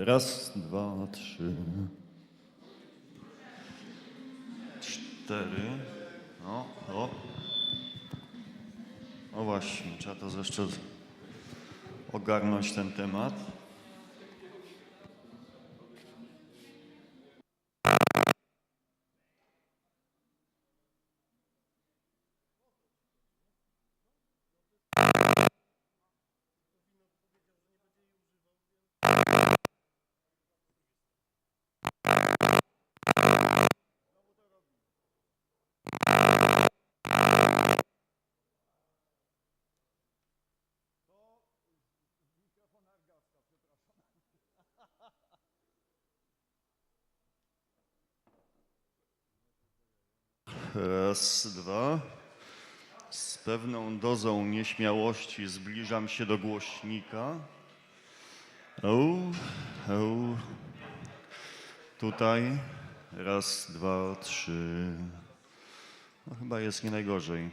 Raz, dwa, trzy, cztery. No, o. No właśnie, trzeba to jeszcze ogarnąć ten temat. Raz, dwa. Z pewną dozą nieśmiałości zbliżam się do głośnika. Tutaj. Raz, dwa, trzy. No, chyba jest nie najgorzej.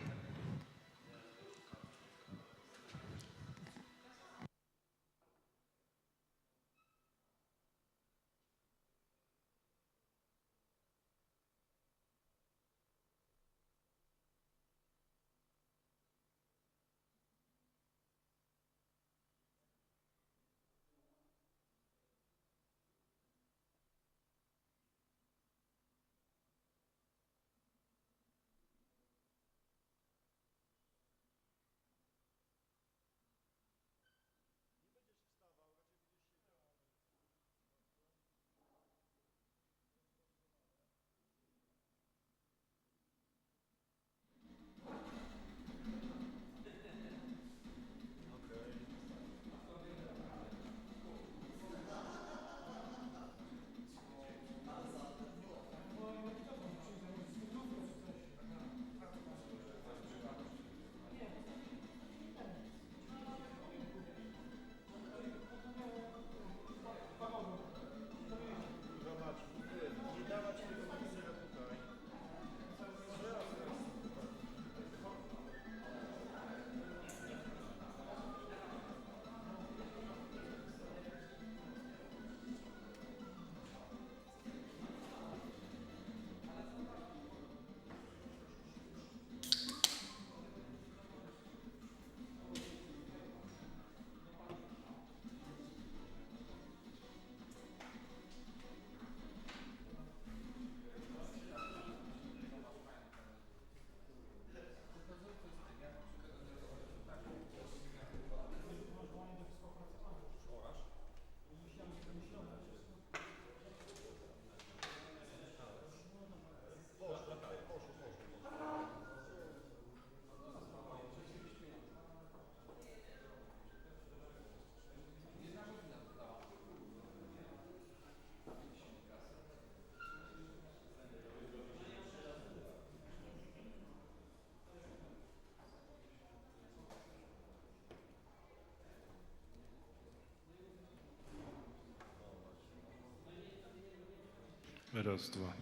Raz, dwa.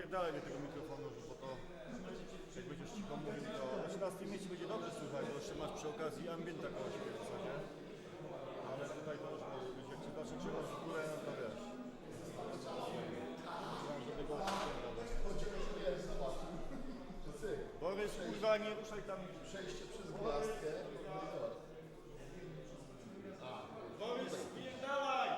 Odpierdalaj mnie tego mikrofonu, bo to jak będziesz cicho mówił, to znaczy na streamie ci będzie dobrze słychać, bo jeszcze masz przy okazji ambienta koło siebie w zasadzie. Ale tutaj to już może być, jak ci zacznę trzymać w górę, no to wiesz. Borys, kurwa, nie ruszaj tam. Przejście przez gwiazdkę. Borys, spierdalaj!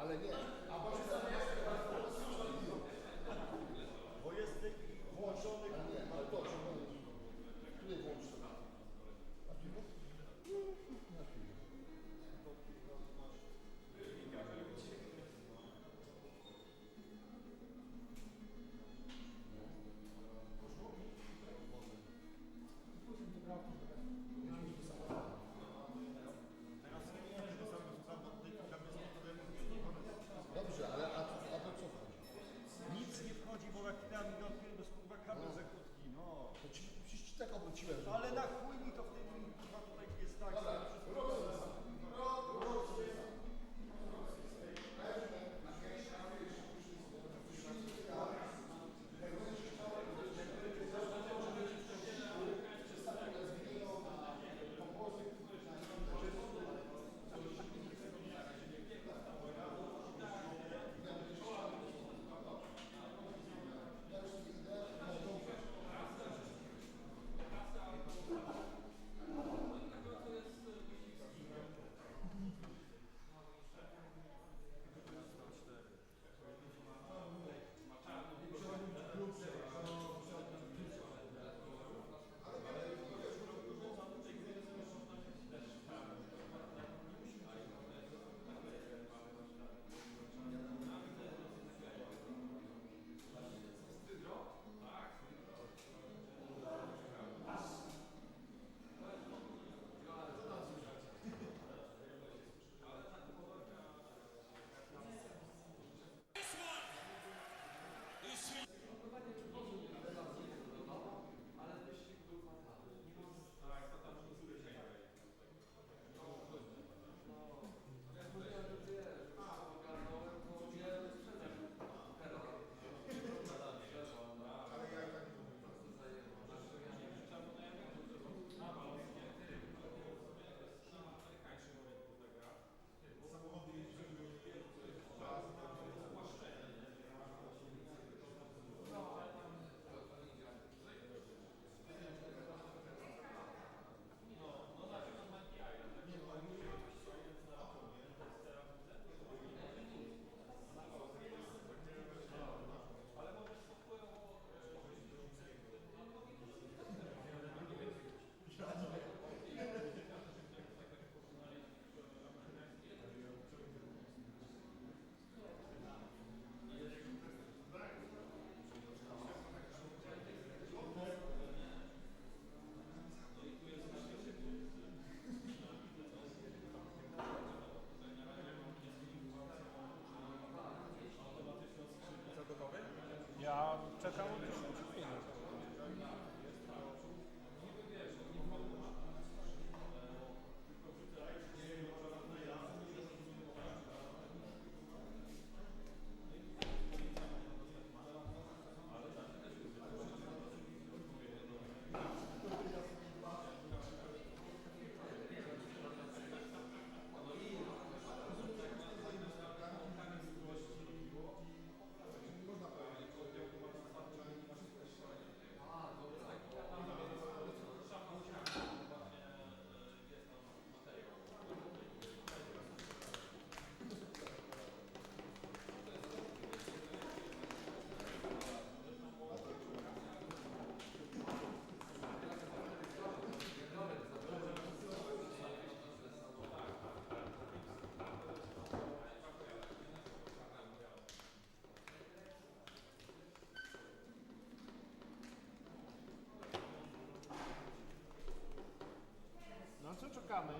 Ale nie. Bo jest włączony. Ale nie, ale to, który włączy? Na piwo? Na piwo. Dobrze, ale a to co wchodzi? Nic nie wchodzi, bo jak ty Amiga odpierdol, kurwa kabel za krótki, no. To przecież ci tak obróciłem, że... Ale na chuj mi to w tej chwili, kurwa, tutaj jest tak. Ja czekam od 10 minut. Czekamy.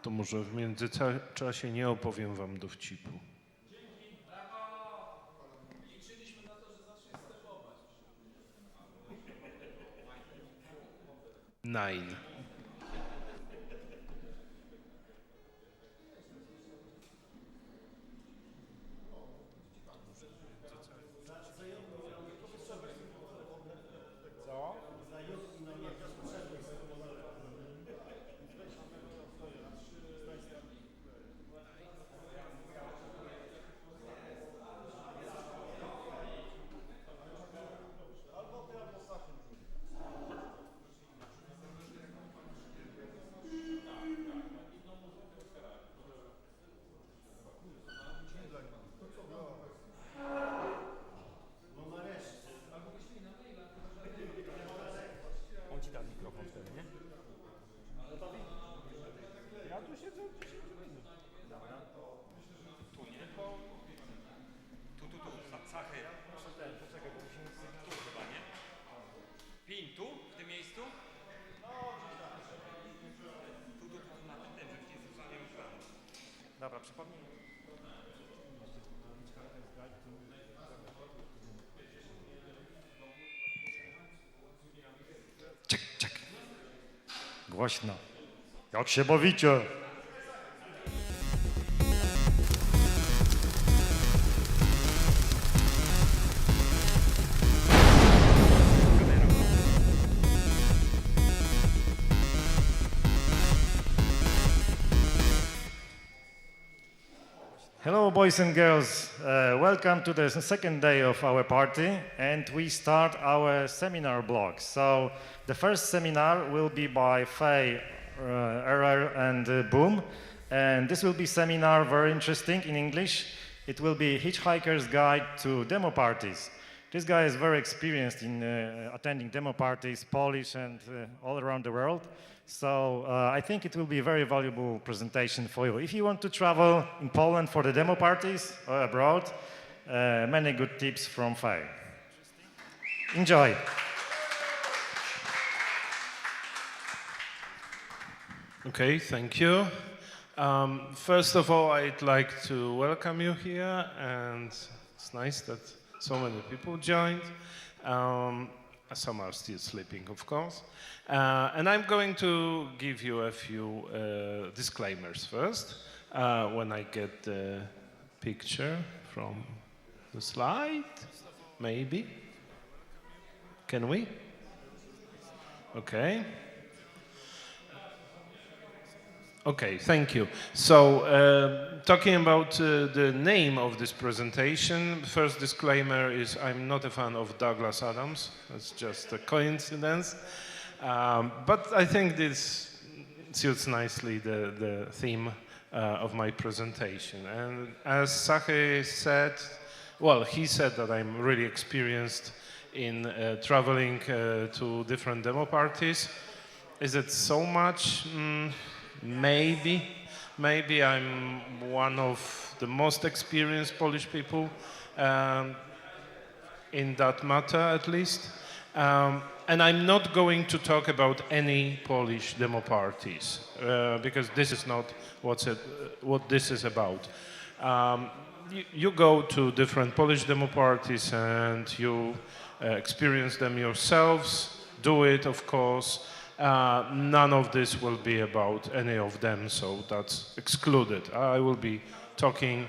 To może w międzyczasie nie opowiem wam dowcipu. Nine. Co? On ci da mikrofon wtedy, nie? Ja tu siedzę od 10 minut. Dobra. Tu nie? Tu. Sachy. Poczekaj, bo musimy... Tu chyba, nie? Pin tu? W tym miejscu? Tu, na tym, że nie używamy. Dobra, przypomnij. Czek. Głośno. Jak się bawicie? Hello, boys and girls. Welcome to the second day of our party, and we start our seminar block. So the first seminar will be by Faye, Error, and Boom, and this will be seminar very interesting in English. It will be Hitchhiker's Guide to Demo Parties. This guy is very experienced in attending demo parties, Polish and all around the world. So I think it will be a very valuable presentation for you. If you want to travel in Poland for the demo parties or abroad, many good tips from Faye. Enjoy. Okay, thank you. First of all, I'd like to welcome you here, and it's nice that so many people joined. Some are still sleeping, of course. And I'm going to give you a few disclaimers first, when I get the picture from the slide, maybe. Can we? Okay. Okay, thank you. So, talking about the name of this presentation, first disclaimer is I'm not a fan of Douglas Adams. That's just a coincidence. But I think this suits nicely the theme of my presentation. And as Sache said, well, he said that I'm really experienced in traveling to different demo parties. Is it so much? Maybe I'm one of the most experienced Polish people in that matter, at least. And I'm not going to talk about any Polish demo parties because this is not what this is about. You go to different Polish demo parties and you experience them yourselves. Do it, of course. None of this will be about any of them, so that's excluded. I will be talking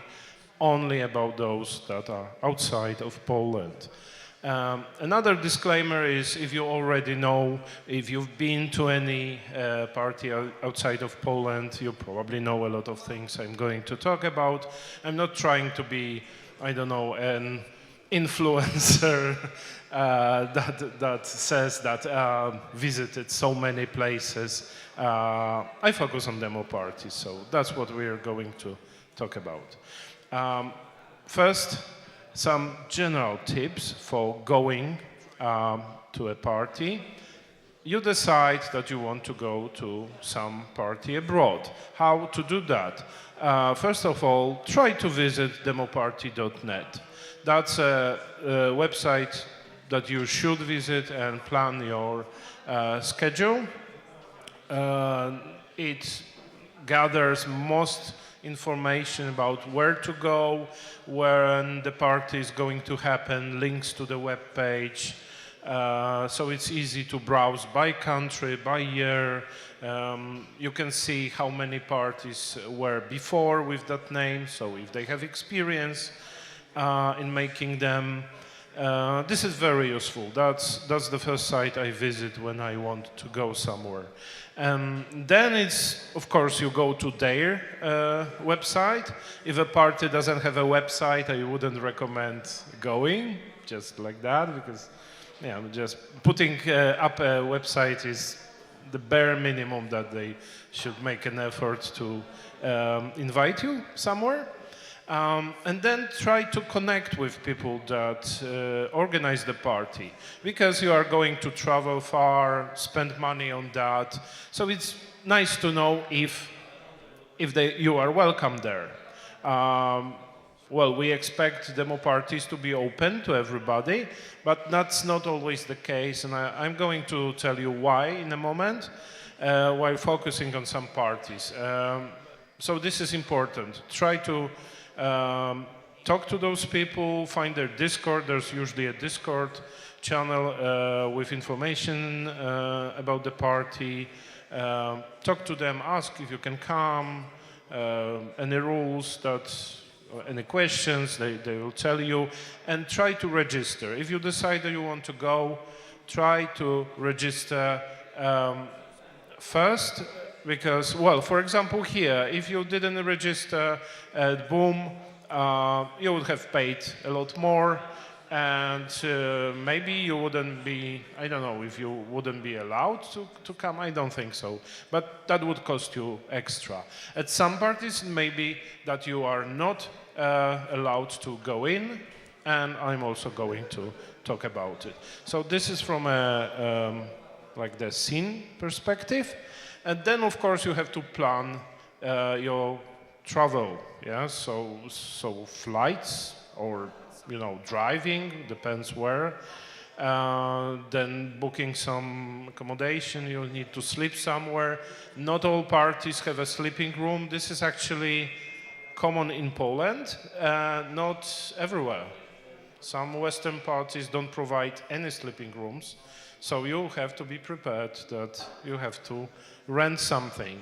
only about those that are outside of Poland. Another disclaimer is if you already know, if you've been to any party outside of Poland, you probably know a lot of things I'm going to talk about. I'm not trying to be, I don't know, an influencer that says that visited so many places. I focus on demo parties, so that's what we're going to talk about. First, some general tips for going to a party. you decide that you want to go to some party abroad. How to do that? First of all, try to visit demoparty.net. That's a website that you should visit and plan your schedule. It gathers most information about where to go, when the party is going to happen, links to the web page. So it's easy to browse by country, by year. You can see how many parties were before with that name, so if they have experience in making them. This is very useful. That's the first site I visit when I want to go somewhere. Then it's, of course, you go to their website. If a party doesn't have a website, I wouldn't recommend going, just like that, because yeah, just putting up a website is the bare minimum that they should make an effort to invite you somewhere. And then try to connect with people that organize the party, because you are going to travel far, spend money on that. So it's nice to know if you are welcome there. Well, we expect demo parties to be open to everybody, but that's not always the case, and I'm going to tell you why in a moment, while focusing on some parties. So this is important. Try to talk to those people, find their Discord. There's usually a Discord channel with information about the party. Talk to them, ask if you can come, any rules, any questions, they will tell you, and try to register. If you decide that you want to go, try to register first. Because, well, for example, here, if you didn't register at Boom, you would have paid a lot more, and maybe you wouldn't be, I don't know, if you wouldn't be allowed to come, I don't think so. But that would cost you extra. At some parties, maybe that you are not allowed to go in, and I'm also going to talk about it. So this is from like the scene perspective. And then, of course, you have to plan your travel, yeah? So flights or, you know, driving, depends where. Then booking some accommodation, you'll need to sleep somewhere. Not all parties have a sleeping room. This is actually common in Poland, not everywhere. Some Western parties don't provide any sleeping rooms. So you have to be prepared that you have to rent something.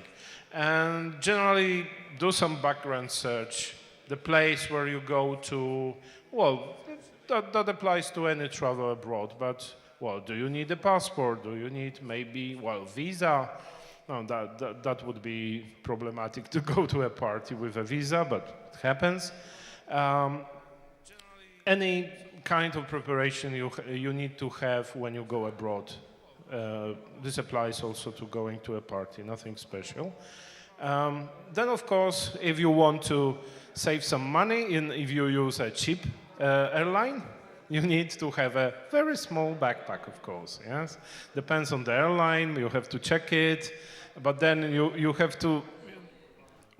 And generally do some background search. The place where you go to, well, that applies to any travel abroad, but, well, do you need a passport? Do you need maybe, well, visa? No, that would be problematic to go to a party with a visa, but it happens. Any kind of preparation you need to have when you go abroad. This applies also to going to a party, nothing special. Then, of course, if you want to save some money, if you use a cheap airline, you need to have a very small backpack, of course, yes? Depends on the airline, you have to check it, but then you have to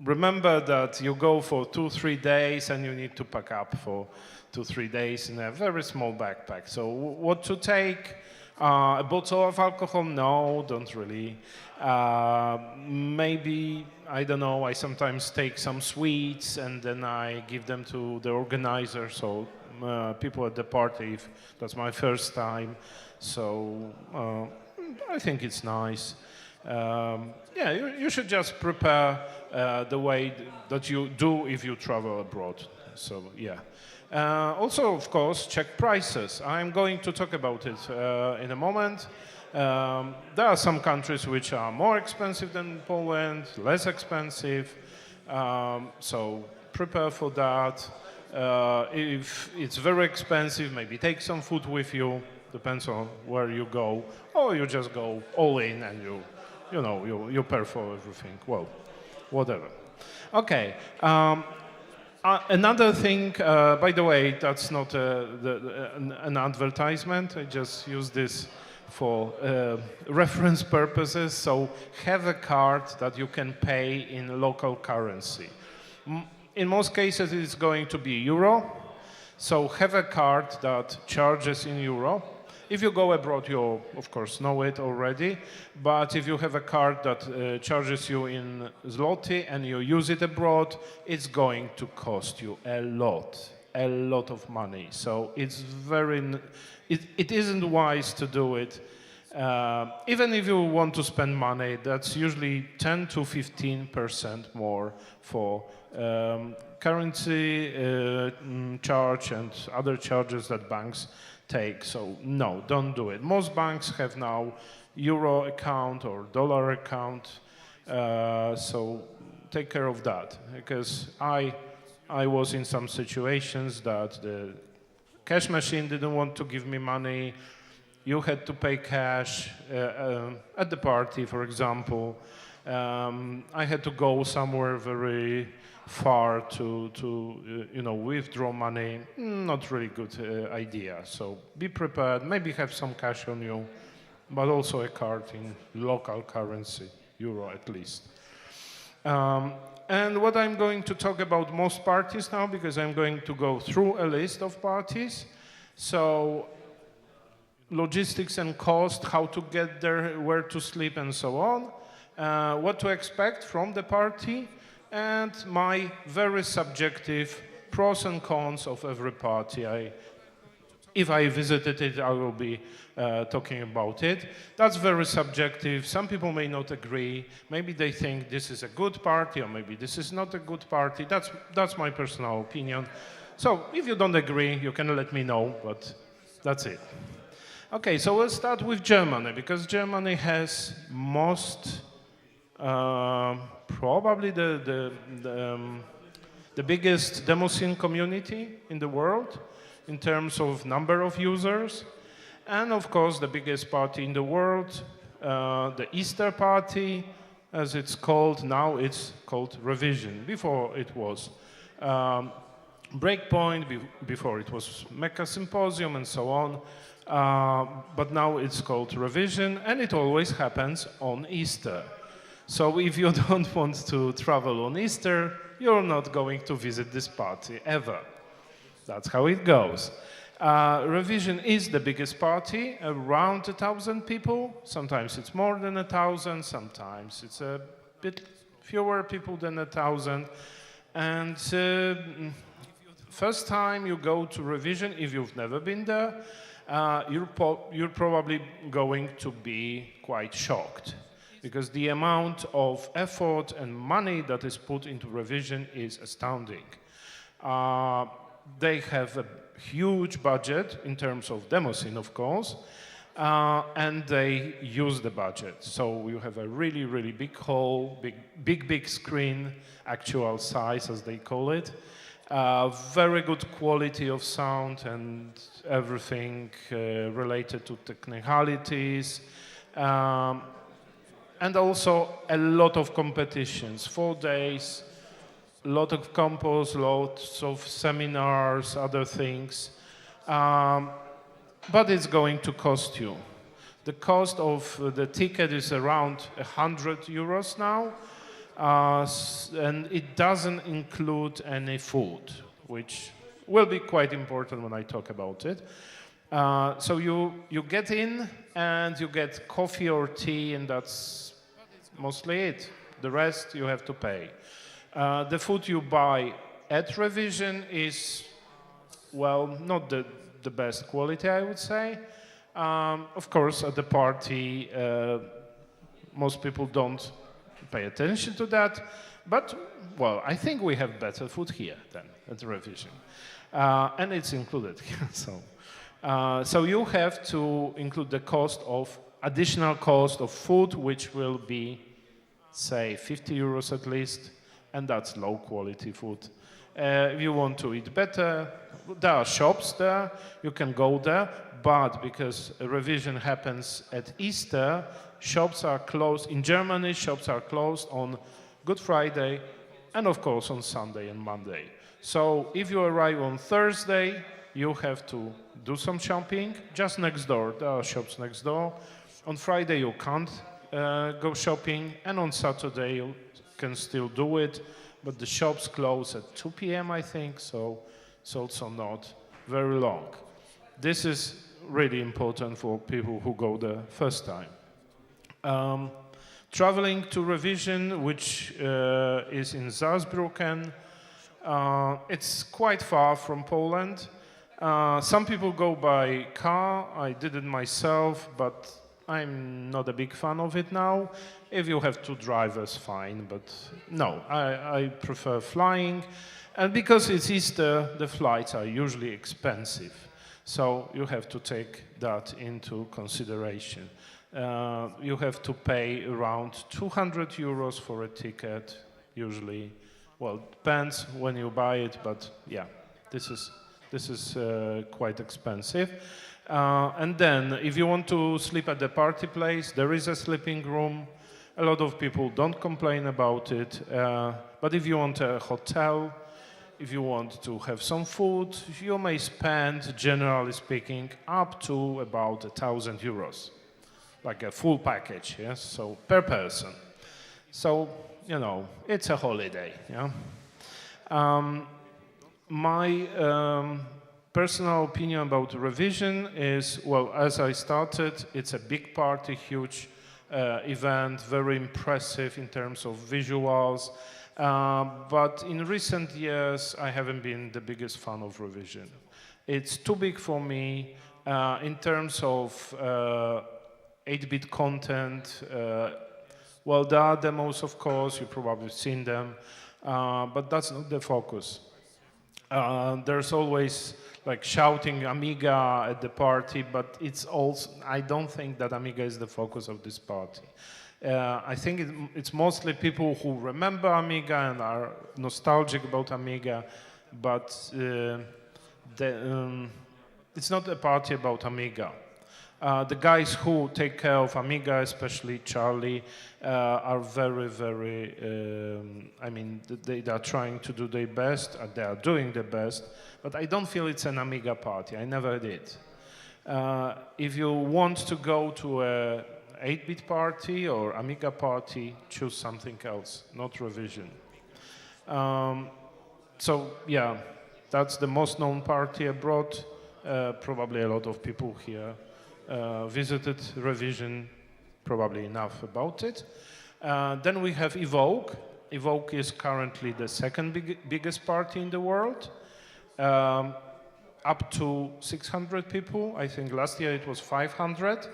remember that you go for 2-3 days and you need to pack up for 2-3 days in a very small backpack. So what to take? A bottle of alcohol? No, don't really. Maybe, I don't know, I sometimes take some sweets and then I give them to the organizer, so people at the party, if that's my first time. So I think it's nice. Yeah, you should just prepare the way that you do if you travel abroad. So, yeah. Also, of course, check prices. I'm going to talk about it in a moment. There are some countries which are more expensive than Poland, less expensive. So prepare for that. If it's very expensive, maybe take some food with you. Depends on where you go. Or you just go all in and you pay for everything. Well, whatever. Okay. Another thing, by the way, that's not an advertisement. I just use this for reference purposes. So have a card that you can pay in local currency. In most cases, it's going to be euro. So have a card that charges in euro. If you go abroad, you of course know it already. But if you have a card that charges you in zloty and you use it abroad, it's going to cost you a lot of money. So it's it isn't wise to do it. Even if you want to spend money, that's usually 10 to 15% more for currency charge and other charges that banks take. So no, don't do it. Most banks have now euro account or dollar account, so take care of that, because I was in some situations that the cash machine didn't want to give me money. You had to pay cash at the party, for example. I had to go somewhere very far to withdraw money. Not really good idea. So be prepared. Maybe have some cash on you, but also a card in local currency, euro at least. And what I'm going to talk about most parties now, because I'm going to go through a list of parties. So logistics and cost, how to get there, where to sleep, and so on. What to expect from the party, and my very subjective pros and cons of every party. If I visited it, I will be talking about it. That's very subjective. Some people may not agree. Maybe they think this is a good party, or maybe this is not a good party. That's my personal opinion. So if you don't agree, you can let me know, but that's it. Okay, so we'll start with Germany, because Germany has most, probably the biggest demo scene community in the world in terms of number of users, and of course the biggest party in the world, the Easter party, as it's called now. It's called Revision. Before it was Breakpoint, before it was Mecca Symposium, and so on. But now it's called Revision, and it always happens on Easter. So if you don't want to travel on Easter, you're not going to visit this party ever. That's how it goes. Revision is the biggest party, around 1,000 people. Sometimes it's more than 1,000, sometimes it's a bit fewer people than 1,000. And first time you go to Revision, if you've never been there, you're probably going to be quite shocked, because the amount of effort and money that is put into Revision is astounding. They have a huge budget in terms of demo scene, of course, and they use the budget. So you have a really, really big hall, big screen, actual size as they call it. Very good quality of sound and everything related to technicalities. And also a lot of competitions, 4 days, a lot of compos, lots of seminars, other things. But it's going to cost you. The cost of the ticket is around 100 euros now. And it doesn't include any food, which will be quite important when I talk about it. So you get in and you get coffee or tea, and that's mostly it. The rest you have to pay. The food you buy at Revision is, well, not the best quality, I would say. Of course, at the party, most people don't pay attention to that, but, well, I think we have better food here than at Revision. And it's included here, so you have to include the additional cost of food, which will be, say, 50 euros at least, and that's low quality food. If you want to eat better, there are shops there, you can go there, but because a Revision happens at Easter, shops are closed. In Germany, shops are closed on Good Friday and, of course, on Sunday and Monday. So if you arrive on Thursday, you have to do some shopping just next door. There are shops next door. On Friday you can't go shopping, and on Saturday you can still do it, but the shops close at 2 p.m. I think, so it's also not very long. This is really important for people who go the first time. Traveling to Revision, which is in Saarbrücken, it's quite far from Poland. Some people go by car. I did it myself, but I'm not a big fan of it now. If you have two drivers, fine, but no, I prefer flying. And because it's Easter, the flights are usually expensive. So you have to take that into consideration. You have to pay around 200 euros for a ticket, usually. Well, depends when you buy it, but yeah, this is quite expensive. And then, if you want to sleep at the party place, there is a sleeping room. A lot of people don't complain about it. But if you want a hotel, if you want to have some food, you may spend, generally speaking, up to about 1,000 euros, like a full package, yes, so per person. So, you know, it's a holiday, yeah. My personal opinion about Revision is, well, as I started, it's a big party, huge event, very impressive in terms of visuals. But in recent years, I haven't been the biggest fan of Revision. It's too big for me in terms of 8-bit content. Well, there are demos, of course, you've probably seen them, but that's not the focus. There's always like shouting Amiga at the party, but it's also, I don't think that Amiga is the focus of this party. I think it's mostly people who remember Amiga and are nostalgic about Amiga, but it's not a party about Amiga. The guys who take care of Amiga, especially Charlie, are very, very, I mean, they are trying to do their best, they are doing their best, but I don't feel it's an Amiga party, I never did. If you want to go to a 8-bit party or Amiga party, choose something else, not Revision. So yeah, that's the most known party abroad. Probably a lot of people here visited Revision, probably enough about it. Then we have Evoke. Evoke is currently the second biggest party in the world. Up to 600 people. I think last year it was 500.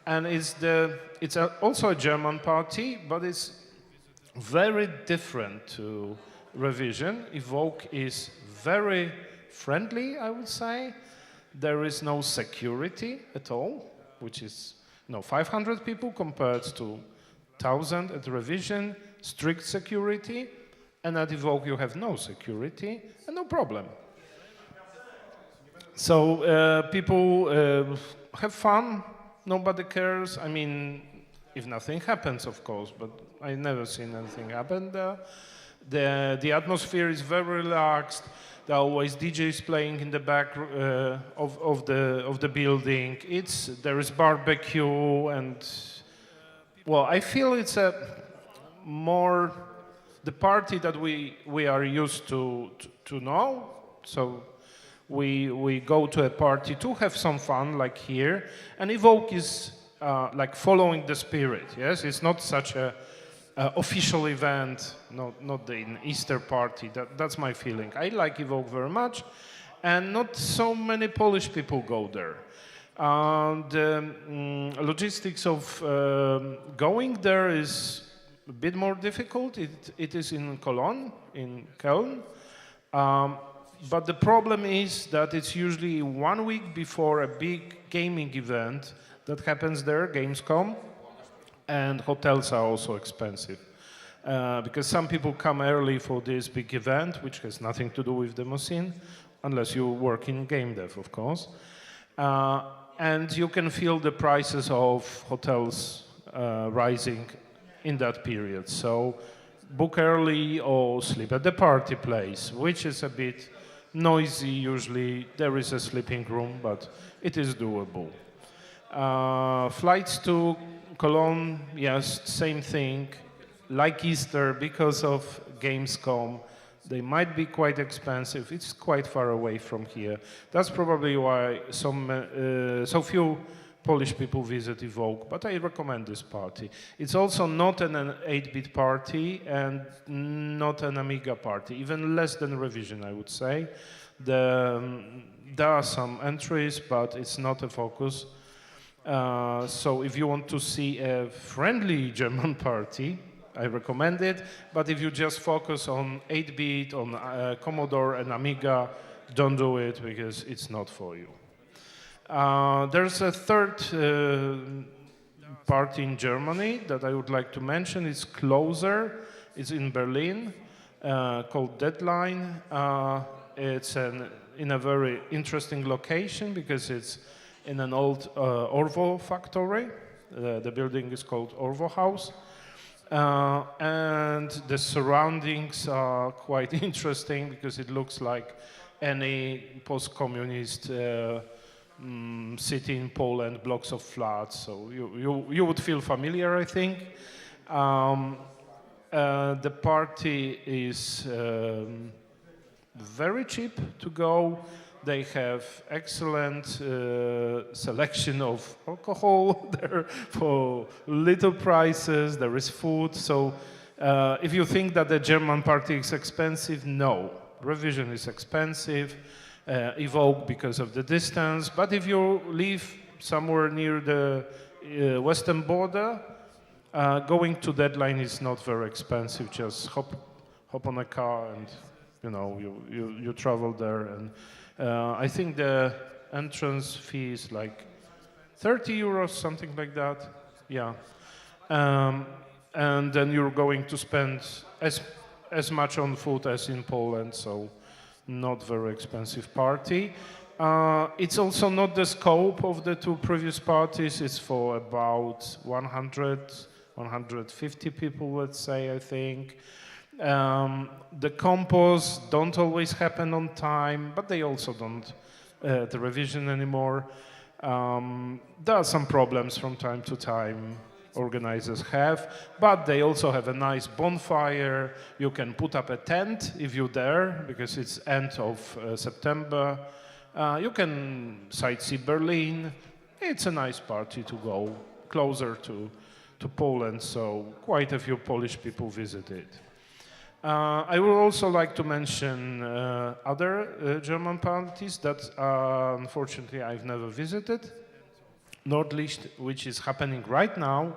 And it's also a German party, but it's very different to Revision. Evoke is very friendly, I would say. There is no security at all, which is 500 people compared to 1,000 at Revision, strict security, and at Evoke you have no security and no problem. So people have fun. Nobody cares. I mean, if nothing happens, of course, but I've never seen anything happen there. The atmosphere is very relaxed. There are always DJs playing in the back of the building. There is barbecue, and well, I feel it's a more the party that we are used to know. So we go to a party to have some fun, like here, and Evoke is like following the spirit. Yes, it's not such a official event, not the Easter party. That's my feeling. I like Evoke very much, and not so many Polish people go there. The logistics of going there is a bit more difficult. It is in Cologne, in Köln. But the problem is that it's usually 1 week before a big gaming event that happens there, Gamescom, and hotels are also expensive. Because some people come early for this big event, which has nothing to do with demo scene, unless you work in game dev, of course. And you can feel the prices of hotels rising in that period. So book early or sleep at the party place, which is a bit noisy usually. There is a sleeping room, but it is doable. Flights to Cologne, yes, same thing. Like Easter, because of Gamescom, they might be quite expensive. It's quite far away from here. That's probably why so few Polish people visit Evoke, but I recommend this party. It's also not an 8-bit party and not an Amiga party, even less than Revision, I would say. There are some entries, but it's not a focus. So if you want to see a friendly German party, I recommend it. But if you just focus on 8-bit, on Commodore and Amiga, don't do it because it's not for you. There's a third party in Germany that I would like to mention. It's closer. It's in Berlin, called Deadline. It's in a very interesting location because it's in an old Orvo factory. The building is called Orvo House. And the surroundings are quite interesting because it looks like any post-communist city in Poland, blocks of flats. So you would feel familiar, I think. The party is very cheap to go. They have excellent selection of alcohol there for little prices. There is food. So if you think that the German party is expensive, no. Revision is expensive. Evoke because of the distance. But if you live somewhere near the western border, going to Deadline is not very expensive. Just hop on a car and you travel there. And I think the entrance fee is like 30 euros, something like that. Yeah. And then you're going to spend as much on food as in Poland, so not very expensive party. It's also not the scope of the two previous parties. It's for about 100, 150 people, let's say, I think. The compos don't always happen on time, but they also don't the revision anymore. There are some problems from time to time organizers have, but they also have a nice bonfire. You can put up a tent if you dare, because it's end of September. You can sightsee Berlin. It's a nice party to go closer to Poland, so quite a few Polish people visit it. I would also like to mention other German parties that unfortunately I've never visited. Nordic, which is happening right now,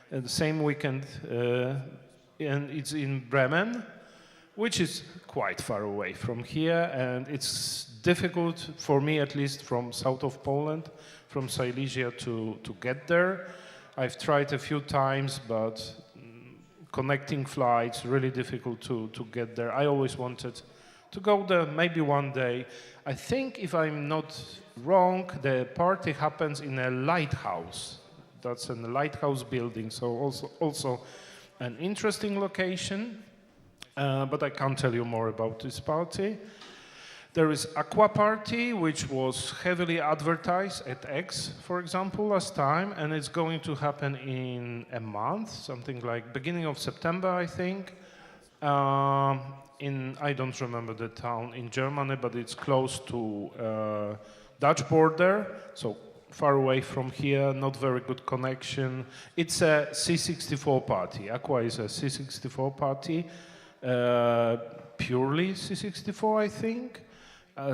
the same weekend, and it's in Bremen, which is quite far away from here, and it's difficult for me, at least from south of Poland, from Silesia to get there. I've tried a few times, but connecting flights, really difficult to get there. I always wanted to go there maybe one day. I think, if I'm not wrong, the party happens in a lighthouse. That's a lighthouse building, so also an interesting location, but I can't tell you more about this party. There is Aqua Party, which was heavily advertised at X, for example, last time, and it's going to happen in a month, something like beginning of September, I think. I don't remember the town in Germany, but it's close to Dutch border, so far away from here, not very good connection. It's a C64 party. Aqua is a C64 party, purely C64, I think.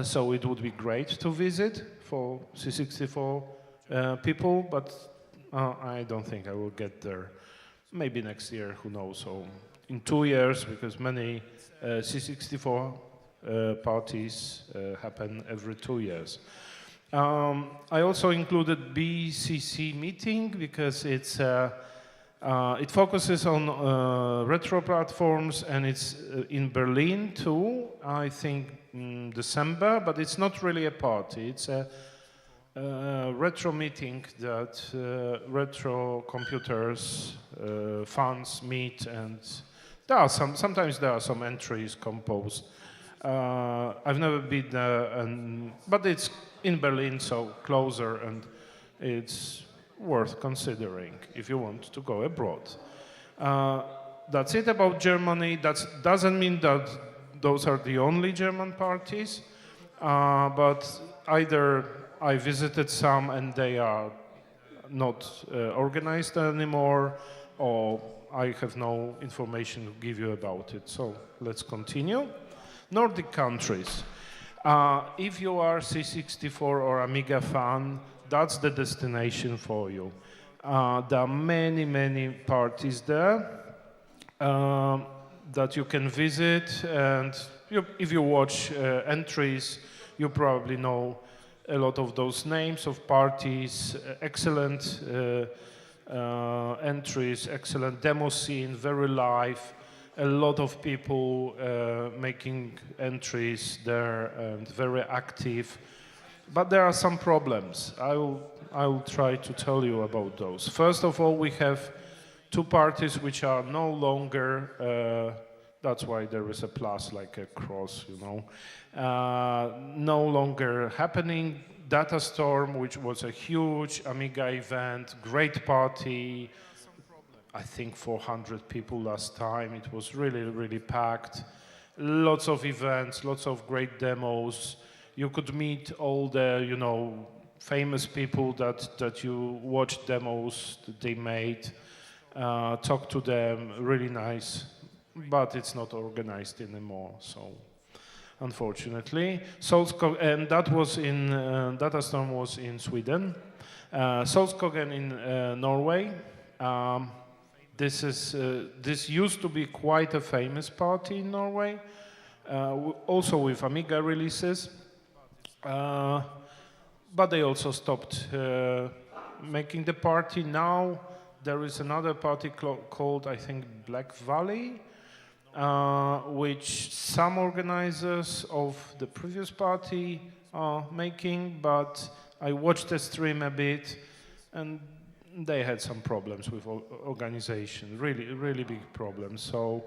So it would be great to visit for C64 people, but I don't think I will get there. Maybe next year, who knows, or in 2 years, because many C64 parties happen every 2 years. I also included BCC meeting because it focuses on retro platforms, and it's in Berlin too, I think in December, but it's not really a party. It's a retro meeting that retro computers fans meet, and sometimes there are some entries composed. I've never been there, but it's in Berlin, so closer, and it's worth considering if you want to go abroad. That's it about Germany. That doesn't mean that those are the only German parties, but either I visited some and they are not organized anymore, or I have no information to give you about it. So let's continue. Nordic countries. If you are C64 or Amiga fan, that's the destination for you. There are many, many parties there that you can visit, and if you watch entries, you probably know a lot of those names of parties, excellent entries, excellent demo scene, very live, a lot of people making entries there and very active. But there are some problems. I will try to tell you about those. First of all, we have two parties which are no longer, that's why there is a plus like a cross, you know, no longer happening. Datastorm, which was a huge Amiga event, great party, I think 400 people last time. It was really, really packed. Lots of events, lots of great demos. You could meet all the, you know, famous people that you watched demos that they made, talk to them, really nice, but it's not organized anymore, so unfortunately. And that was in, Datastorm was in Sweden. Solskogen in Norway. This used to be quite a famous party in Norway, also with Amiga releases. But they also stopped making the party. Now there is another party called, I think, Black Valley, which some organizers of the previous party are making, but I watched the stream a bit, and they had some problems with organization, really, really big problems. So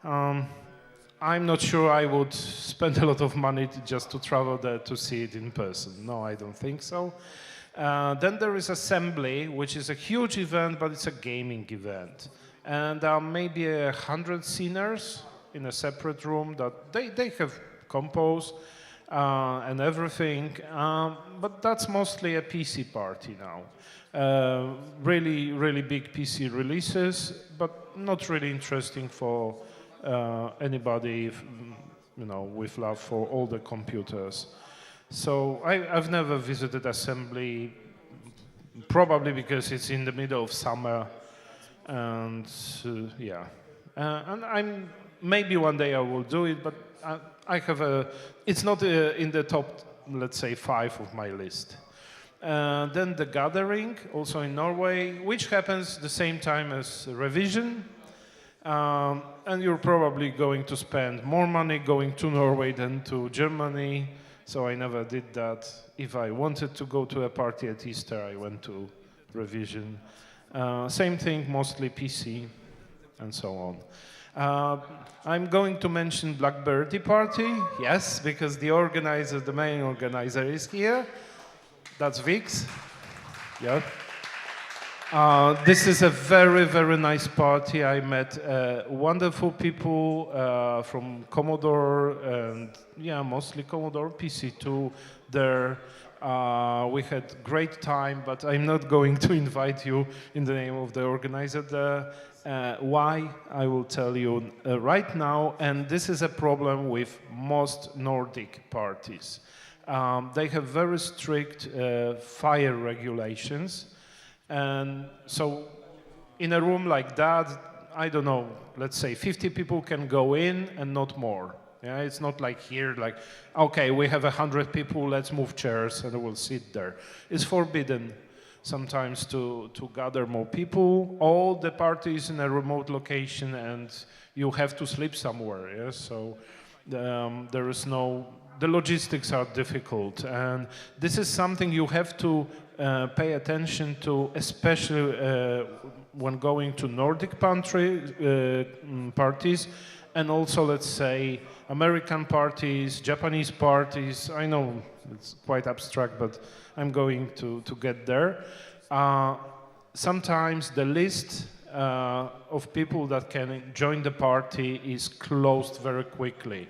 I'm not sure I would spend a lot of money just to travel there to see it in person. No, I don't think so. Then there is Assembly, which is a huge event, but it's a gaming event. And there are maybe 100 sceners in a separate room that they have compos and everything, but that's mostly a PC party now. Really, really big PC releases, but not really interesting for anybody, you know, with love for all the computers. So I've never visited Assembly, probably because it's in the middle of summer, and yeah. And maybe one day I will do it, but I have it's not in the top, let's say, 5 of my list. Then the Gathering, also in Norway, which happens the same time as Revision. And you're probably going to spend more money going to Norway than to Germany, so I never did that. If I wanted to go to a party at Easter, I went to Revision. Same thing, mostly PC, and so on. I'm going to mention Blackberry Party, yes, because the main organizer is here. That's Vix. Yeah. This is a very, very nice party. I met wonderful people from Commodore and, yeah, mostly Commodore PC2 there. We had great time, but I'm not going to invite you in the name of the organizer there. Why? I will tell you right now, and this is a problem with most Nordic parties. They have very strict fire regulations. And so in a room like that, I don't know, let's say 50 people can go in and not more. Yeah, it's not like here, like, okay, we have 100 people, let's move chairs and we'll sit there. It's forbidden sometimes to gather more people. All the parties in a remote location and you have to sleep somewhere, yeah? So there is no, the logistics are difficult. And this is something you have to pay attention to, especially when going to Nordic parties and also, let's say, American parties, Japanese parties. I know it's quite abstract, but I'm going to get there. Sometimes the list of people that can join the party is closed very quickly.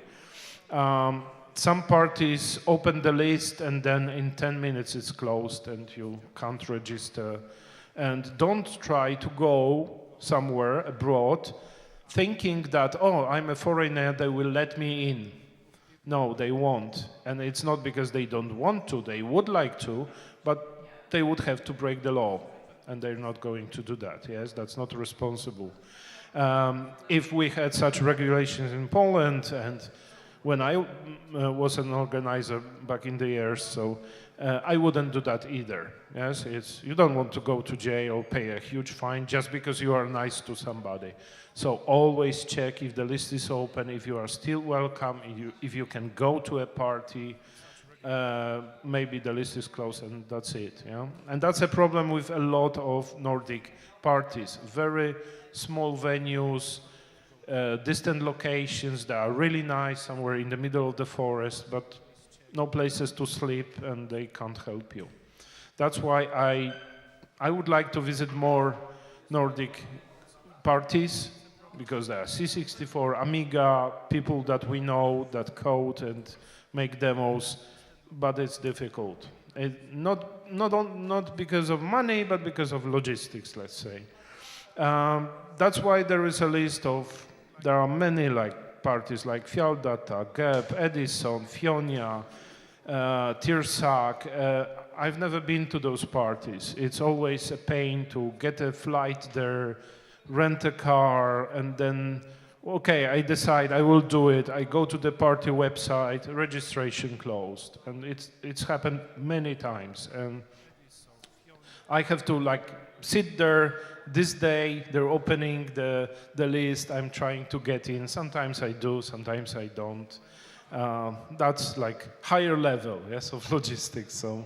Some parties open the list and then in 10 minutes it's closed and you can't register. And don't try to go somewhere abroad thinking that, oh, I'm a foreigner, they will let me in. No, they won't. And it's not because they don't want to, they would like to, but they would have to break the law. And they're not going to do that, yes? That's not responsible. If we had such regulations in Poland, and when I was an organizer back in the years, so I wouldn't do that either. Yes, you don't want to go to jail or pay a huge fine just because you are nice to somebody. So always check if the list is open, if you are still welcome, if you can go to a party. Maybe the list is closed and that's it. Yeah? And that's a problem with a lot of Nordic parties. Very small venues, distant locations that are really nice, somewhere in the middle of the forest, but no places to sleep and they can't help you. That's why I would like to visit more Nordic parties, because there are C64, Amiga, people that we know that code and make demos, but it's difficult. Not because of money, but because of logistics, let's say. That's why there is a list of, there are many like parties like Fjaldata, GEP, Edison, Fionia, Tirsak. I've never been to those parties. It's always a pain to get a flight there, rent a car, and then, okay, I decide I will do it. I go to the party website, registration closed. And it's happened many times. And I have to like sit there, this day, they're opening the list, I'm trying to get in. Sometimes I do, sometimes I don't. That's like higher level, yes, of logistics. So,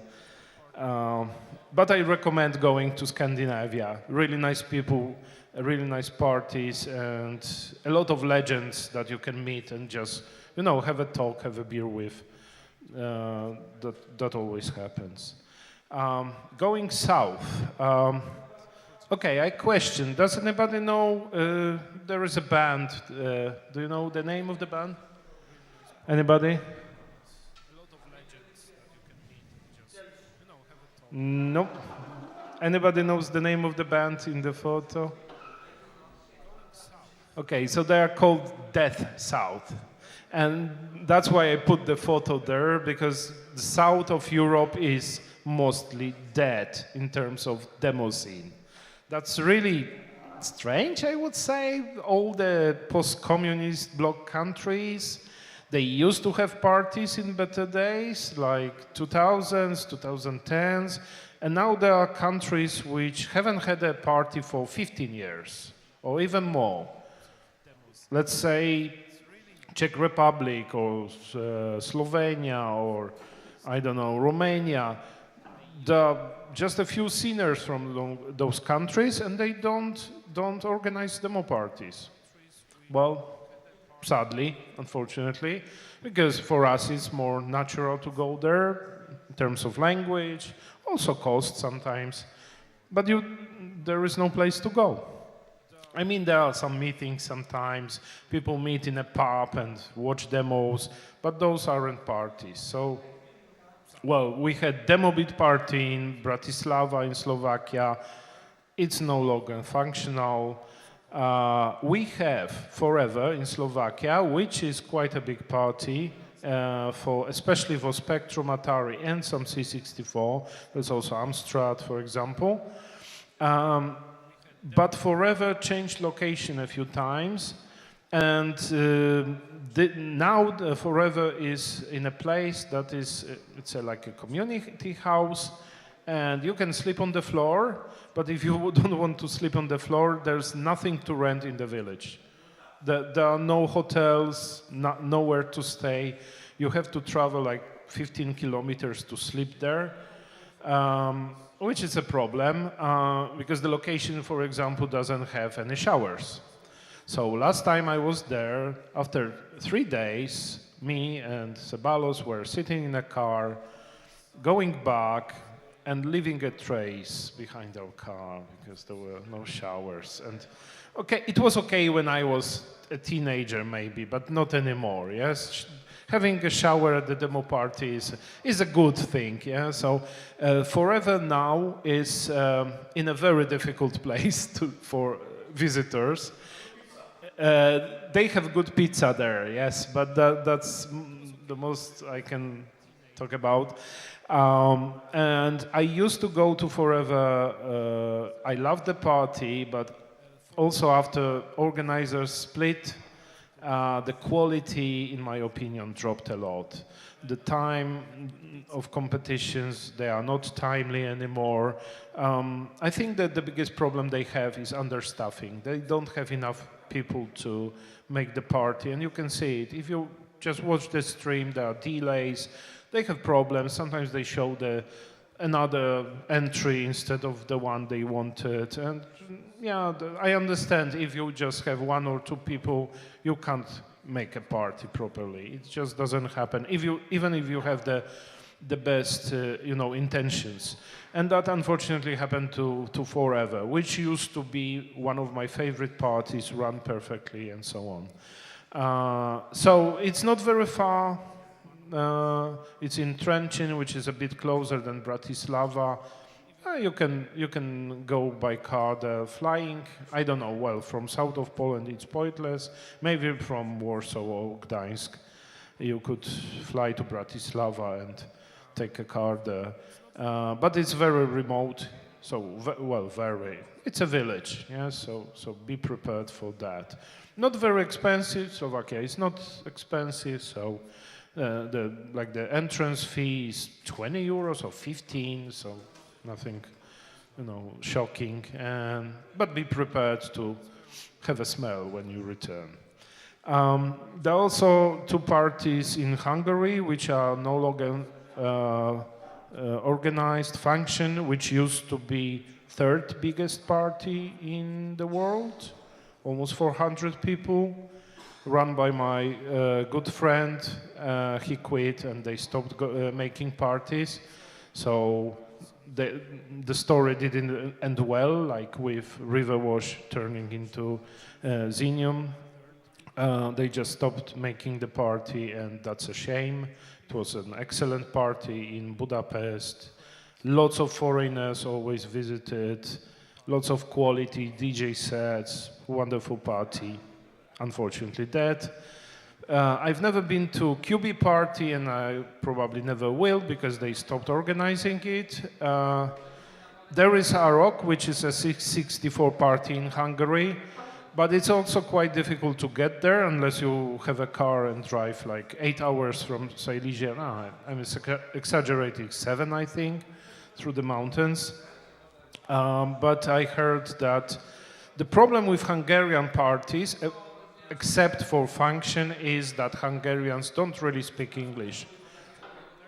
but I recommend going to Scandinavia. Really nice people, really nice parties, and a lot of legends that you can meet and just, you know, have a talk, have a beer with. That always happens. Going south. Okay, I question. Does anybody know? There is a band. Do you know the name of the band? Anybody? Nope. Anybody knows the name of the band in the photo? Okay, so they are called Death South. And that's why I put the photo there, because the south of Europe is mostly dead in terms of demo scene. That's really strange, I would say. All the post-communist bloc countries, they used to have parties in better days, like 2000s, 2010s, and now there are countries which haven't had a party for 15 years, or even more. Let's say Czech Republic, or Slovenia, or, I don't know, Romania. Just a few singers from those countries, and they don't organize demo parties. Well, sadly, unfortunately, because for us it's more natural to go there in terms of language, also cost sometimes, but there is no place to go. I mean, there are some meetings sometimes, people meet in a pub and watch demos, but those aren't parties. So, well, we had Demo Beat Party in Bratislava in Slovakia. It's no longer functional. We have Forever in Slovakia, which is quite a big party, especially for Spectrum, Atari, and some C64. There's also Amstrad, for example. But Forever changed location a few times, and now Forever is in a place that is, it's like a community house, and you can sleep on the floor, but if you don't want to sleep on the floor, there's nothing to rent in the village. There are no hotels, nowhere to stay. You have to travel like 15 kilometers to sleep there, which is a problem, because the location, for example, doesn't have any showers. So last time I was there, after 3 days, me and Ceballos were sitting in a car, going back and leaving a trace behind our car because there were no showers. And okay, it was okay when I was a teenager maybe, but not anymore, yes? Having a shower at the demo party is a good thing, yeah? So Forever now is in a very difficult place for visitors. They have good pizza there, yes, but that's the most I can talk about. And I used to go to Forever. I loved the party, but also after organizers split, the quality, in my opinion, dropped a lot. The time of competitions, they are not timely anymore. I think that the biggest problem they have is understaffing. They don't have enough people to make the party, and you can see it. If you just watch the stream, there are delays, they have problems. Sometimes they show another entry instead of the one they wanted. And yeah, I understand if you just have 1 or 2 people, you can't make a party properly. It just doesn't happen, even if you have the best intentions. And that unfortunately happened to Forever, which used to be one of my favorite parties, run perfectly and so on. So it's not very far. It's in Trenčín, which is a bit closer than Bratislava. You can go by car there. Flying, I don't know, well, from south of Poland it's pointless. Maybe from Warsaw or Gdańsk you could fly to Bratislava and take a car there. But it's very remote, so, well, it's a village, yeah, so be prepared for that. Not very expensive, Slovakia is not expensive, so the entrance fee is 20 euros or 15, so nothing, shocking. But be prepared to have a smell when you return. There are also 2 parties in Hungary which are no longer organized. Function, which used to be 3rd biggest party in the world, almost 400 people. Run by my good friend. He quit and they stopped making parties. So the story didn't end well, like with Riverwash turning into Xenium. They just stopped making the party, and that's a shame. It was an excellent party in Budapest. Lots of foreigners always visited. Lots of quality DJ sets. Wonderful party. Unfortunately dead. I've never been to QB party, and I probably never will because they stopped organizing it. There is AROC, which is a 664 party in Hungary, but it's also quite difficult to get there unless you have a car and drive like 8 hours from Silesia. I'm exaggerating, 7, I think, through the mountains. But I heard that the problem with Hungarian parties, except for function, is that Hungarians don't really speak English.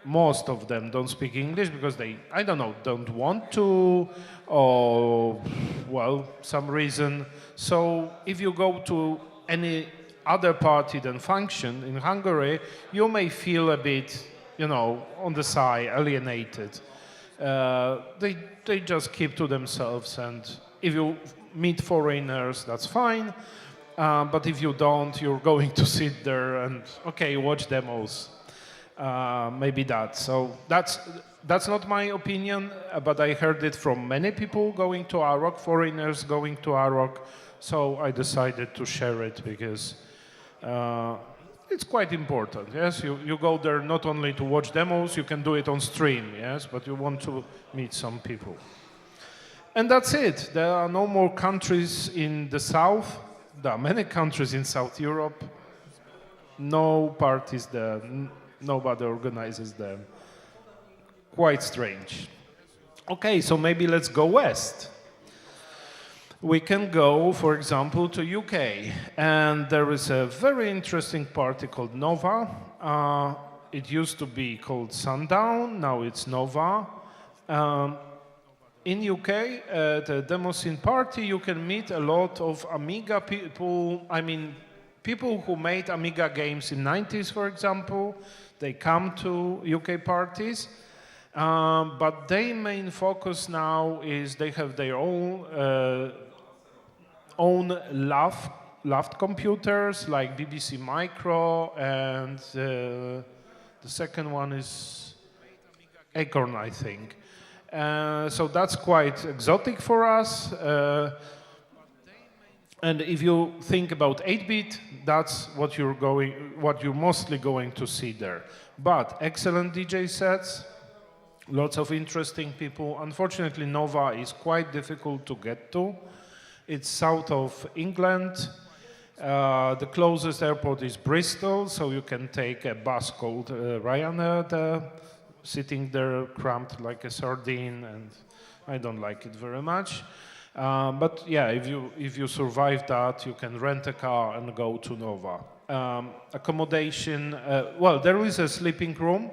Most of them don't speak English because they, I don't know, don't want to, or, well, some reason. So if you go to any other party than function in Hungary, you may feel a bit, on the side, alienated. They just keep to themselves, and if you meet foreigners, that's fine. But if you don't, you're going to sit there and, okay, watch demos. Maybe that. So that's not my opinion, but I heard it from many people going to AROC, foreigners going to AROC. So I decided to share it because it's quite important. Yes, you go there not only to watch demos, you can do it on stream, yes, but you want to meet some people. And that's it. There are no more countries in the south. There are many countries in South Europe. No parties there. Nobody organizes them. Quite strange. Okay, so maybe let's go west. We can go, for example, to UK. And there is a very interesting party called Nova. It used to be called Sundown. Now it's Nova. in UK, the Demos in Party, you can meet a lot of Amiga people. I mean, people who made Amiga games in 90s, for example. They come to UK parties. But their main focus now is they have their own loft computers like BBC Micro, and the second one is Acorn, I think. So that's quite exotic for us. And if you think about 8-bit, that's what you're mostly going to see there. But excellent DJ sets, lots of interesting people. Unfortunately, Nova is quite difficult to get to. It's south of England. The closest airport is Bristol, so you can take a bus called Ryanair, sitting there cramped like a sardine, and I don't like it very much. But yeah, if you survive that, you can rent a car and go to Nova. Accommodation, well, there is a sleeping room,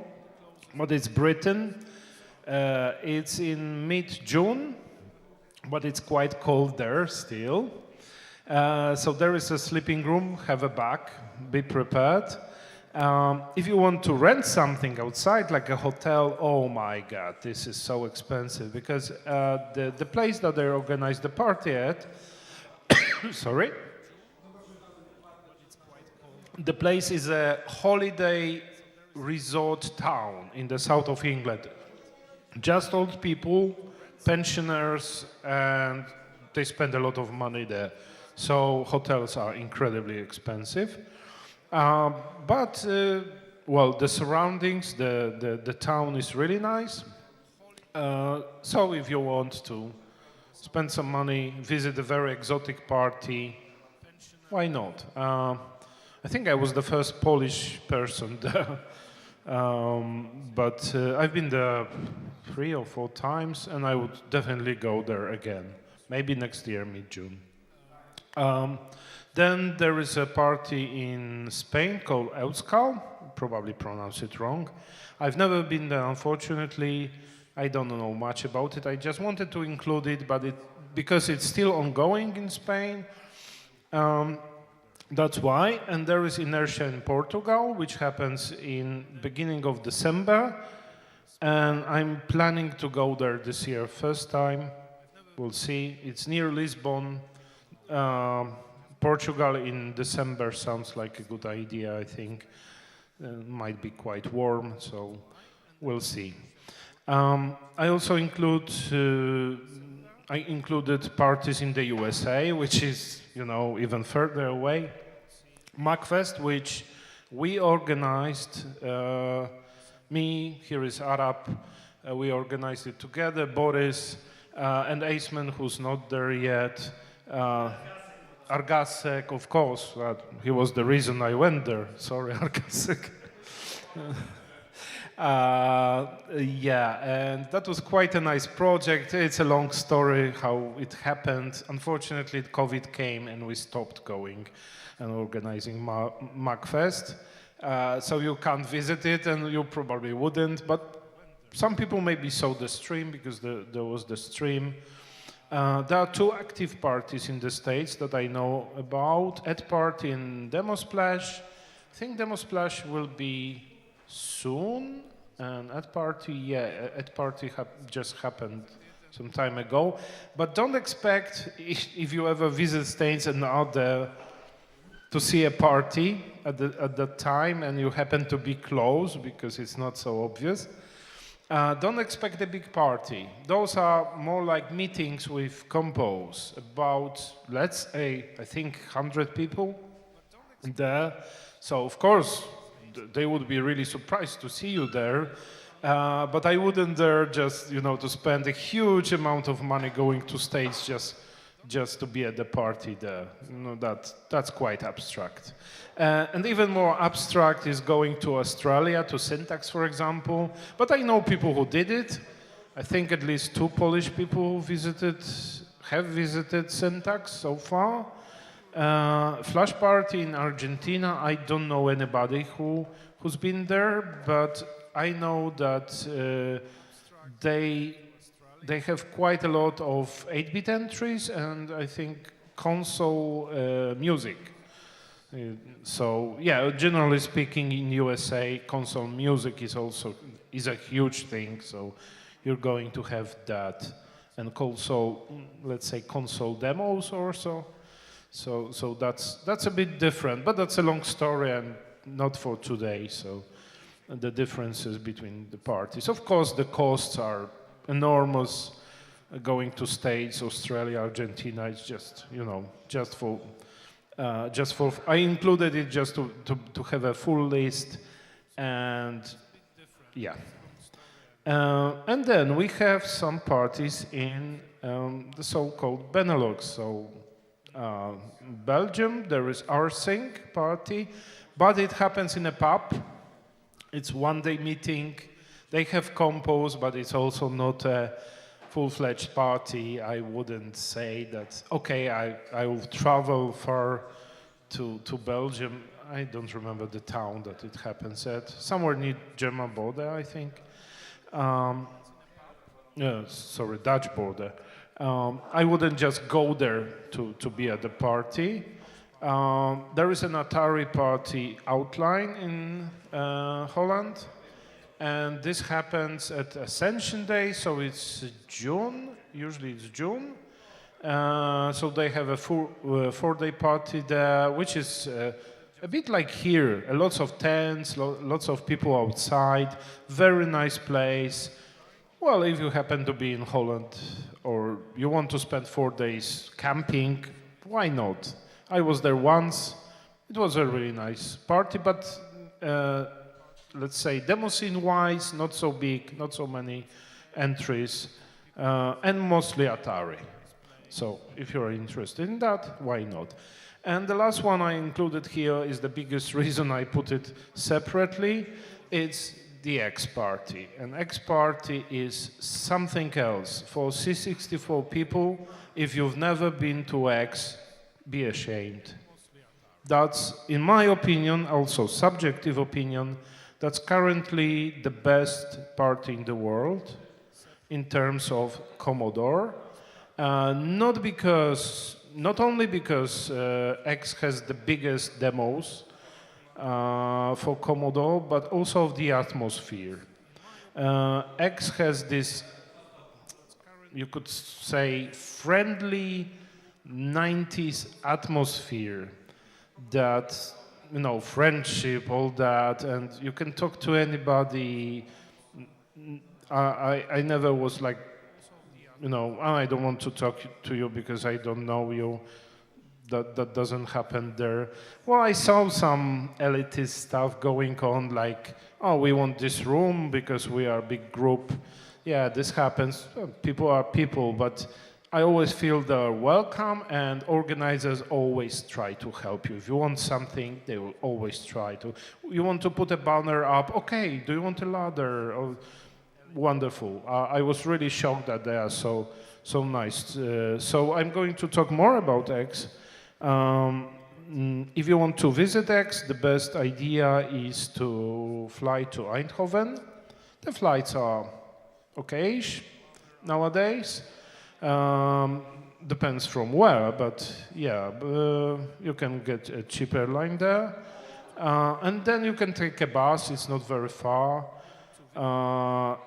but it's Britain. It's in mid-June, but it's quite cold there still. So there is a sleeping room, have a bag, be prepared. If you want to rent something outside, like a hotel, oh my God, this is so expensive, because the place that they organize the party at, sorry, the place is a holiday resort town in the south of England. Just old people, pensioners, and they spend a lot of money there. So hotels are incredibly expensive. But well, the surroundings, the town is really nice. So if you want to spend some money, visit a very exotic party, why not? I think I was the first Polish person there. But I've been there 3 or 4 times, and I would definitely go there again. Maybe next year, mid-June. Then there is a party in Spain called Euskal, probably pronounce it wrong. I've never been there, unfortunately. I don't know much about it. I just wanted to include it, but because it's still ongoing in Spain, that's why. And there is Inertia in Portugal, which happens in beginning of December. And I'm planning to go there this year, first time. We'll see. It's near Lisbon. Portugal in December sounds like a good idea, I think. Might be quite warm, so we'll see. I also included parties in the USA, which is, you know, even further away. MacFest, which we organized. Me, here is Arab. We organized it together. Boris and Aceman, who's not there yet. Argasek, of course, he was the reason I went there. Sorry, Argasek. Yeah, and that was quite a nice project. It's a long story how it happened. Unfortunately, COVID came and we stopped going and organizing MacFest. So you can't visit it, and you probably wouldn't, but some people maybe saw the stream because there was the stream. There are 2 active parties in the States that I know about. X Party and Demosplash. I think Demosplash will be soon, and X Party, yeah, X Party just happened some time ago. But don't expect, if you ever visit States and are there, to see a party at that time, and you happen to be close because it's not so obvious. Don't expect a big party. Those are more like meetings with compos, about, let's say, I think 100 people there. So of course, they would be really surprised to see you there. But I wouldn't dare just, you know, to spend a huge amount of money going to States just to be at the party there. You know, that's quite abstract. And even more abstract is going to Australia, to Syntax, for example. But I know people who did it. I think at least 2 Polish people who have visited Syntax so far. Flash Party in Argentina, I don't know anybody who's been there, but I know that they they have quite a lot of 8-bit entries and I think console music. So yeah, generally speaking, in USA, console music is a huge thing. So you're going to have that, and also, let's say, console demos or so. So that's a bit different, but that's a long story and not for today. So the differences between the parties. Of course, the costs are enormous. Going to States, Australia, Argentina, it's just, you know, just for I included it just to have a full list, and yeah. And then we have some parties in the so-called Benelux. So Belgium, there is rsync party, but it happens in a pub. It's one-day meeting. They have compos, but it's also not a full-fledged party. I wouldn't say that, okay, I will travel far to Belgium. I don't remember the town that it happens at. Somewhere near German border, I think. Sorry, Dutch border. I wouldn't just go there to be at the party. There is an Atari party outline in Holland. And this happens at Ascension Day, so it's June, usually it's June. So they have a four-day party there, which is a bit like here. Lots of tents, lots of people outside, very nice place. Well, if you happen to be in Holland or you want to spend 4 days camping, why not? I was there once. It was a really nice party, but let's say demo scene-wise, not so big, not so many entries, and mostly Atari. So if you're interested in that, why not? And the last one I included here is the biggest reason I put it separately. It's the X Party. And X Party is something else. For C64 people, if you've never been to X, be ashamed. That's, in my opinion, also subjective opinion, that's currently the best party in the world in terms of Commodore. Not only because X has the biggest demos for Commodore, but also of the atmosphere. X has this, you could say, friendly 90s atmosphere that, you know, friendship, all that, and you can talk to anybody. I never was like, you know, I don't want to talk to you because I don't know you. That doesn't happen there. Well, I saw some elitist stuff going on, like, oh, we want this room because we are a big group. Yeah, this happens. People are people, but I always feel they're welcome, and organizers always try to help you. If you want something, they will always try to. You want to put a banner up, okay, do you want a ladder? Oh, wonderful. I was really shocked that they are so nice. So I'm going to talk more about X. If you want to visit X, the best idea is to fly to Eindhoven. The flights are okay-ish nowadays. Depends from where, but yeah, you can get a cheap airline there. And then you can take a bus, it's not very far.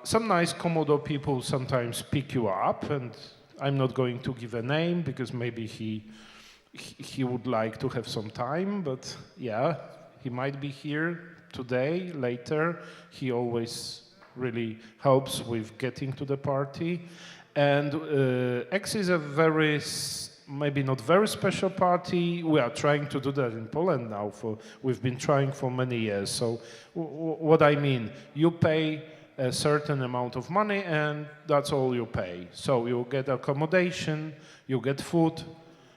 Some nice Commodore people sometimes pick you up, and I'm not going to give a name because maybe he would like to have some time, but yeah, he might be here today, later. He always really helps with getting to the party. And X is a very, maybe not very special party. We are trying to do that in Poland now. We've been trying for many years. So what I mean, you pay a certain amount of money and that's all you pay. So you get accommodation, you get food,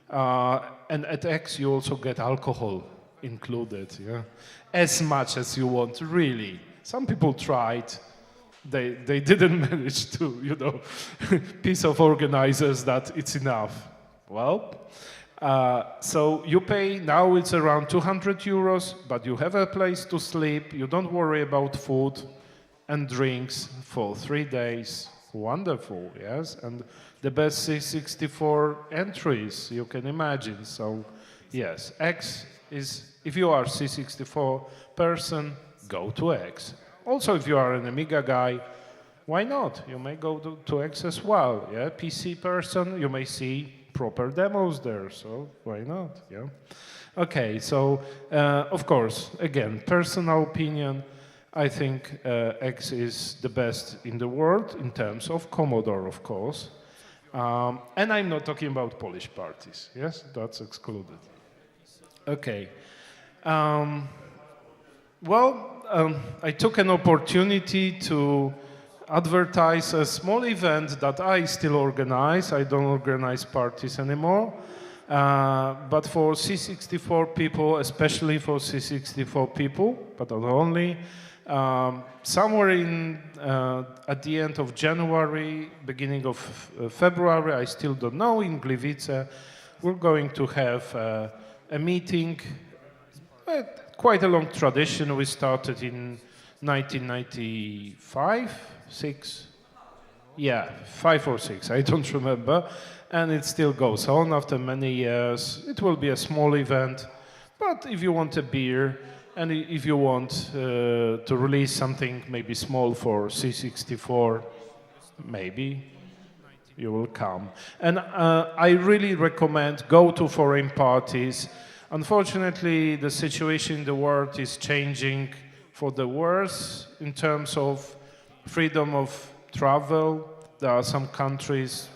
and at X you also get alcohol included, yeah? As much as you want, really. Some people tried. They didn't manage to, you know, piece of organizers that it's enough. Well, so you pay, now it's around 200 euros, but you have a place to sleep, you don't worry about food and drinks for 3 days. wonderful, yes, and the best C64 entries you can imagine. So, yes, X is, if you are C64 person, go to X. Also, if you are an Amiga guy, why not? You may go to X as well. Yeah, PC person, you may see proper demos there. So why not? Yeah. Okay. So of course, again, personal opinion. I think X is the best in the world in terms of Commodore, of course. And I'm not talking about Polish parties. Yes, that's excluded. Okay. I took an opportunity to advertise a small event that I still organize. I don't organize parties anymore. But for C64 people, especially for C64 people, but not only, somewhere at the end of January, beginning of February, I still don't know, in Gliwice, we're going to have a meeting. Quite a long tradition. We started in 1995, 6, yeah, 5 or 6, I don't remember. And it still goes on after many years. It will be a small event, but if you want a beer and if you want to release something maybe small for C64, maybe you will come. And I really recommend go to foreign parties. Unfortunately, the situation in the world is changing for the worse in terms of freedom of travel. There are some countries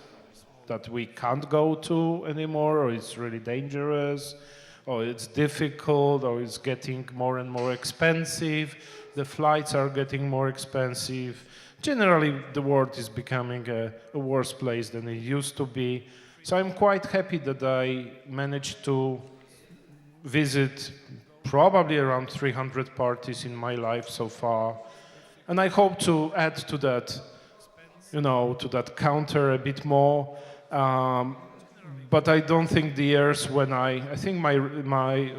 that we can't go to anymore, or it's really dangerous, or it's difficult, or it's getting more and more expensive. The flights are getting more expensive. Generally, the world is becoming a worse place than it used to be. So I'm quite happy that I managed to visit probably around 300 parties in my life so far. And I hope to add to that, to that counter a bit more. But I don't think the years when I think my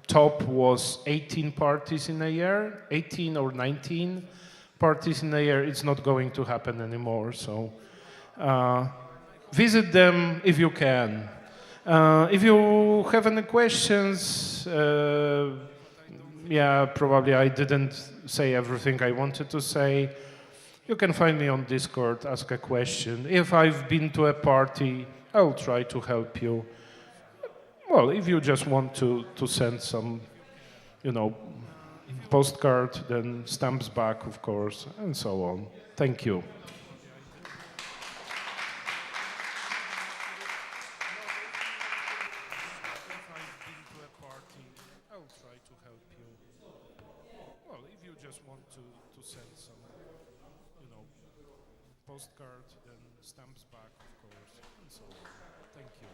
top was 18 parties in a year, 18 or 19 parties in a year. It's not going to happen anymore. So visit them if you can. If you have any questions, probably I didn't say everything I wanted to say. You can find me on Discord, ask a question. If I've been to a party, I'll try to help you. Well, if you just want to send some, postcard, then stamps back, of course, and so on. Thank you. Postcard, then stamps back, of course, and so on. Thank you.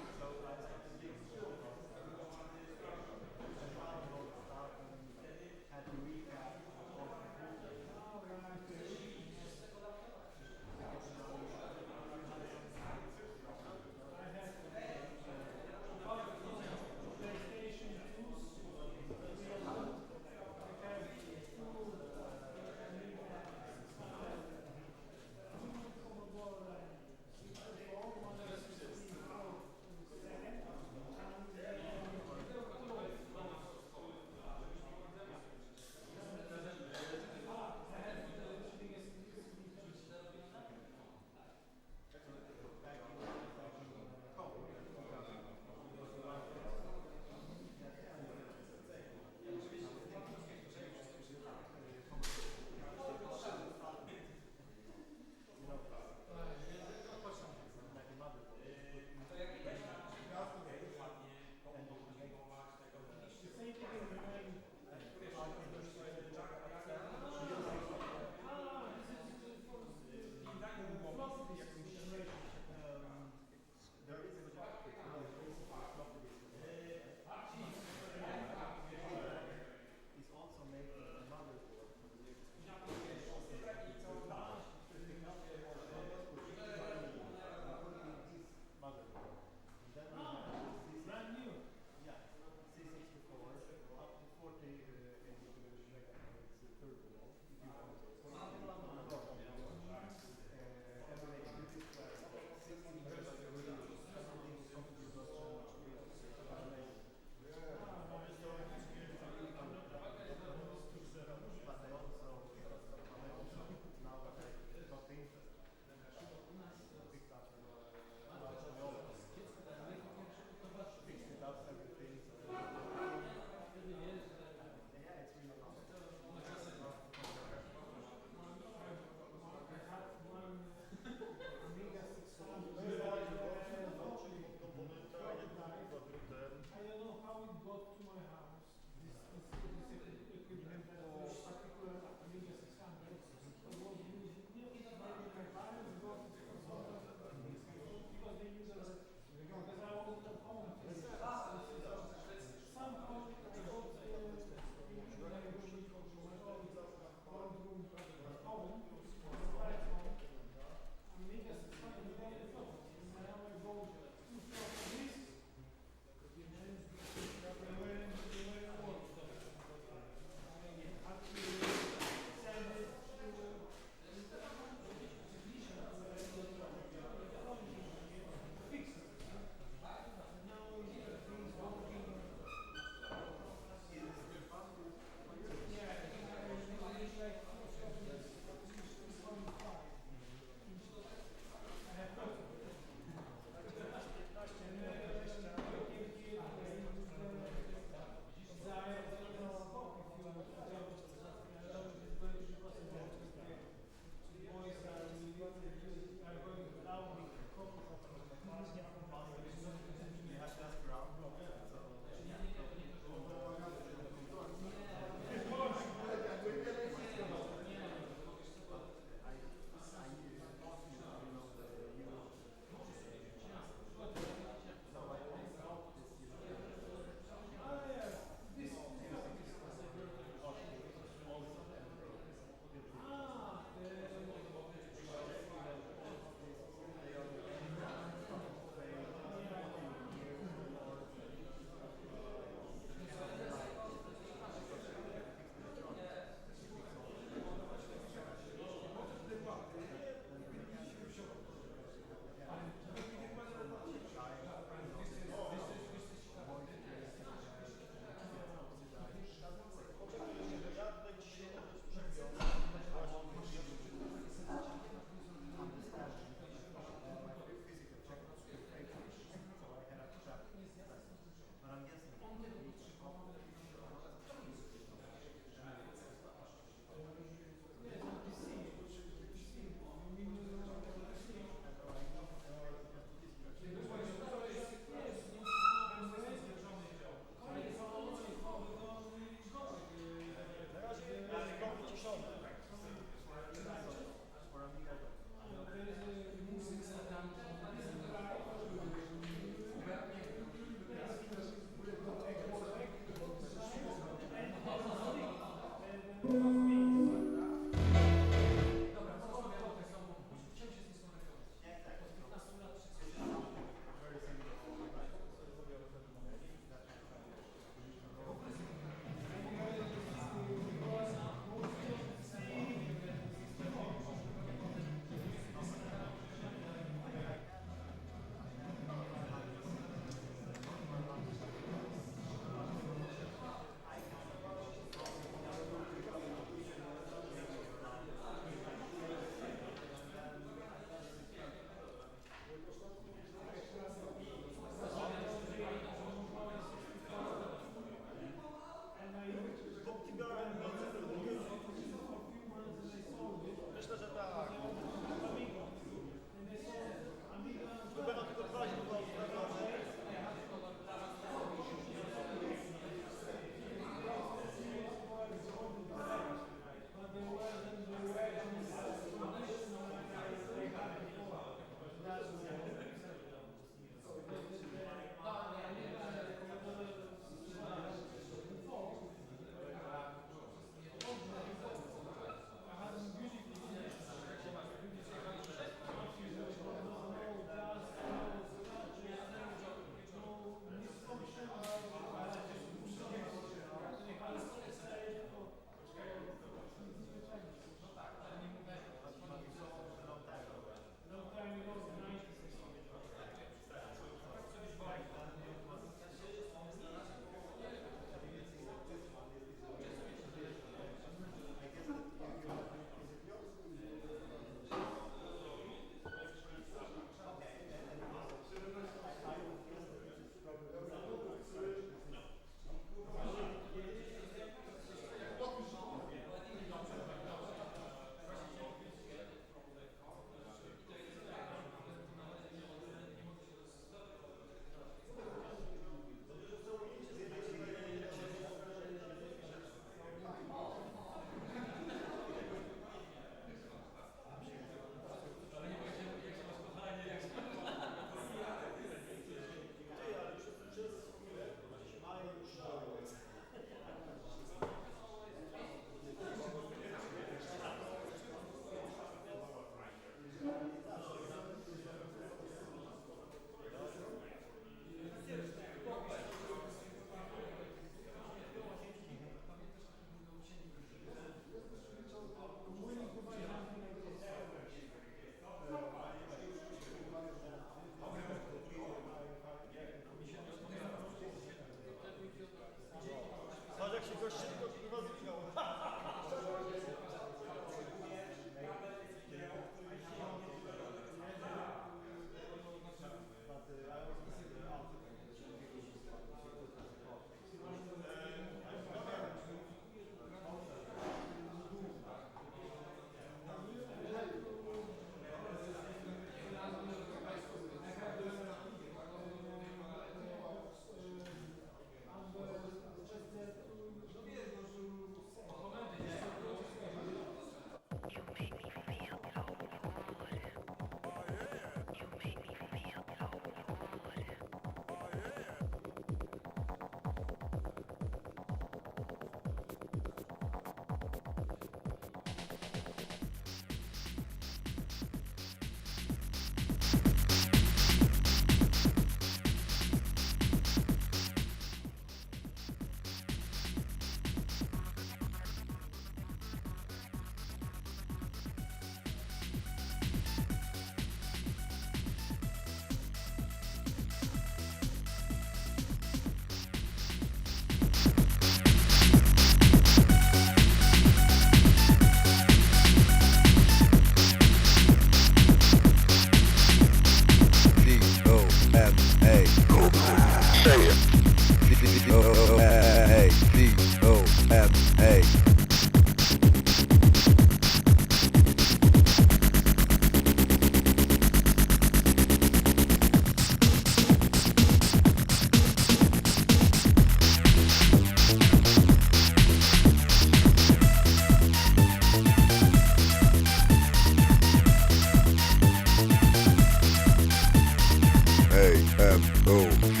A-M-O-D.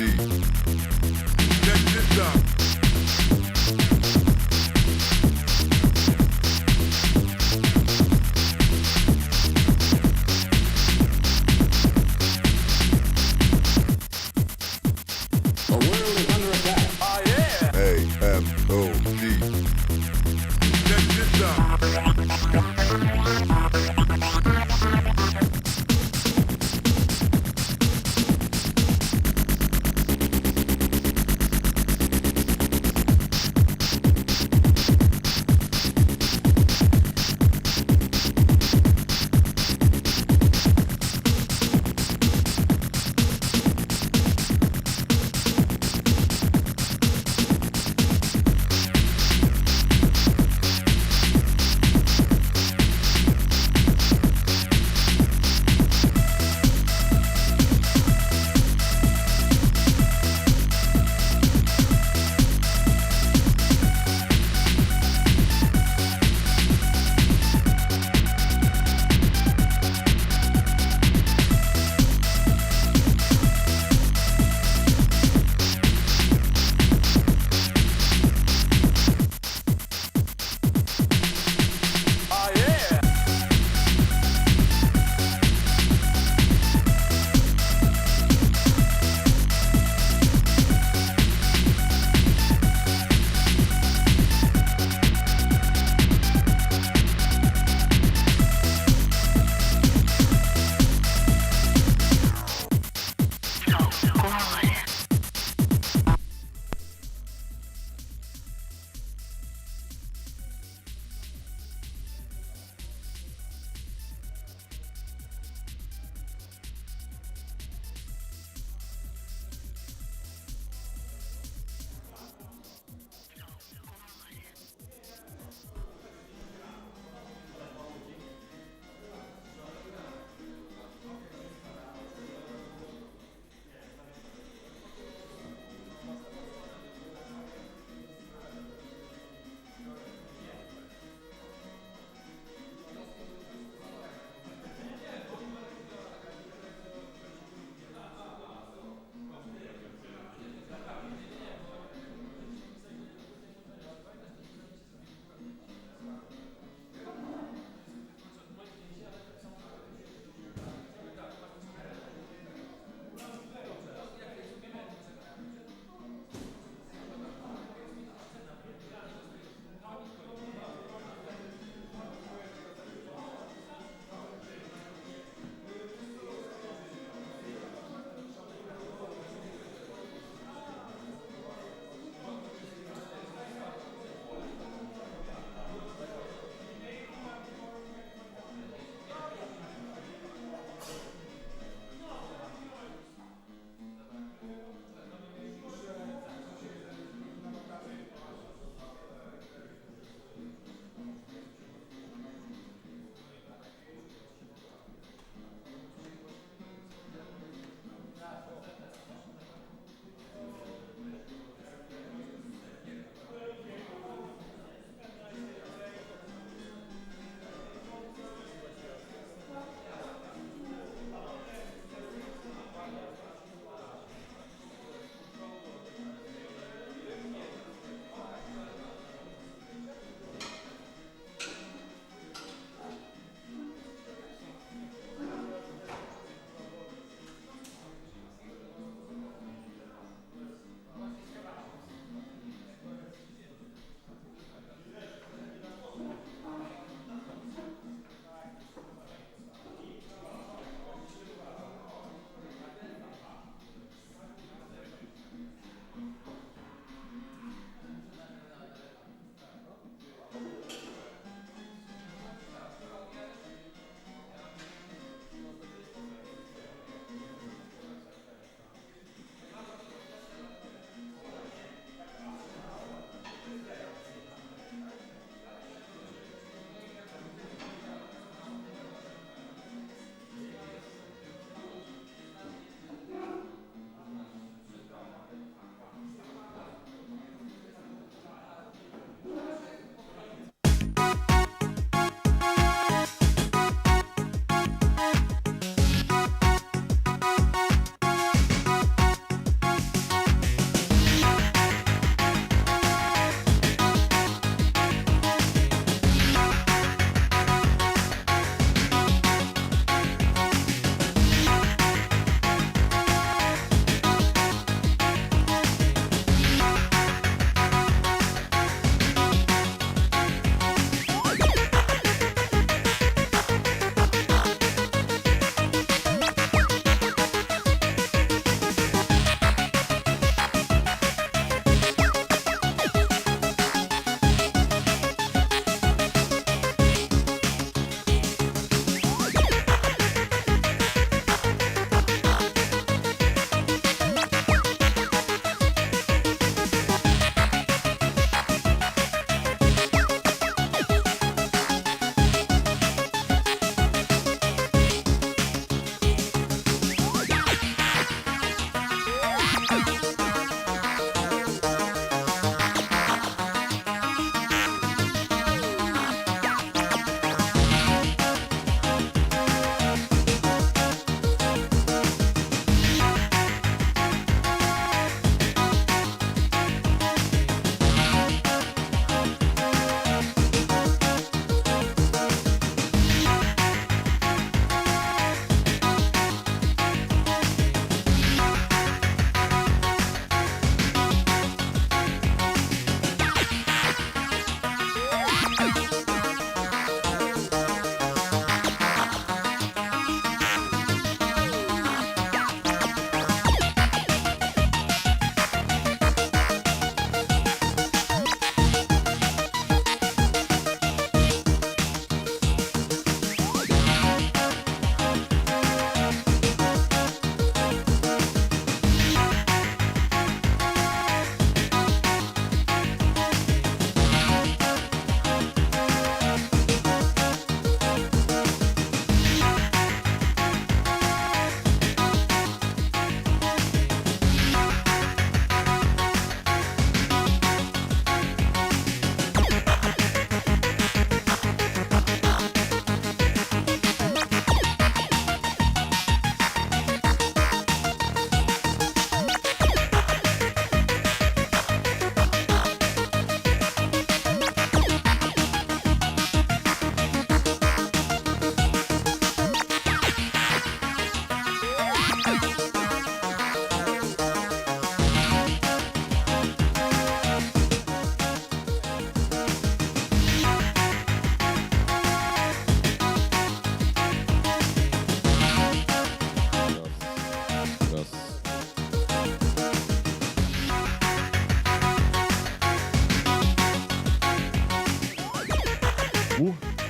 Check this out. The world is under attack. Oh yeah. A-M-O-D. Check this out.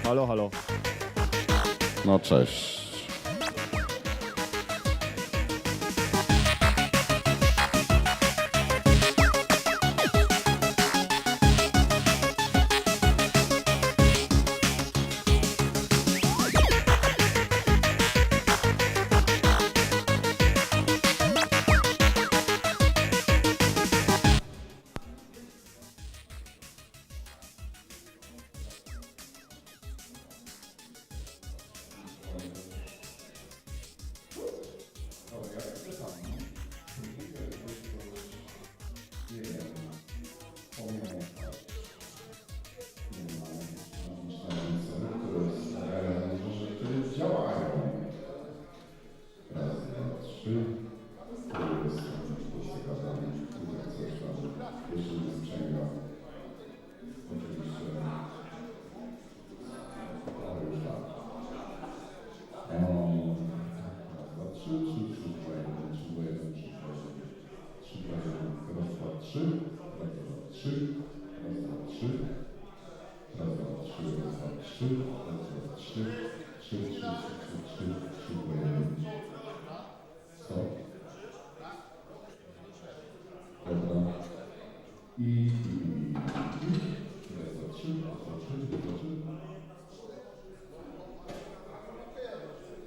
Halo, halo. No cześć.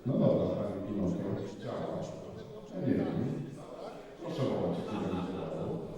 No dobra, pani Pinokio, działa. Ja nie wiem. Proszę wołać, jak nie będzie działało.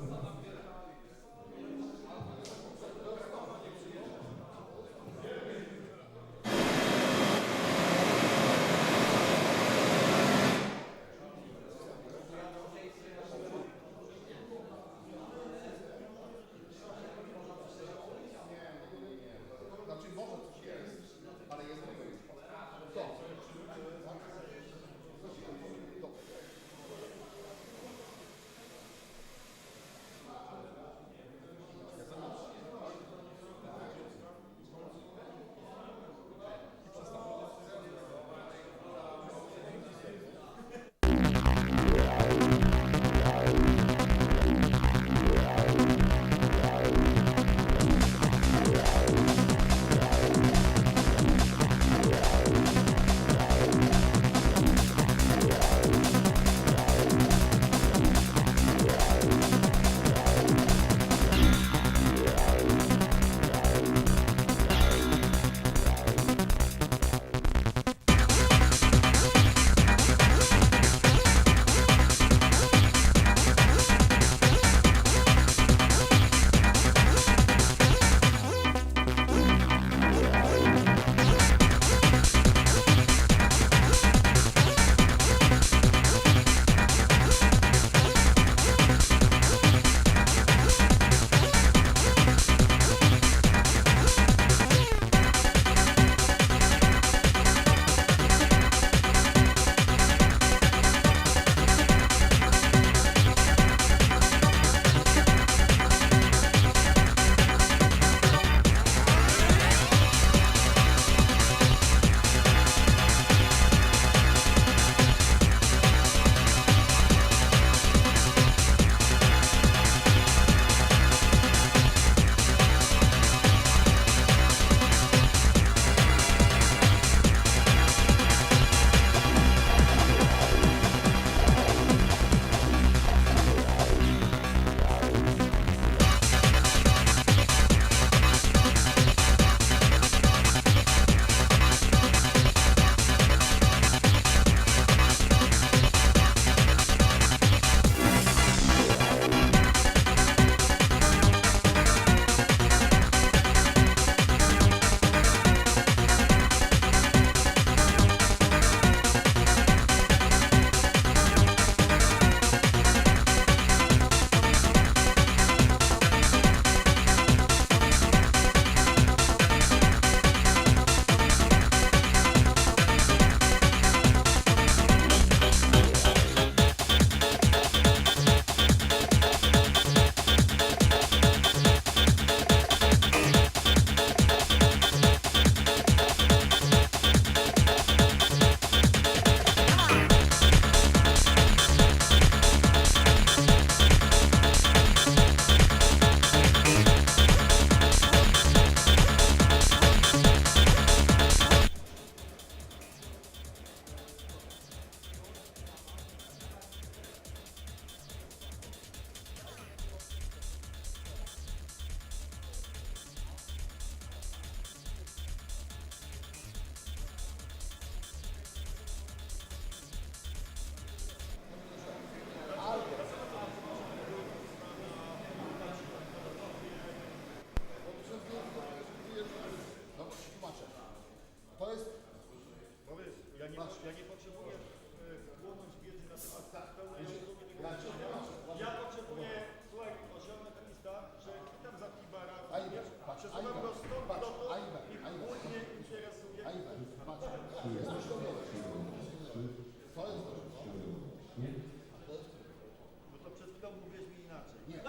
Bo to przed chwilą mówiłeś mi inaczej. Nie,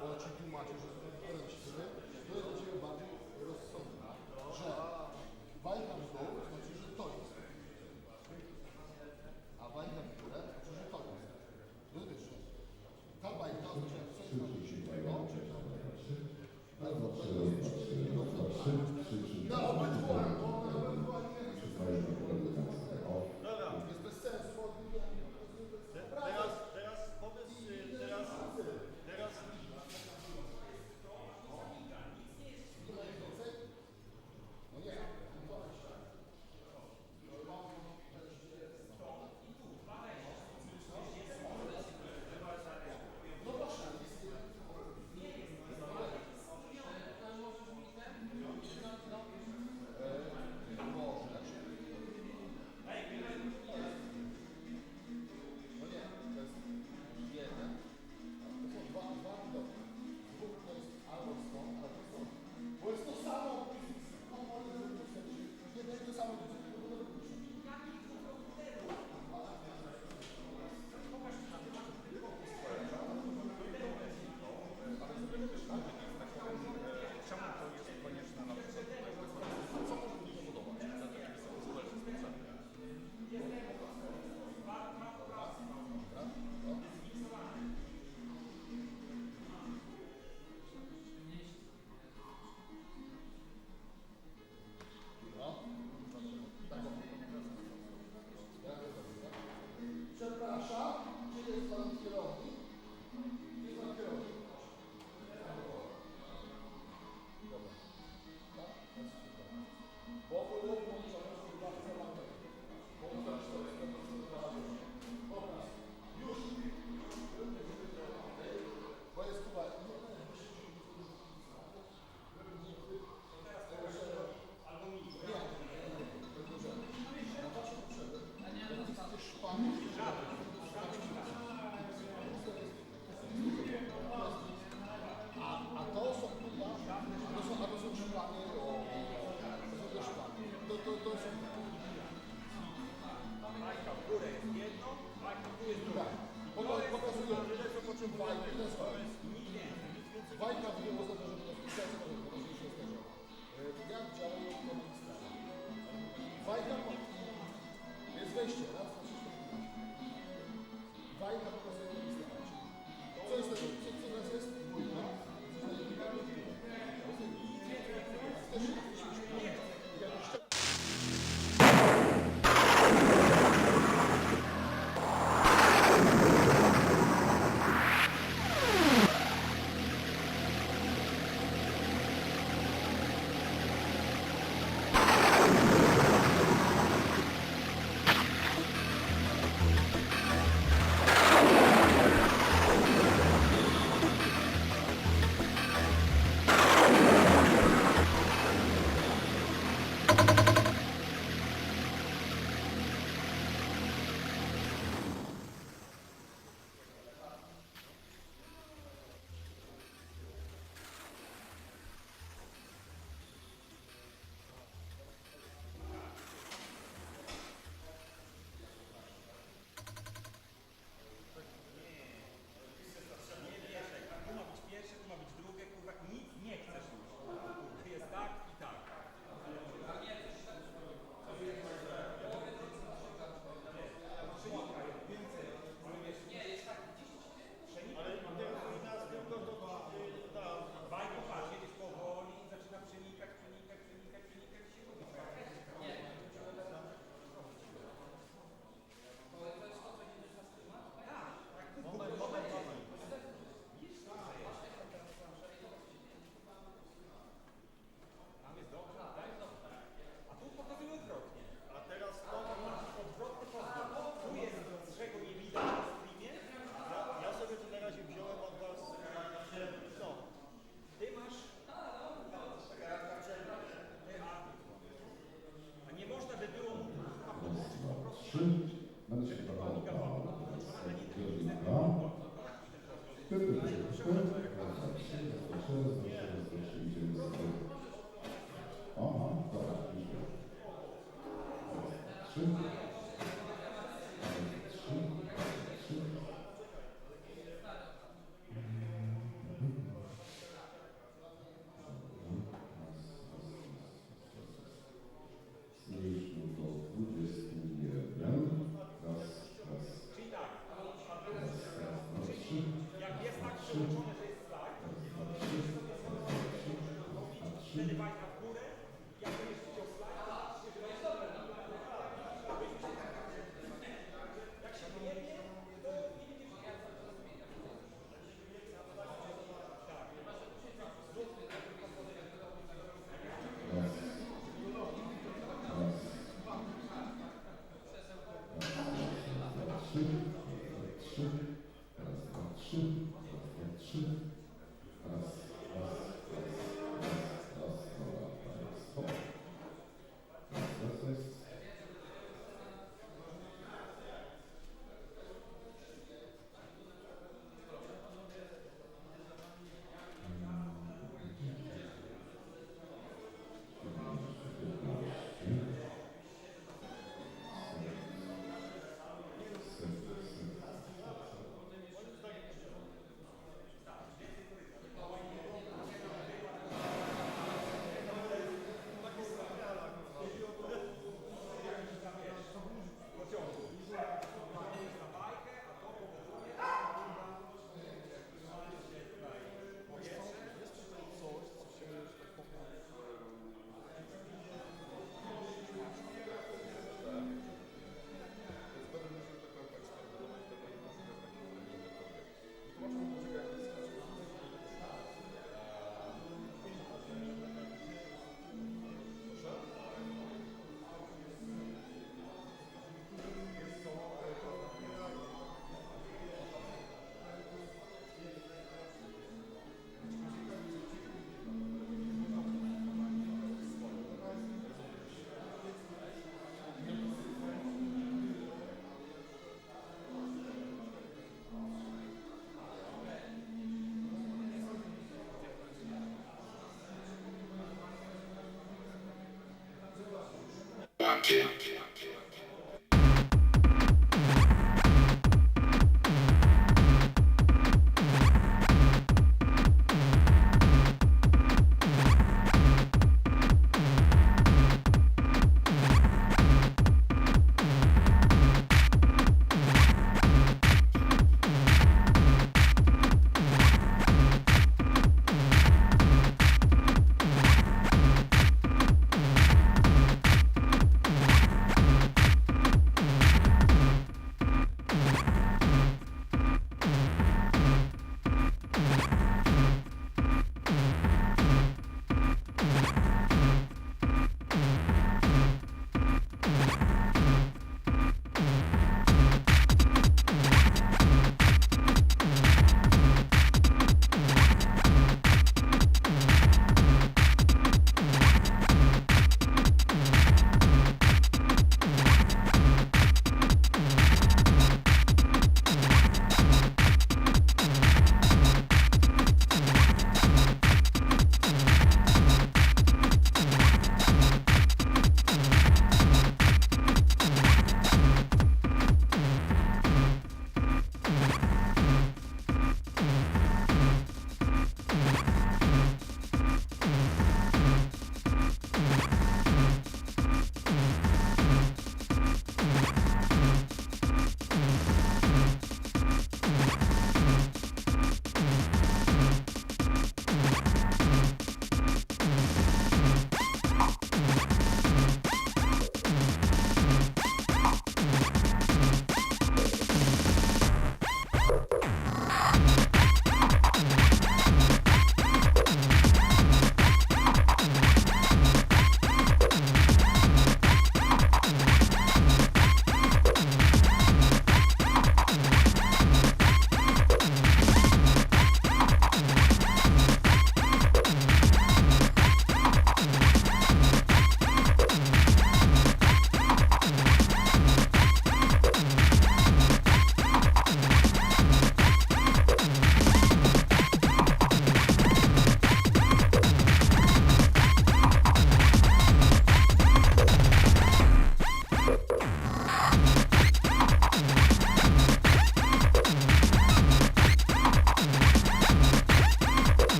bo ci tłumaczę, że to jest dla Ciebie bardziej rozsądne, że wajcha w dół znaczy, że to jest. A wajcha w górę znaczy, że to jest. Rozumiesz, że ta bajka oznacza, że coś ma być tego, czy to. Jest bez sensu. Teraz powiedz, teraz Przepraszam, czy jest Pan kierownik? Jest Pan kierownik. Dobra. Tak? Bo bo jest chyba a to są kurwa, a to są szpany, to są Bajka w górę jest jedno, bajka w dół jest druga. pokazują, bajki, to jest bajka w dół oznacza, że to jest ja widziałem komunistę. Bajka jest wejście, raz, dwa, trzy, cztery. Bajka pokazuje komunistę. Co jest tego? Co teraz jest? Dwójka.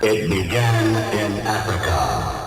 It began in Africa.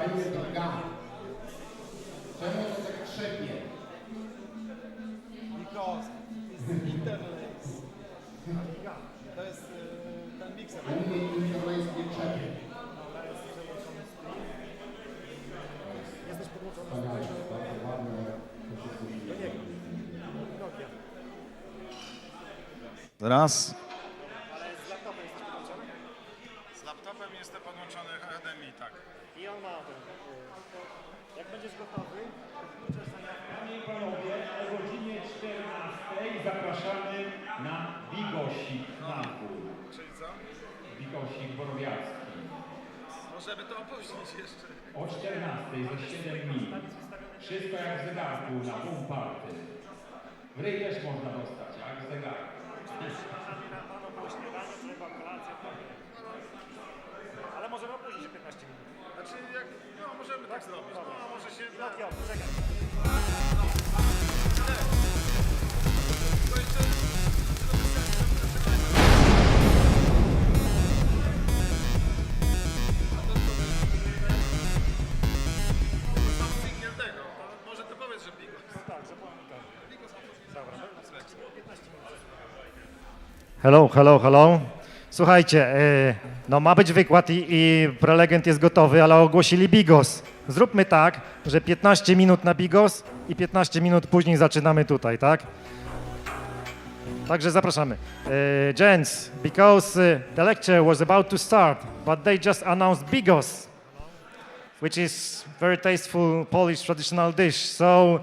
Fajnie to ga. Czemu to tak krzepie? Because it's interlace. Amiga. To jest ten mikser. Ani interlace nie krzepie. Dobra, jest przełączony stream. Jesteś podłączony Wspaniale, bardzo ładne. do niego. Nokia. Raz. Ale z laptopa jesteś podłączony? Z laptopem jestem podłączony HDMI, tak. I on ma ten. Jak będziesz gotowy, Panie i panowie, o godzinie 14 zapraszamy na Bigosik na dwór. Czyli co? Bigosik Borowiacki. Możemy to opóźnić jeszcze. O 14 za 7 minut. Wszystko jak w zegarku na Demoparty. W ryj też można dostać, jak w zegarku. rano po śniadaniu, trzeba kolację. Ale możemy opóźnić 15 minut. Znaczy, jak, no możemy tak zrobić. No, może się da. Nokia, czekaj. To jeszcze... Może to powiedz, że Bigos. No tak, zapomnij tak. Dobra, 15 minut. Hello, hello, hello. Słuchajcie, no ma być wykład i prelegent jest gotowy, ale ogłosili Bigos. Zróbmy tak, że 15 minut na Bigos i 15 minut później zaczynamy tutaj, tak? Także zapraszamy. Gents, because the lecture was about to start, but they just announced Bigos, which is very tasteful Polish traditional dish. So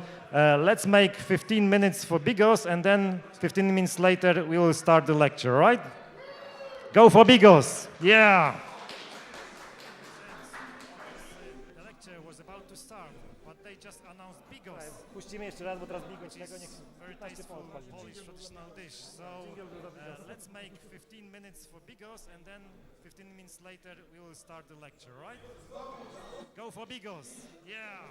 let's make 15 minutes for Bigos, and then 15 minutes later we will start the lecture, right? Go for Bigos! Yeah! The lecture was about to start, but they just announced Bigos. Puścimy jeszcze raz, bo teraz Bigos tego niech Very 15 tasteful odpali. Polish traditional dish. So let's make 15 minutes for Bigos, and then 15 minutes later we will start the lecture, right? Go for Bigos! Yeah!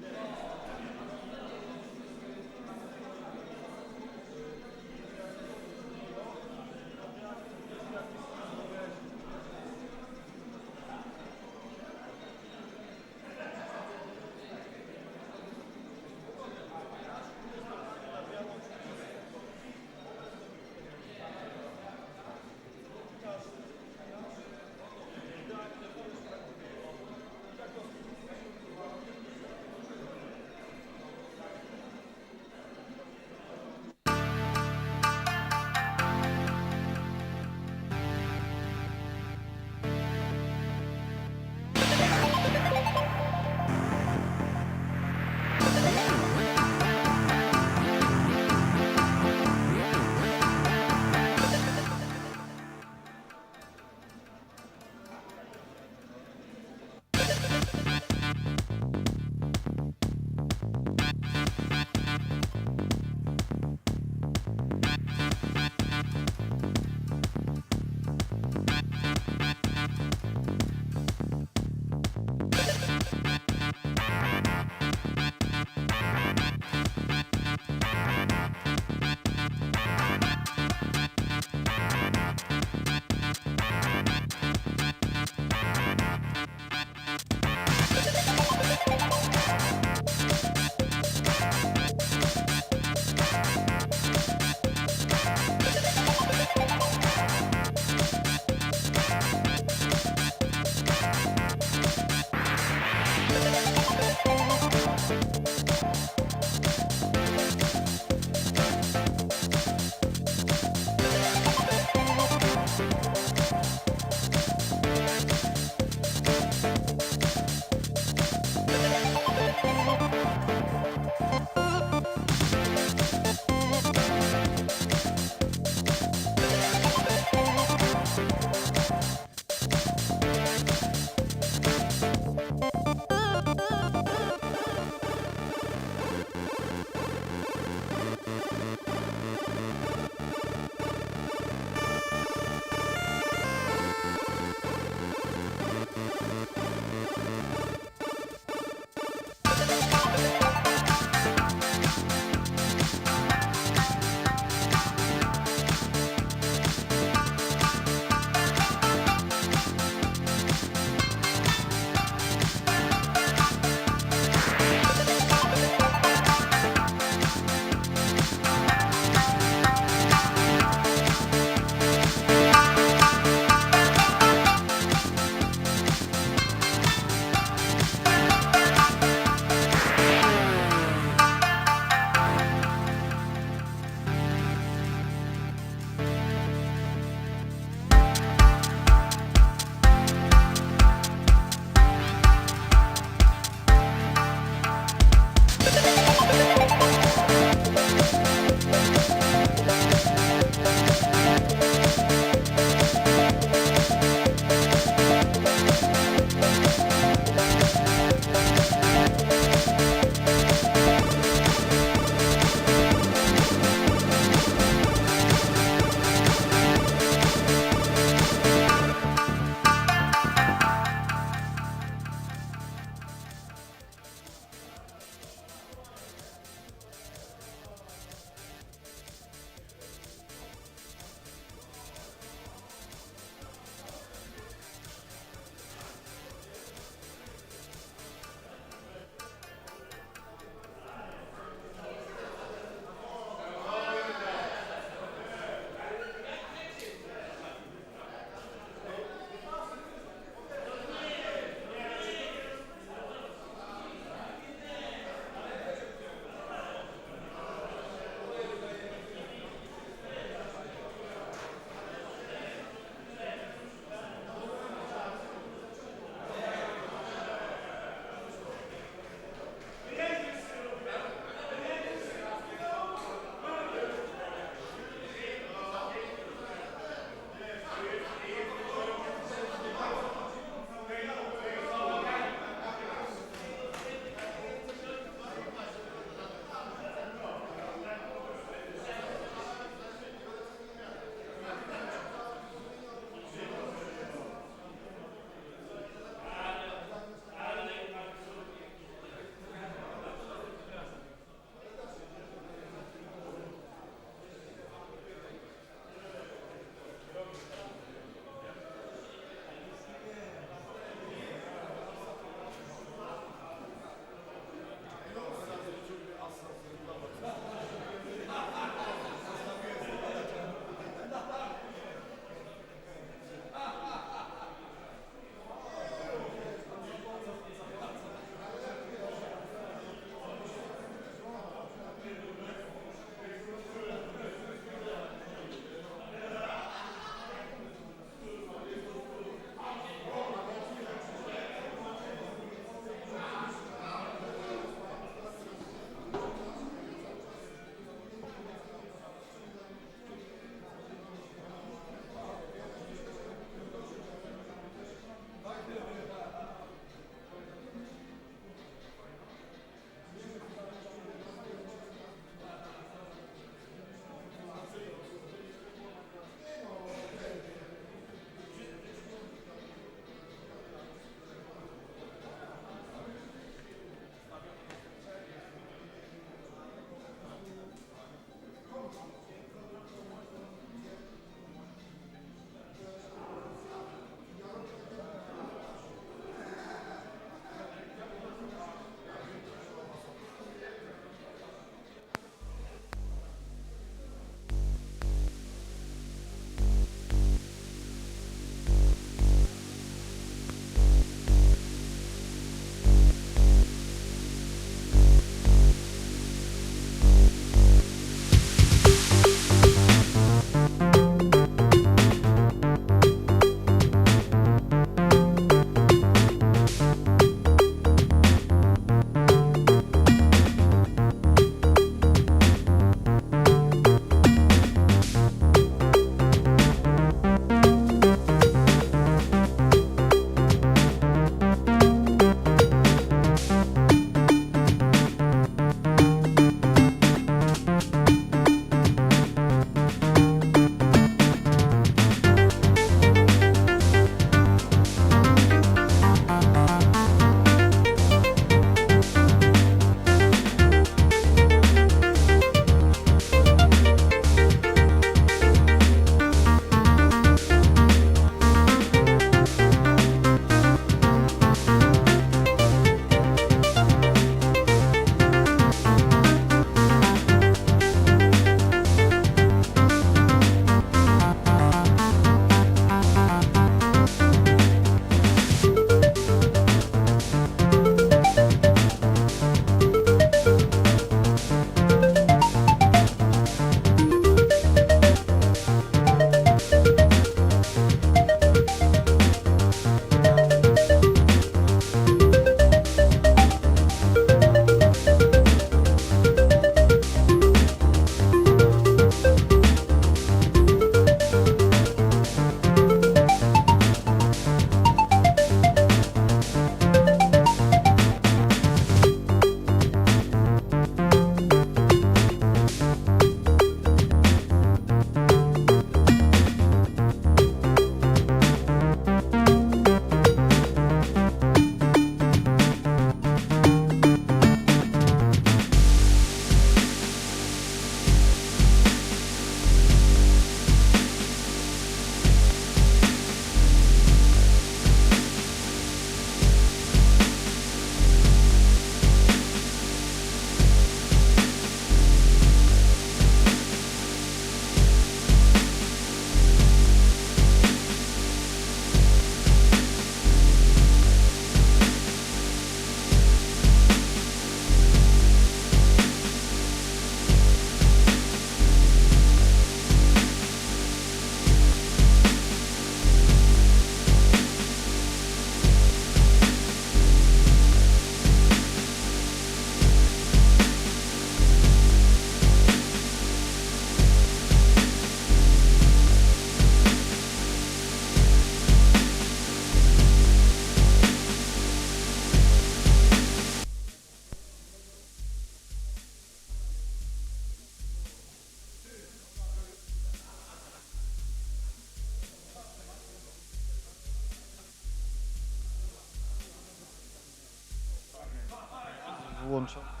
włączony.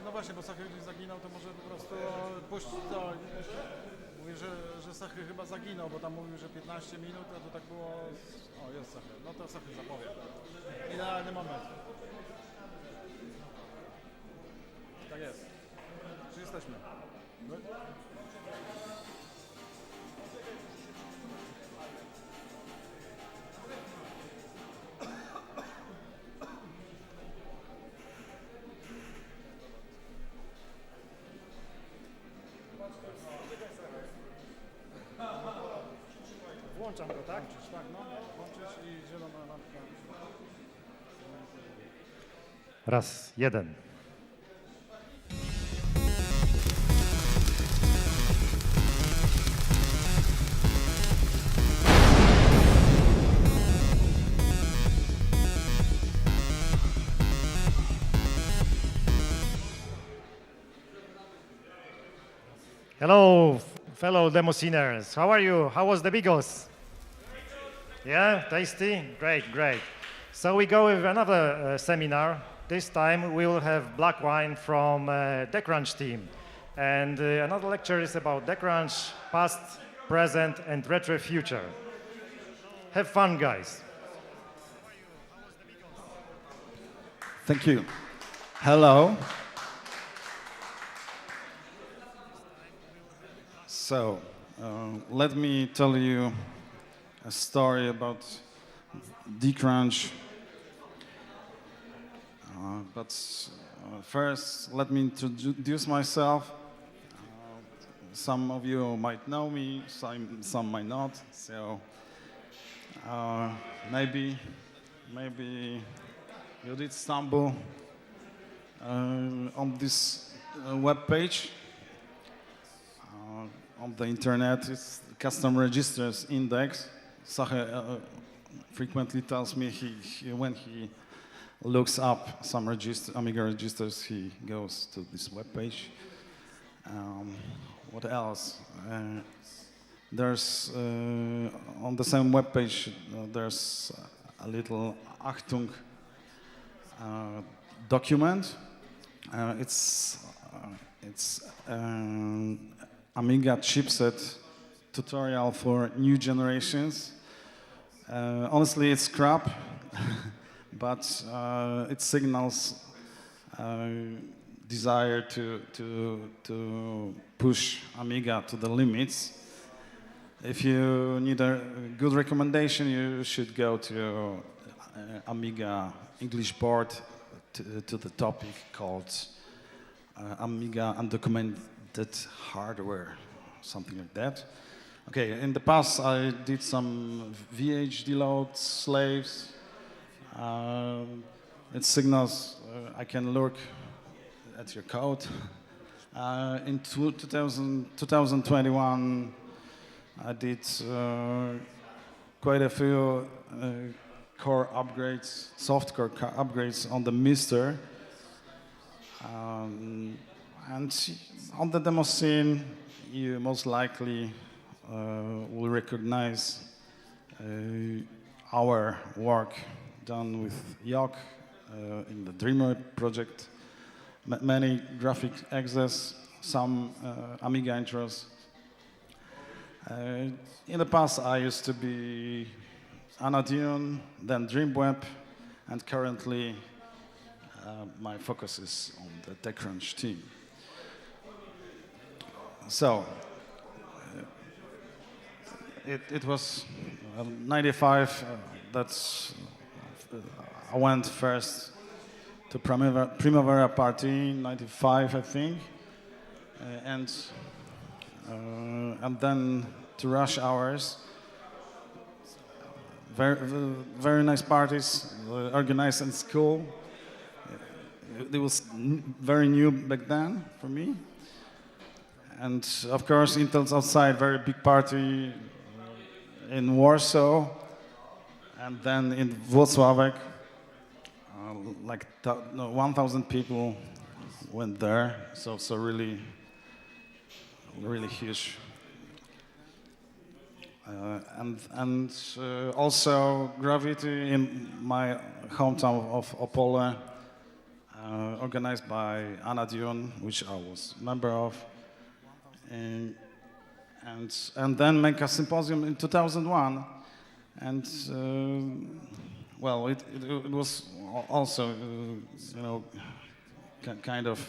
no właśnie, bo Sachy gdzieś zaginął, to może po prostu puść to. Mówię, że Sachy chyba zaginął, bo tam mówił, że 15 minut, a to tak było... O, jest Sachy. No to Sachy zapowie. Idealny moment. Tak jest. Czy jesteśmy? No. Włączam go, tak? Włączysz, tak, no. Włączysz i zielona lampka. Raz, jeden. Hello, fellow Demociners. How are you? How was the Bigos? Yeah, tasty? Great, great. So we go with another seminar. This time we will have black wine from Decrunch team. And another lecture is about Decrunch, past, present, and retro future. Have fun, guys. Thank you. Hello. So, let me tell you a story about Decrunch. But first, let me introduce myself. Some of you might know me, some might not. So, maybe you did stumble on this web page. On the internet, it's custom registers index. Sache frequently tells me when he looks up some Amiga registers, he goes to this web page. What else? There's on the same web page there's a little Achtung document. It's Amiga chipset tutorial for new generations. Honestly, it's crap, but it signals desire to push Amiga to the limits. If you need a good recommendation, you should go to Amiga English board to the topic called Amiga Undocumented Hardware, something like that. Okay, in the past I did some VHD load slaves. It signals I can look at your code. In 2021 I did quite a few core upgrades, software upgrades on the Mister. And on the demo scene, you most likely will recognize our work done with Yok in the Dreamer project. Many graphic exes, some Amiga intros. In the past, I used to be Anadune, then Dreamweb, and currently my focus is on the Decrunch team. So, it was 95, I went first to Primavera Party, 95 I think, and then to Rush Hours. Very nice parties, organized in school. It was very new back then for me. And of course, Intel's Outside, very big party in Warsaw, and then in Wrocław, like 1,000 people went there. So really huge. And also Gravity in my hometown of Opole. organized by Anna Dion, which I was member of, and then make a symposium in 2001, and well, it was also you know kind of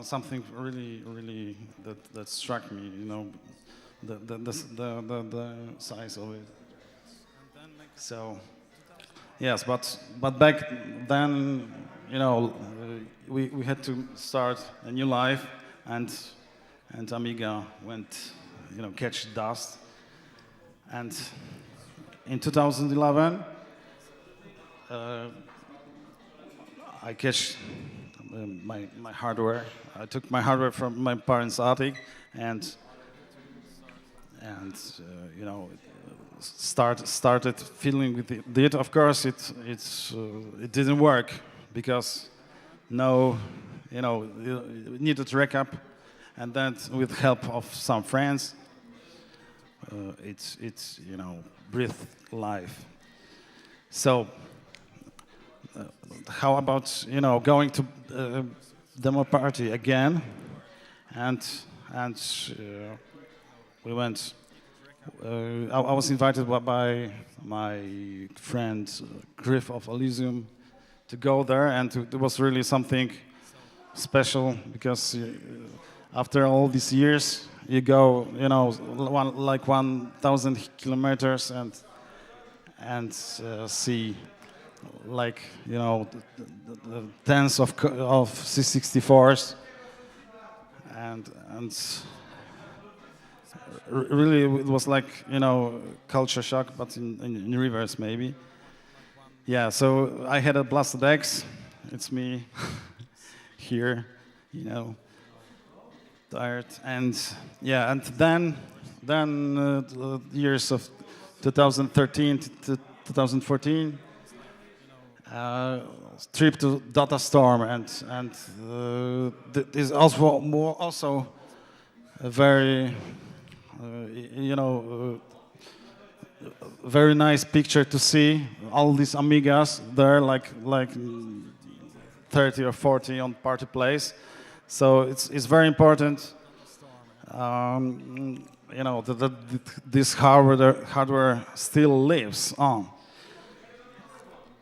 something really that struck me, you know, the size of it. So yes, but back then, you know, we had to start a new life, and Amiga went, you know, catch dust. And in 2011, I catch my hardware. I took my hardware from my parents' attic, and you know, started fiddling with it. Of course, it didn't work because no, you know, you needed to rack up, and then with help of some friends, it's you know, breathed life. So how about, you know, going to Demoparty again, and we went. I was invited by my friend Griff of Elysium to go there, and it was really something special because after all these years, you go, you know, like 1,000 kilometers and see, like, you know, the tens of C64s, and really it was like, you know, culture shock, but in reverse maybe. Yeah, so I had a Blasted X. It's me here, you know, tired, and yeah, and then years of 2013 to 2014, trip to Data Storm, and this also a very you know, very nice picture to see all these Amigas there, like 30 or 40 on party place. So it's very important, you know, that this hardware still lives on.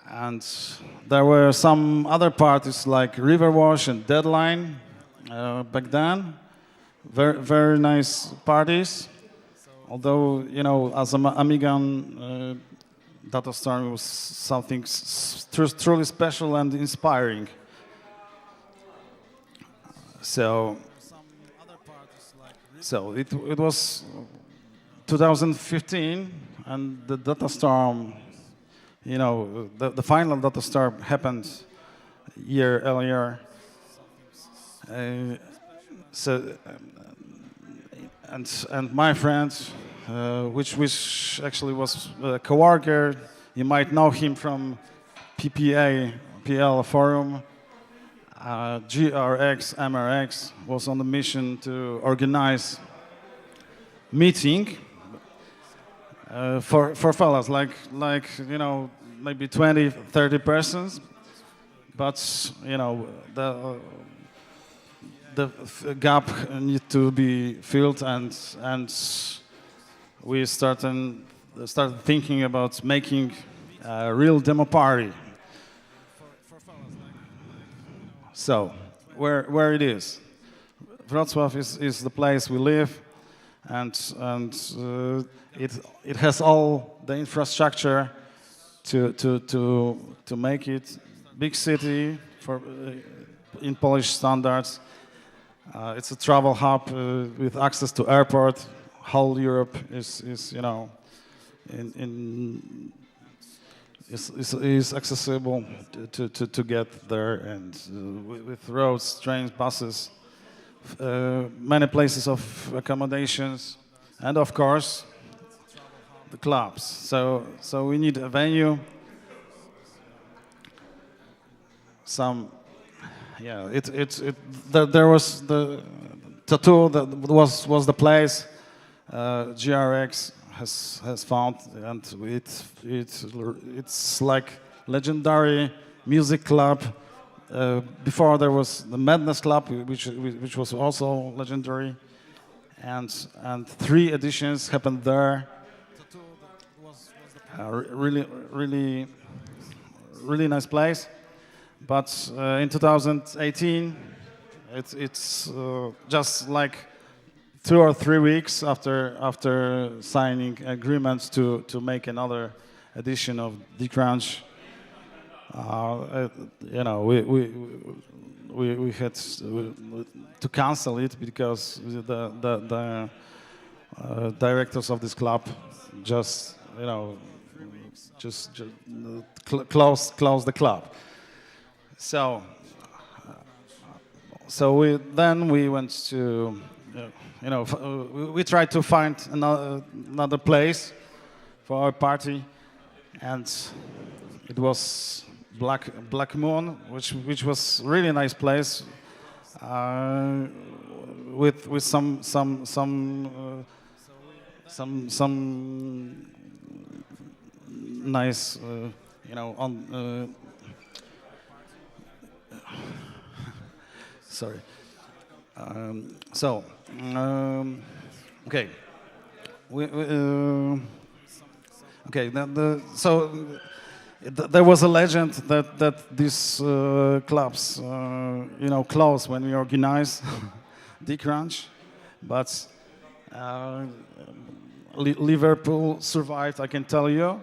And there were some other parties like Riverwash and Deadline back then. Very nice parties. Although, you know, as an Amigan, Data Storm was something truly special and inspiring. So it was 2015, and the Data Storm, you know, the final Data Storm happened a year earlier. And my friend, which actually was a coworker, you might know him from PL forum. GRX, MRX was on the mission to organize meeting for fellas, like you know, maybe 20, 30 persons, but you know, the gap need to be filled, and we started thinking about making a real demo party. So, where it is? Wrocław is the place we live, and it has all the infrastructure to make it big city for in Polish standards. It's a travel hub with access to airport. Whole Europe is you know, is accessible to get there, and with roads, trains, buses, many places of accommodations, and of course the clubs. So we need a venue. There was the tattoo that was the place GRX has found, and it's like legendary music club. Before there was the Madness Club, which was also legendary, and 3 editions happened there. Really nice place. But in 2018, it's just like 2 or 3 weeks after signing agreements to make another edition of Decrunch. You know, we had to cancel it because the directors of this club just, you know, just close the club. So we went to, you know, we tried to find another place for our party, and it was Black Moon, which was really nice place, with some nice, you know, on. Sorry. Okay. Okay. There was a legend that these clubs, you know, close when we organize Decrunch, but Liverpool survived, I can tell you.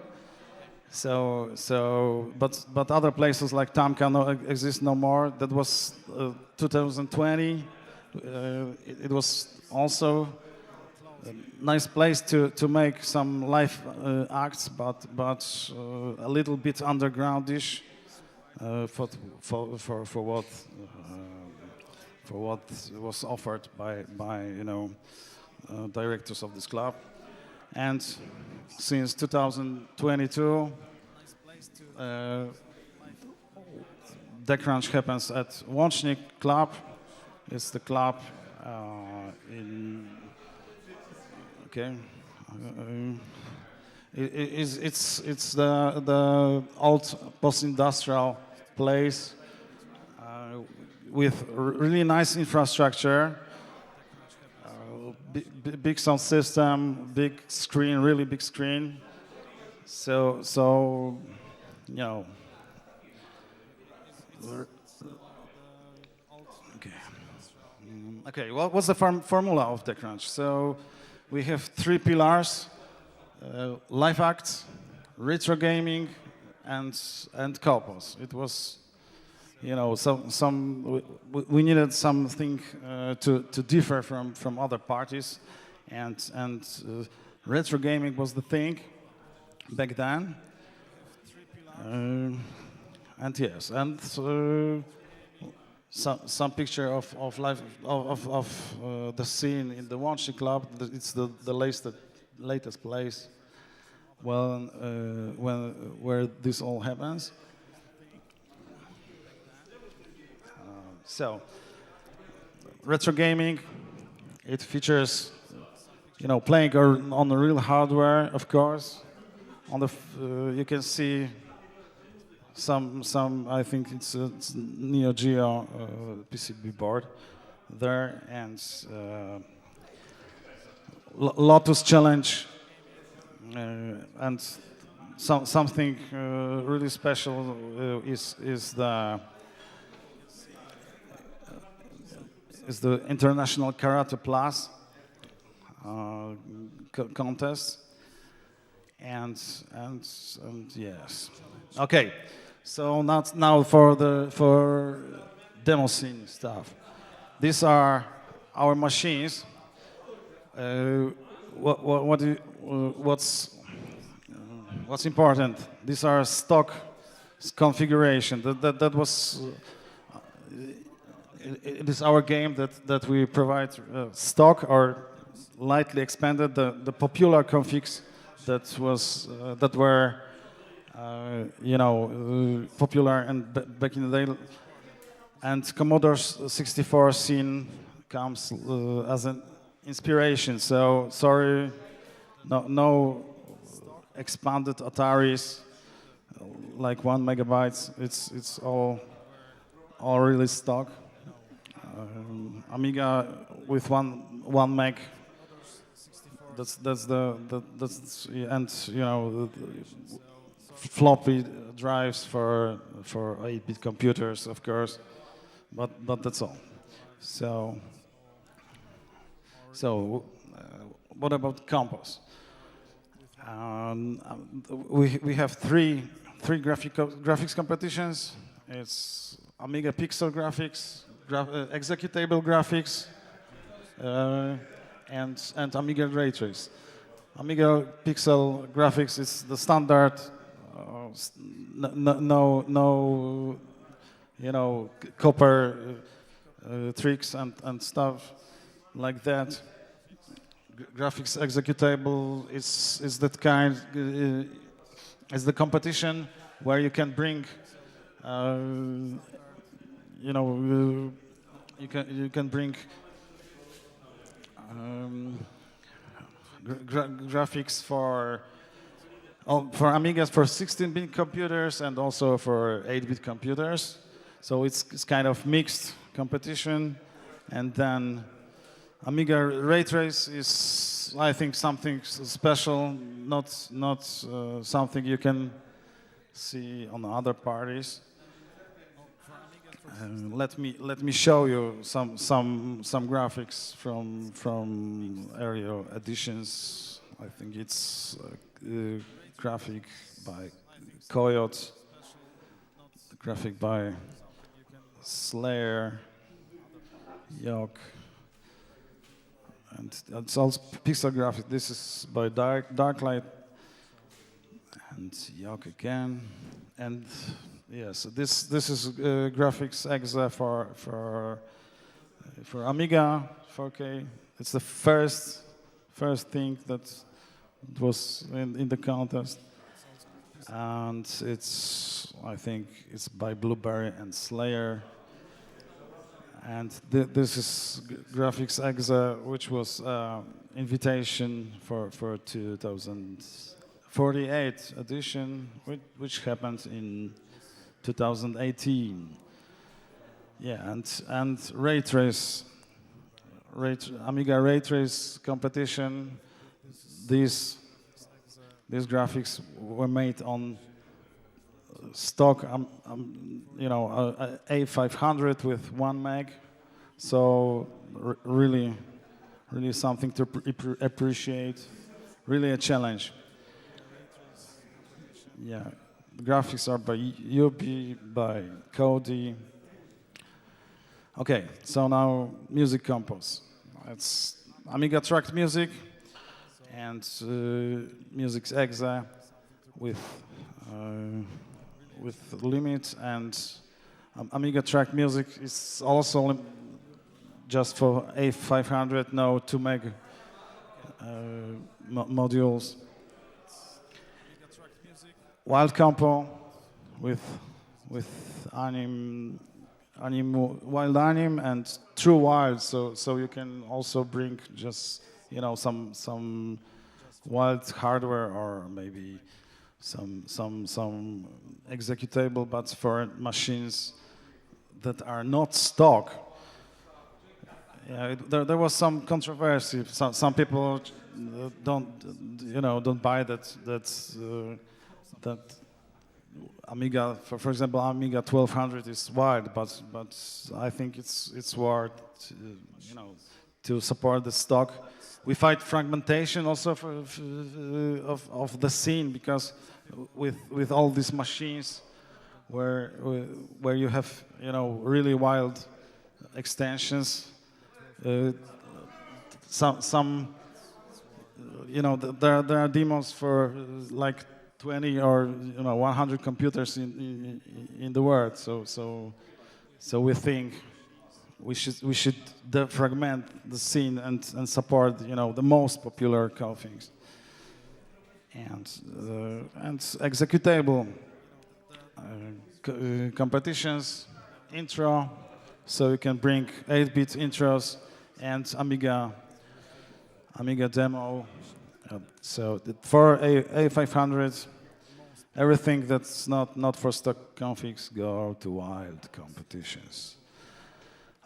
But other places like Tamka exist no more. That was 2020. It was also a nice place to make some live acts, but a little bit undergroundish for what was offered by you know, directors of this club. And since 2022, Decrunch happens at Łącznik Club. It's the club in. Okay. It's the old post-industrial place with really nice infrastructure. Big sound system, big screen, really big screen. So you know. Okay. Okay. Well, what's the formula of Decrunch? So we have 3 pillars: live acts, retro gaming, and co-ops. It was, you know, we needed something to differ from other parties, and retro gaming was the thing back then. And yes, and some picture of life of the scene in the Łącznik Club. It's the latest place where this all happens. So, retro gaming, it features, you know, playing on the real hardware, of course. On the you can see some I think it's Neo Geo PCB board there, and Lotus Challenge, and something really special is the International Karate Plus contest, and yes. Okay, so now for demo scene stuff. These are our machines. What's important? These are stock configuration. That was. It is our game that we provide stock or lightly expanded the popular configs that were you know, popular and back in the day, and Commodore 64 scene comes as an inspiration. So sorry, no expanded Ataris, like 1 megabytes. It's all really stock. Amiga with one meg. That's and you know floppy drives for 8-bit computers, of course, but that's all. So what about Compos? We have three graphics competitions. It's Amiga Pixel Graphics, executable graphics, and Amiga Ray Trace. Amiga Pixel Graphics is the standard. No, you know, copper tricks and stuff like that. Graphics executable is that kind. Is the competition where you can bring, you know, you can bring graphics for Amigas for 16-bit computers and also for 8-bit computers. So it's kind of mixed competition. And then Amiga Ray Trace is, I think, something special, not something you can see on other parties. Let me show you some graphics from Aero editions. I think it's a graphic by Coyote, the graphic by Slayer, Yoke, and it's also pixel graphic. This is by Darklight and Yoke again, and yes, this is graphics exe for Amiga 4K. It's the first thing that was in the contest, and I think it's by Blueberry and Slayer. And this is graphics exe, which was invitation for 2048 edition, which happened in 2018. Yeah, and Ray Trace, Amiga Ray Trace competition. These graphics were made on stock, you know, A500 with 1 meg. So really something to appreciate. Really a challenge. Yeah, the graphics are by UB, by Cody. Okay, so now music compos. It's Amiga tracked music and music's exe with limit, and Amiga tracked music is also just for A500, no 2 meg modules. Wild compo with wild anim and true wild, so you can also bring just, you know, some wild hardware or maybe some executable, but for machines that are not stock. Yeah, there was some controversy. Some people don't buy that Amiga, for example, Amiga 1200 is wild, but I think it's worth to support the stock. We fight fragmentation also of the scene, because with all these machines where you have, you know, really wild extensions. Some you know, there are demos for like 20 or 100 computers in the world. So we think we should defragment the scene and support, the most popular things. And executable competitions, intro, so you can bring 8-bit intros and Amiga demo. So for A500, everything that's not for stock configs go to wild competitions.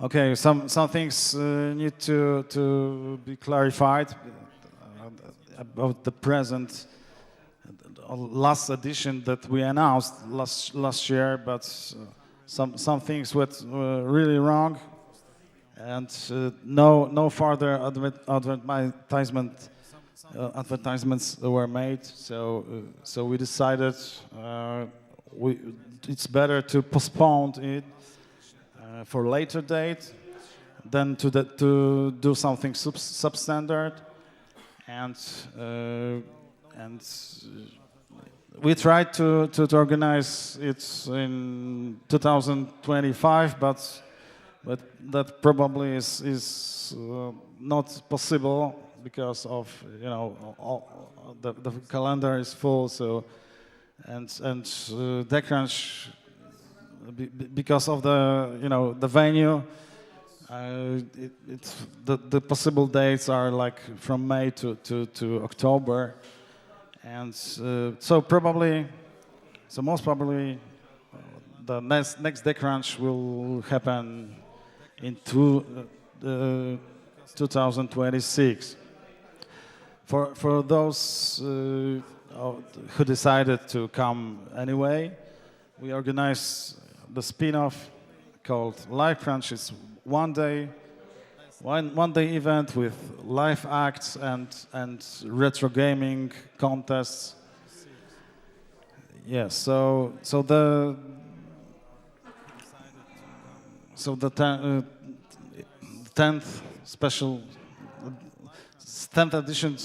Okay, some things need to be clarified about the present last edition that we announced last year, but some things were really wrong, and no further advertisements were made. So we decided it's better to postpone it for later date than to do something substandard, and we tried to organize it in 2025, but that probably is not possible because of the calendar is full. So and Decrunch, because of the venue, the possible dates are like from May to October, and so most probably the next Decrunch will happen in 2026. For those who decided to come anyway, we organized the spin-off called Live Crunch. It's one day event with live acts and retro gaming contests. Yes, so the 10th edition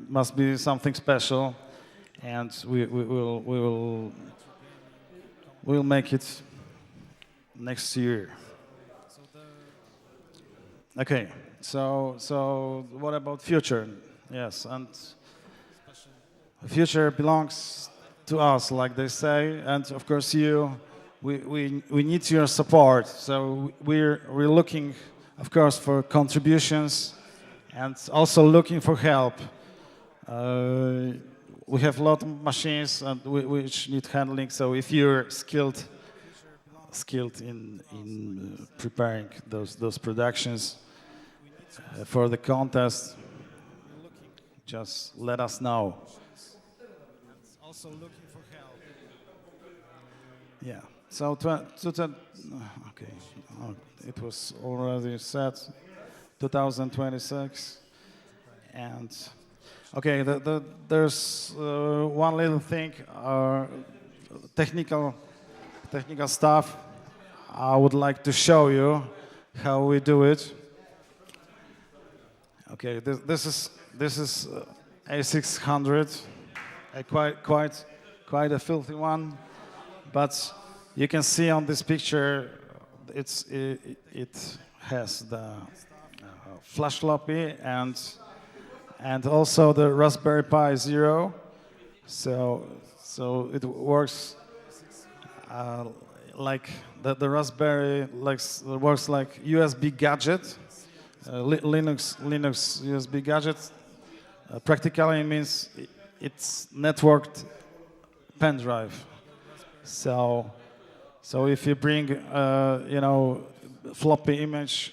must be something special, and we'll make it next year. Okay, so what about future? Yes, and future belongs to us, like they say, and of course we need your support. So we're looking, of course, for contributions and also looking for help. We have a lot of machines and which need handling. So if you're skilled in preparing those productions for the contest, just let us know. Also looking for help. Yeah. So okay, it was already set. 2026, and okay, there's one little thing, technical stuff. I would like to show you how we do it. Okay, this is A600, a quite a filthy one, but you can see on this picture it has the flash floppy and also the Raspberry Pi Zero, so it works like the Raspberry works like USB gadget, Linux USB gadget. Practically means it's networked pen drive. So if you bring floppy image,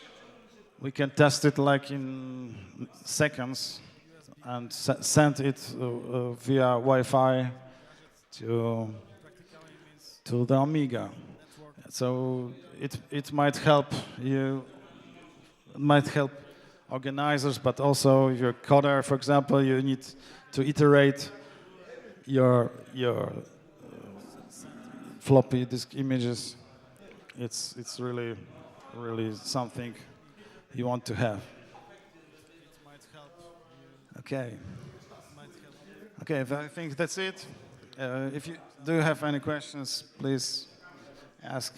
we can test it like in seconds and send it via Wi-Fi to the Amiga. So it might help you, it might help organizers, but also if you're a coder, for example, you need to iterate your floppy disk images. It's really something you want to have. Okay. Okay, I think that's it. If you do have any questions, please ask.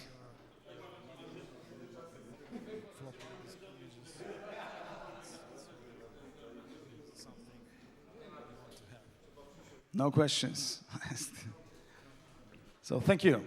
No questions. So thank you.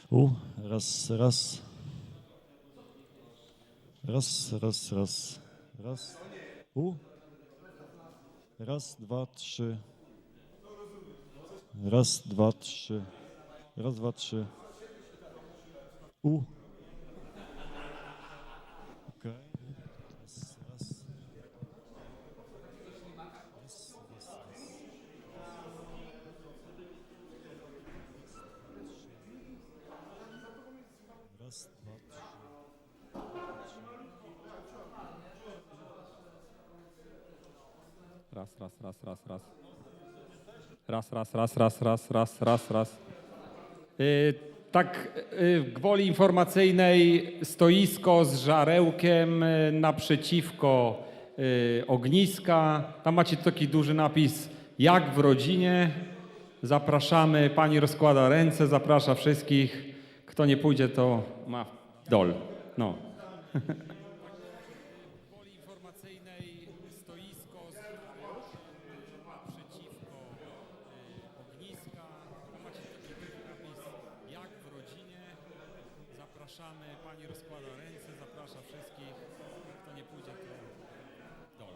Raz, raz. Raz, raz, raz. Raz. Raz, dwa, trzy. Raz, dwa, trzy. Raz, dwa, trzy. Okej. Raz, raz. Raz, raz, raz. Raz, dwa, trzy. Raz, raz, raz, raz, raz. Raz, raz, raz, raz, raz, raz, raz, raz. Tak, gwoli informacyjnej stoisko z żarełkiem naprzeciwko ogniska. Tam macie taki duży napis jak w rodzinie. Zapraszamy, pani rozkłada ręce, zaprasza wszystkich. Kto nie pójdzie, to ma dol. No. Gwoli informacyjnej stoisko z naprzeciwko ogniska. Tam macie taki duży napis jak w rodzinie. Zapraszamy, pani rozkłada ręce, zaprasza wszystkich. Kto nie pójdzie, to dol.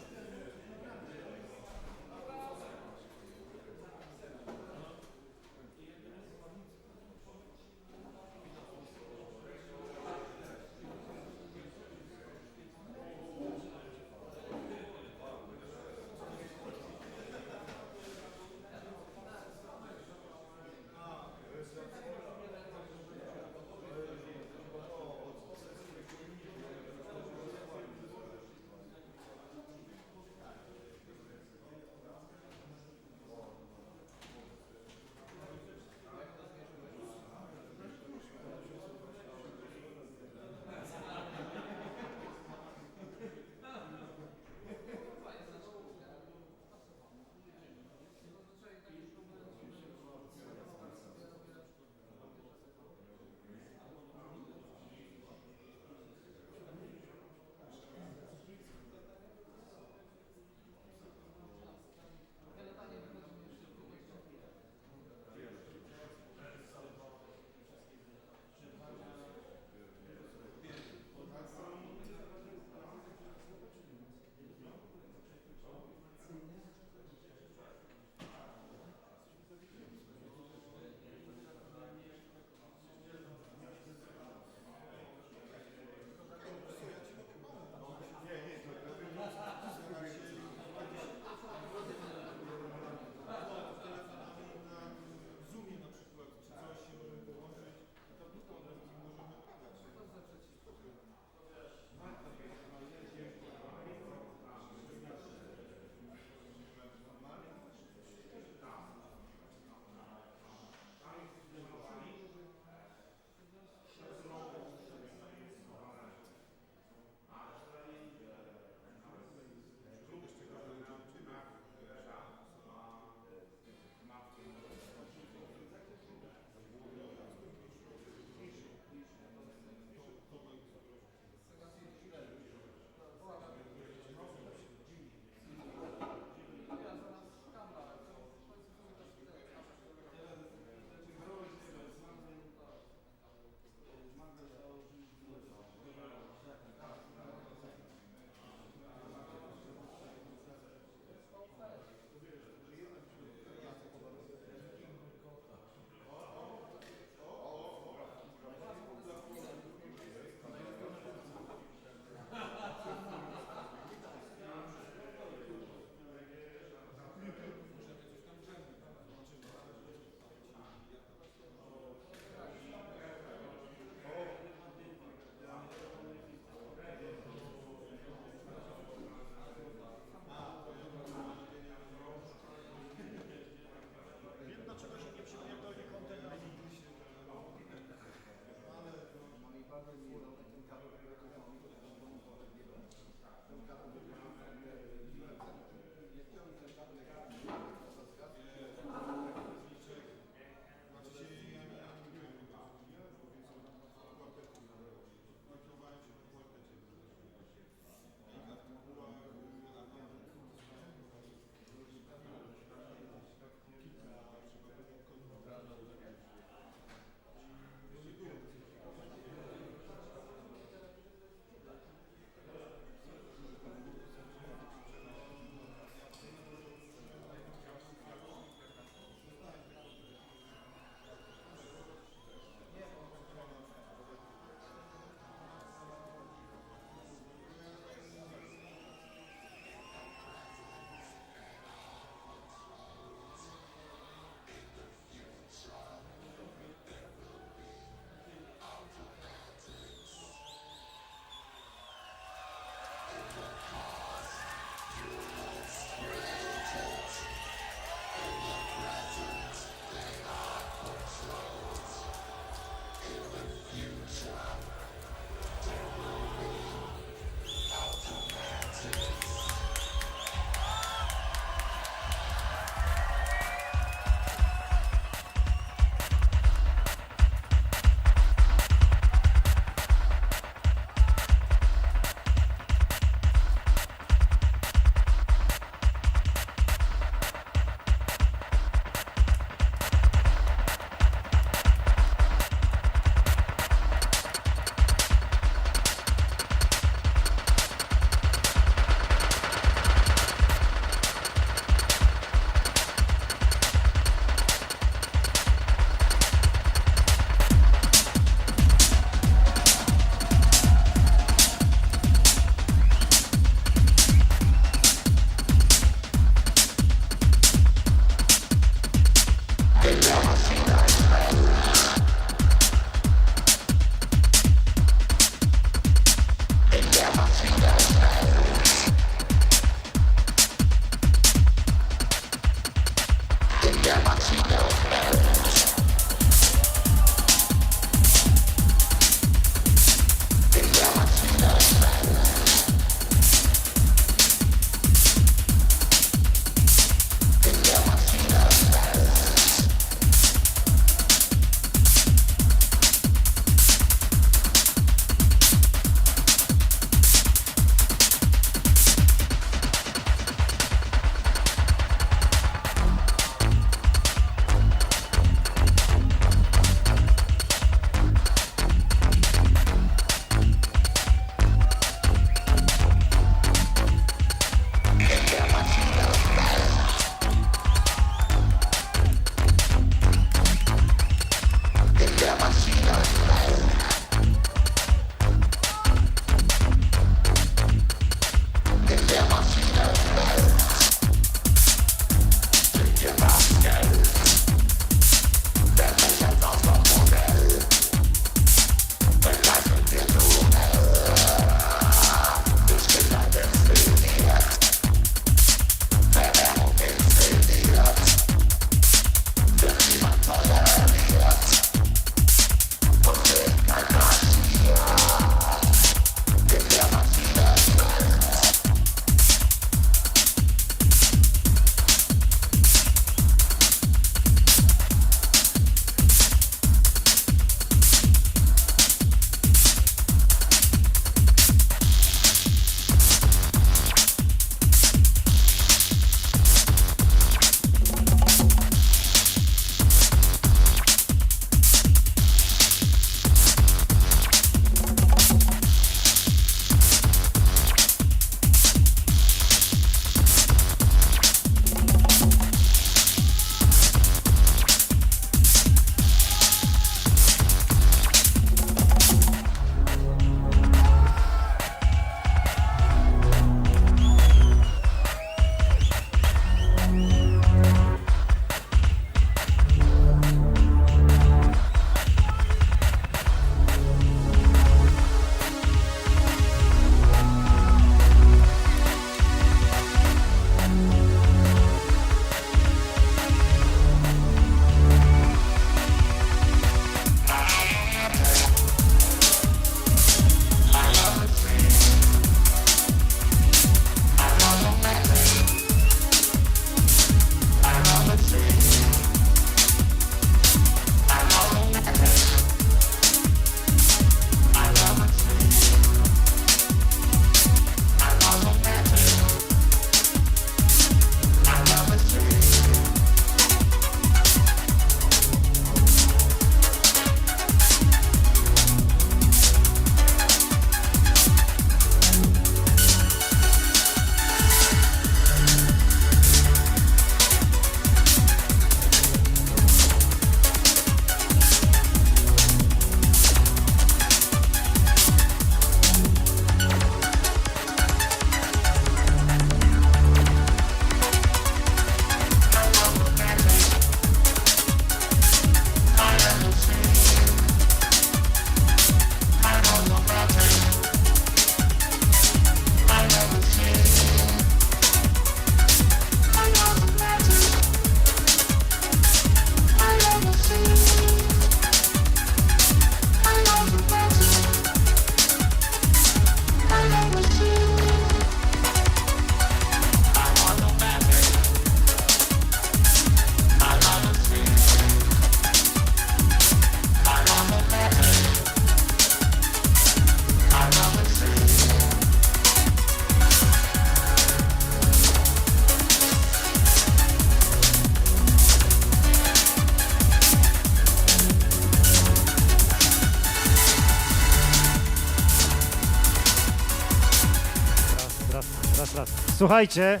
Słuchajcie,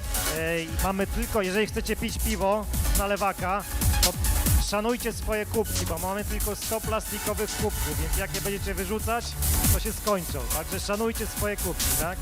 mamy tylko, jeżeli chcecie pić piwo na lewaka, to szanujcie swoje kubki, bo mamy tylko 100 plastikowych kubków, więc jak je będziecie wyrzucać, to się skończą. Także szanujcie swoje kubki, tak?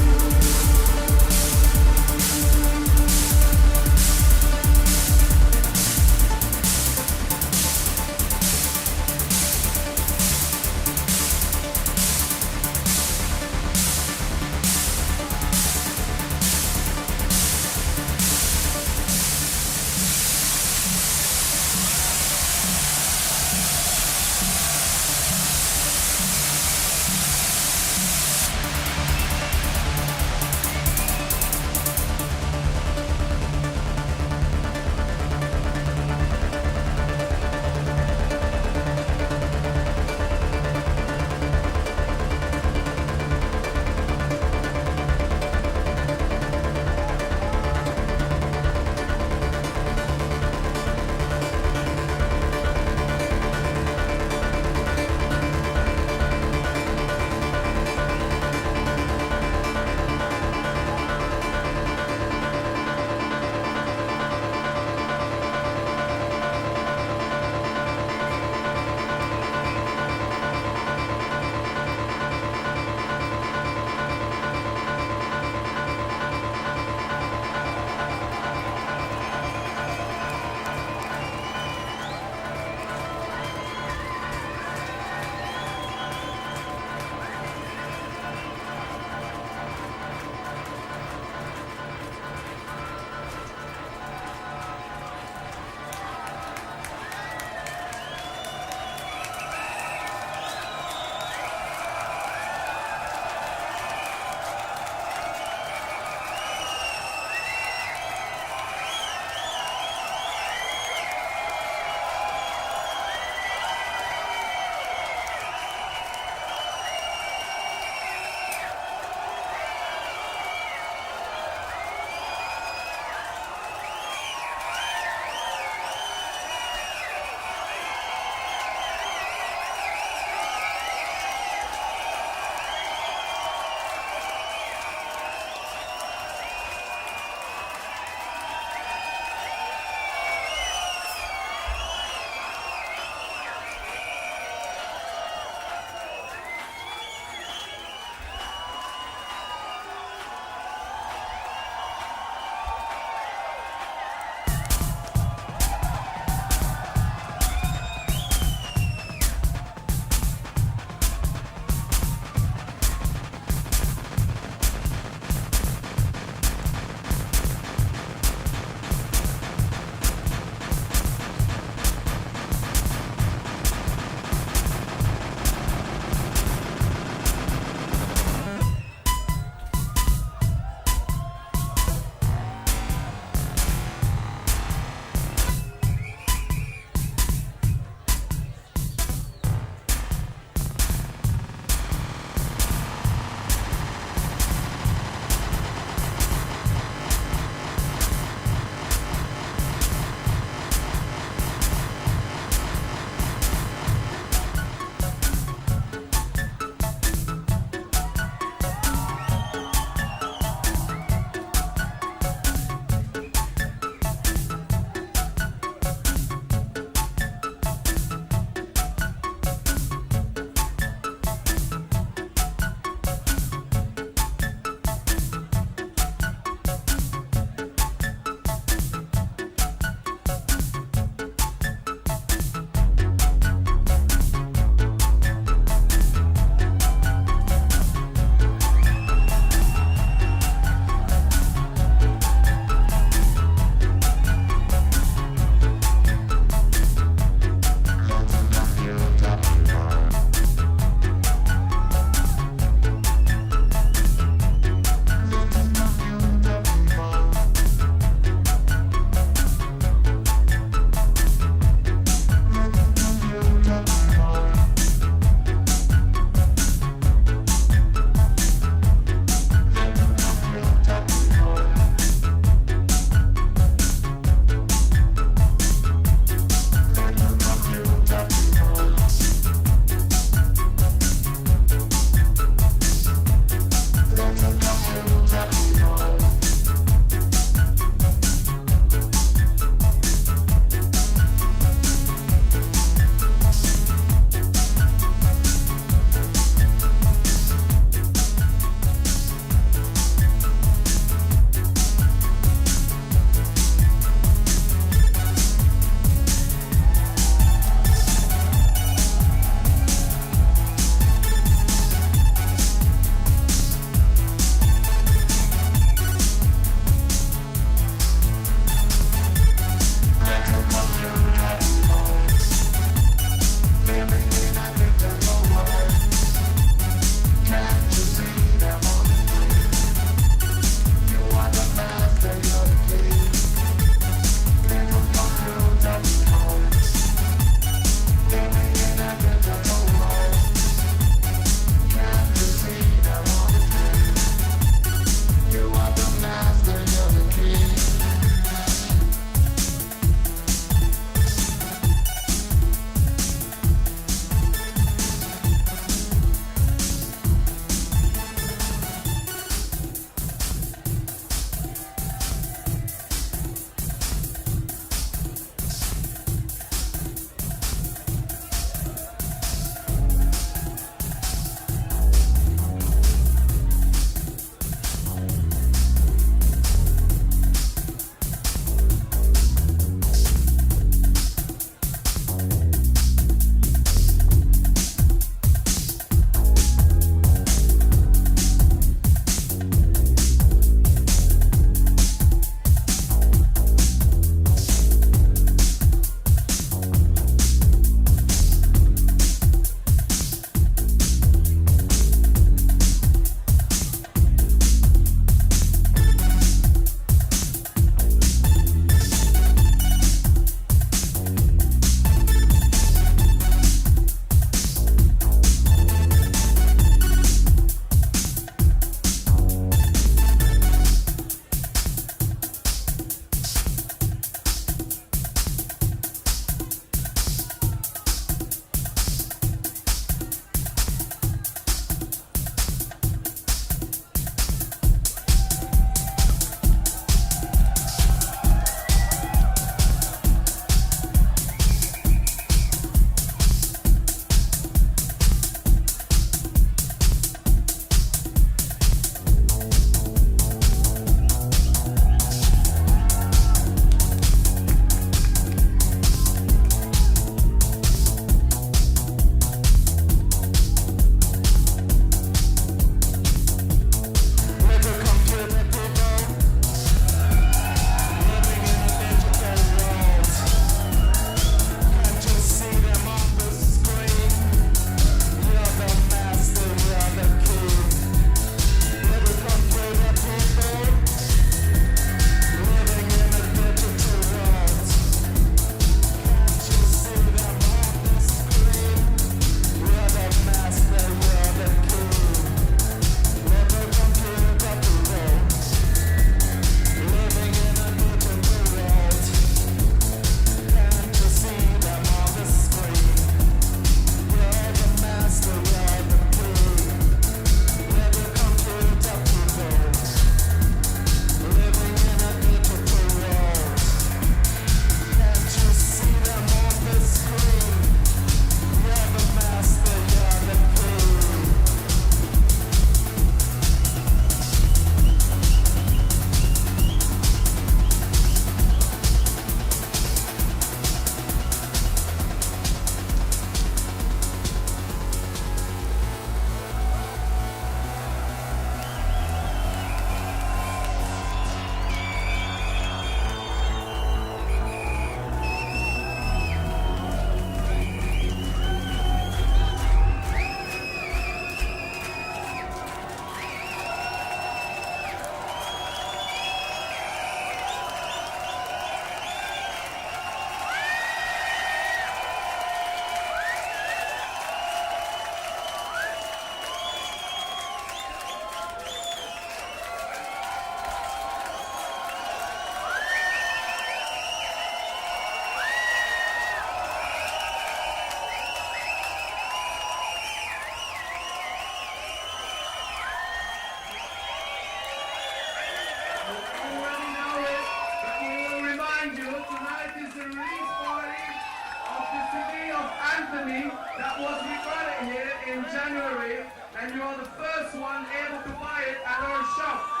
and you are the first one able to buy it at our shop.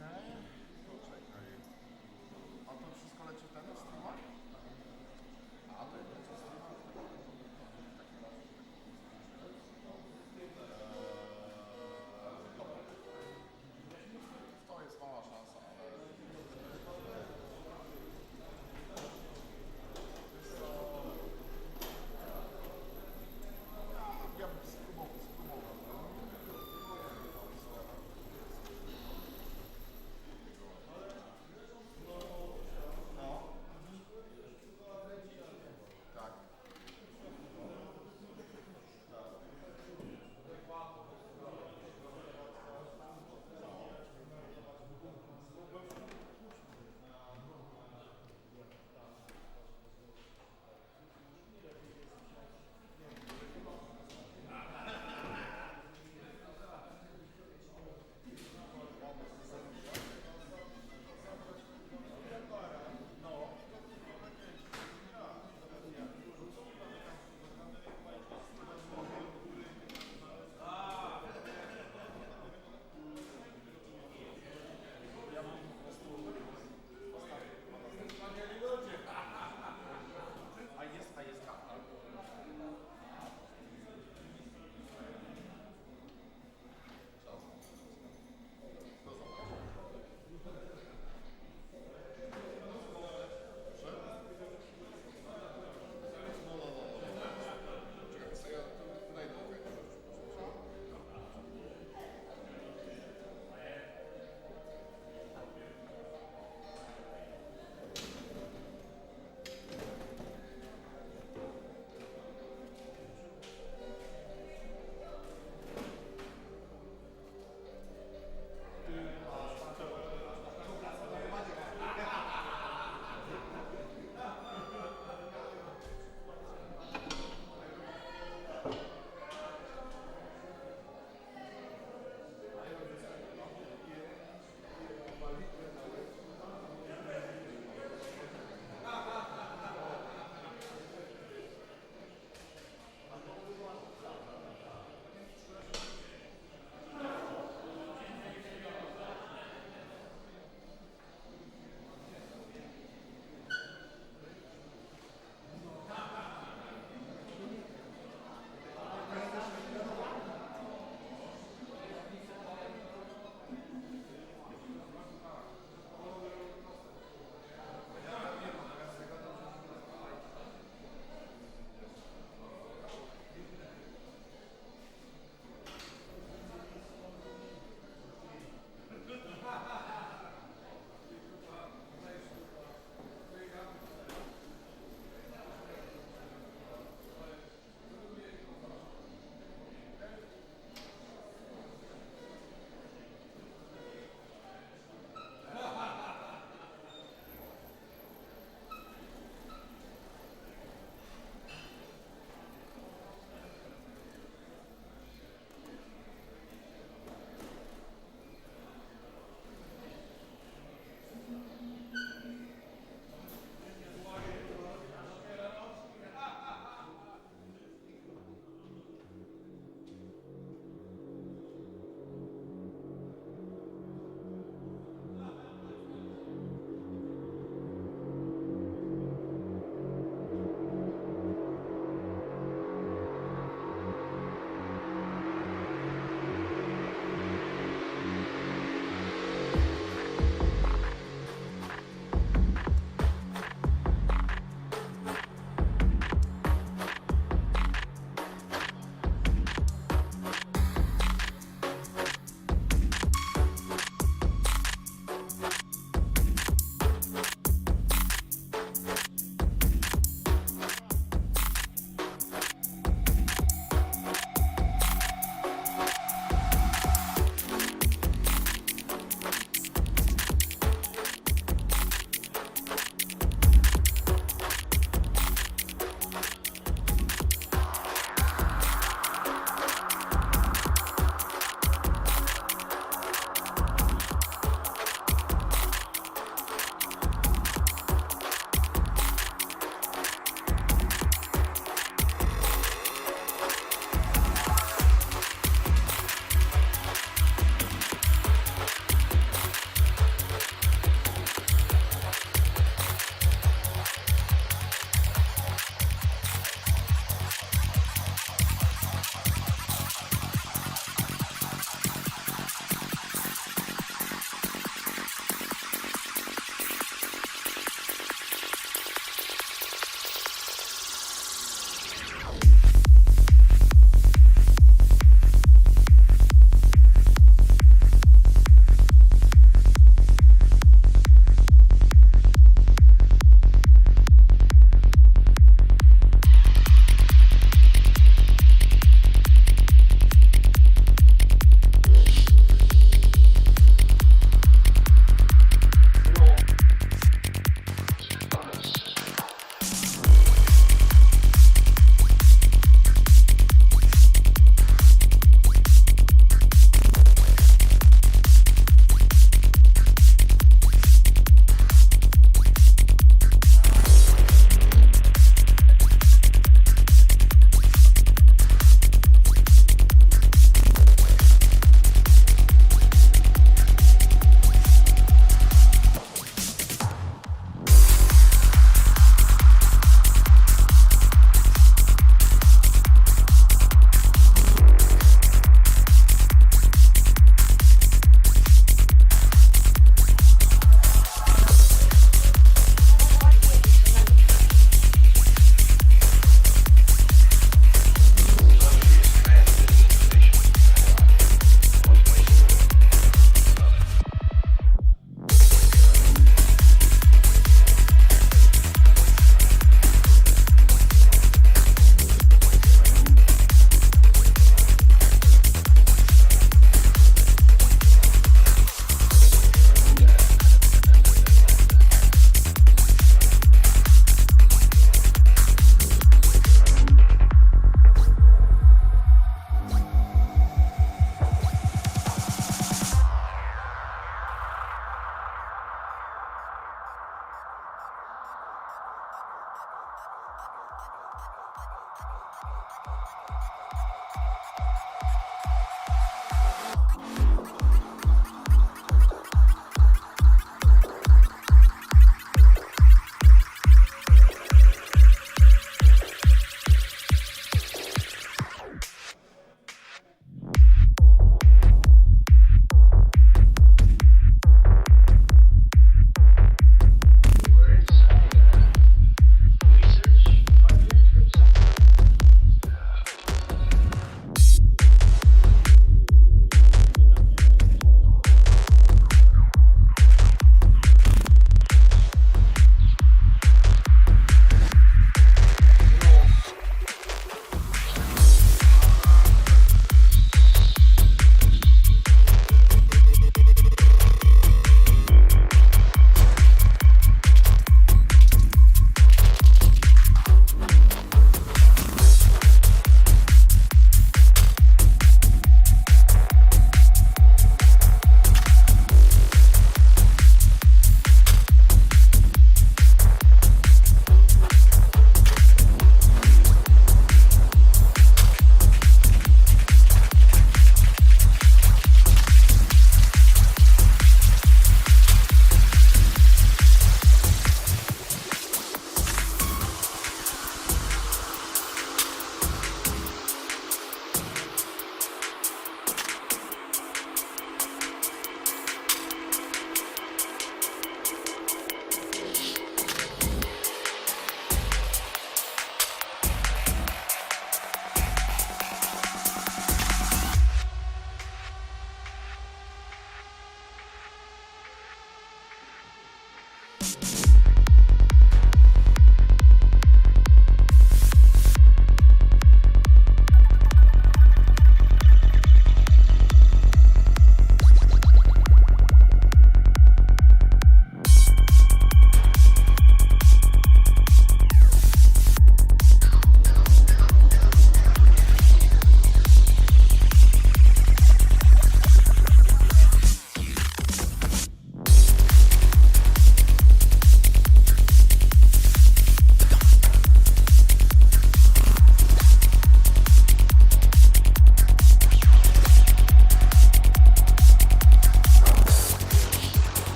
Okay.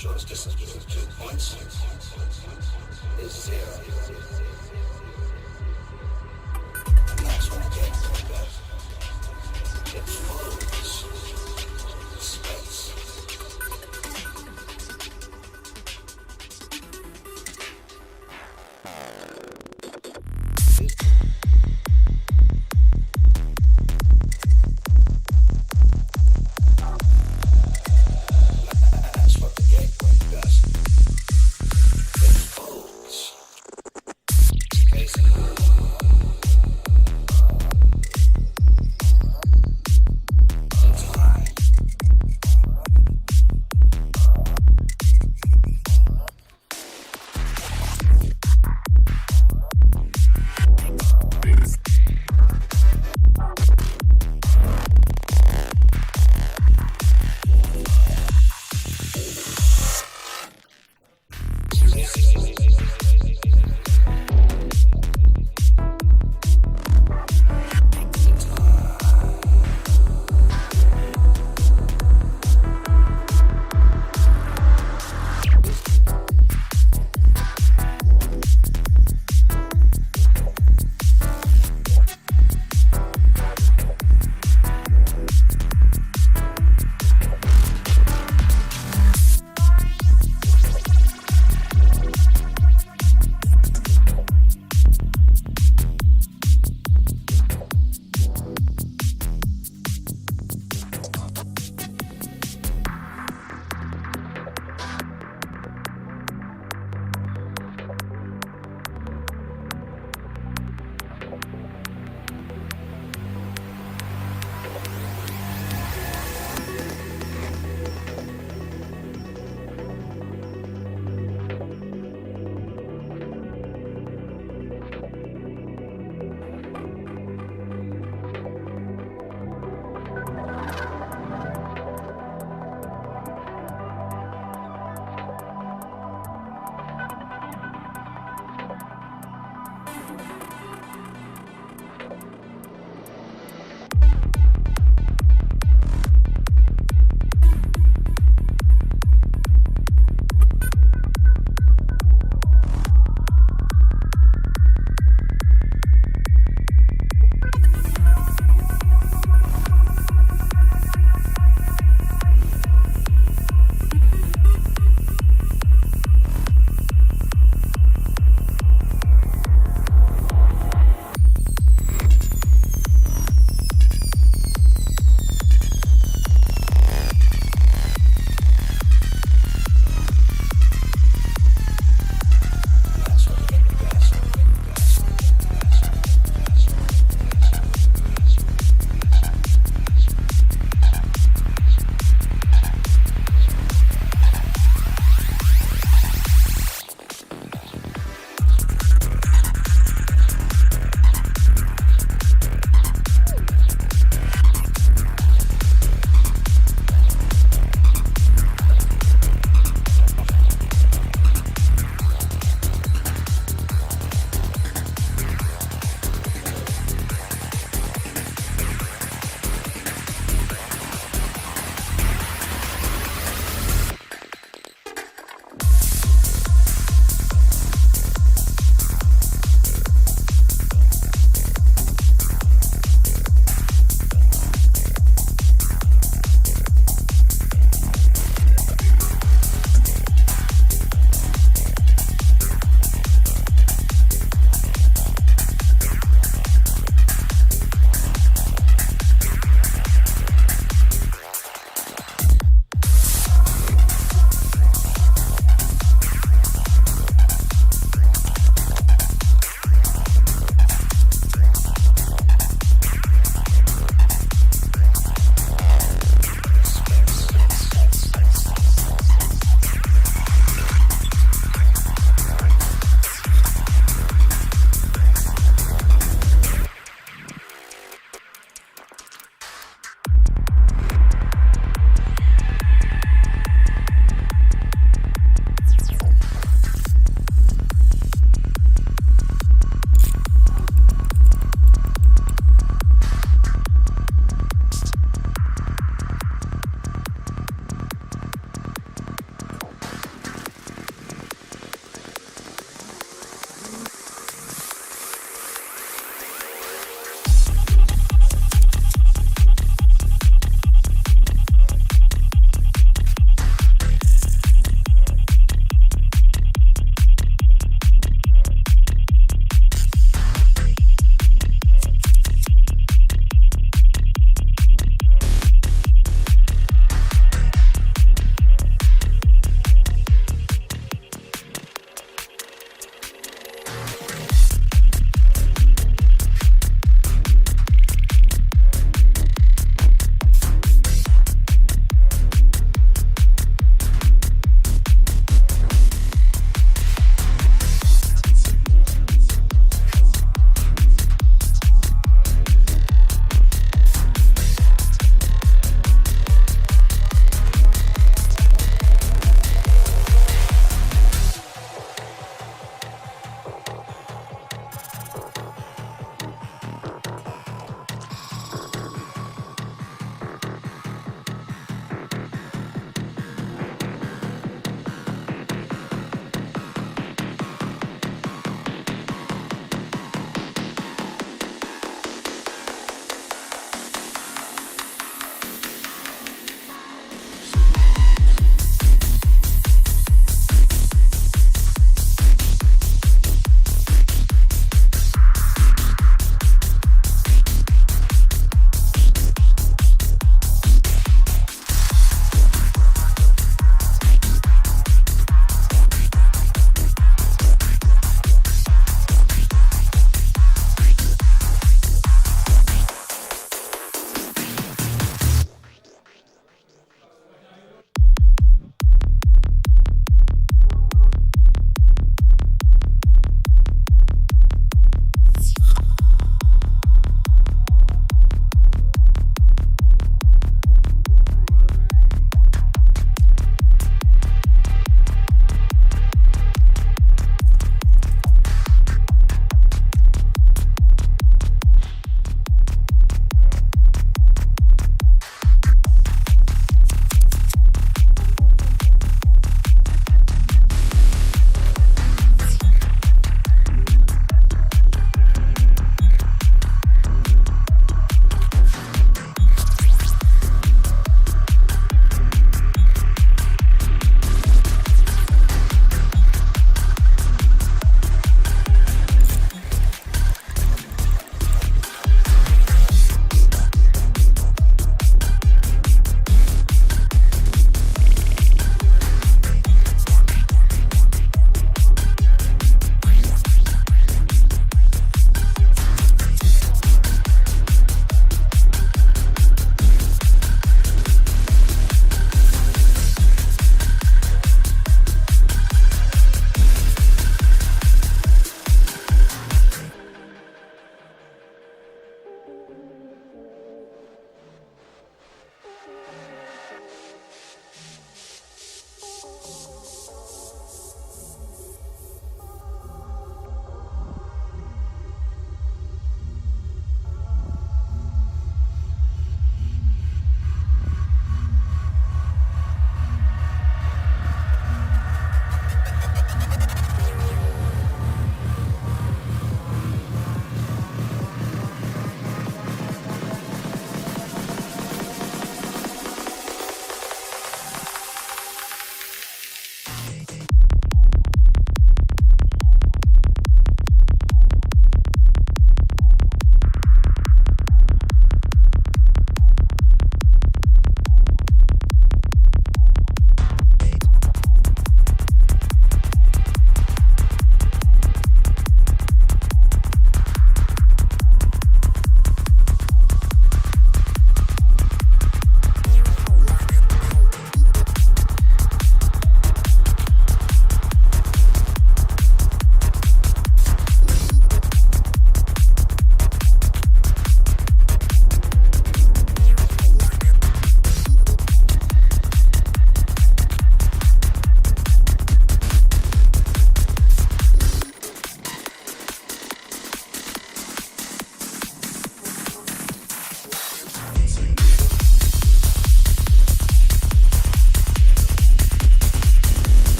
Shortest distance between 2 points is 0. And that's when it gets like that. It flows. Space. That's what the gateway does. It folds. Space.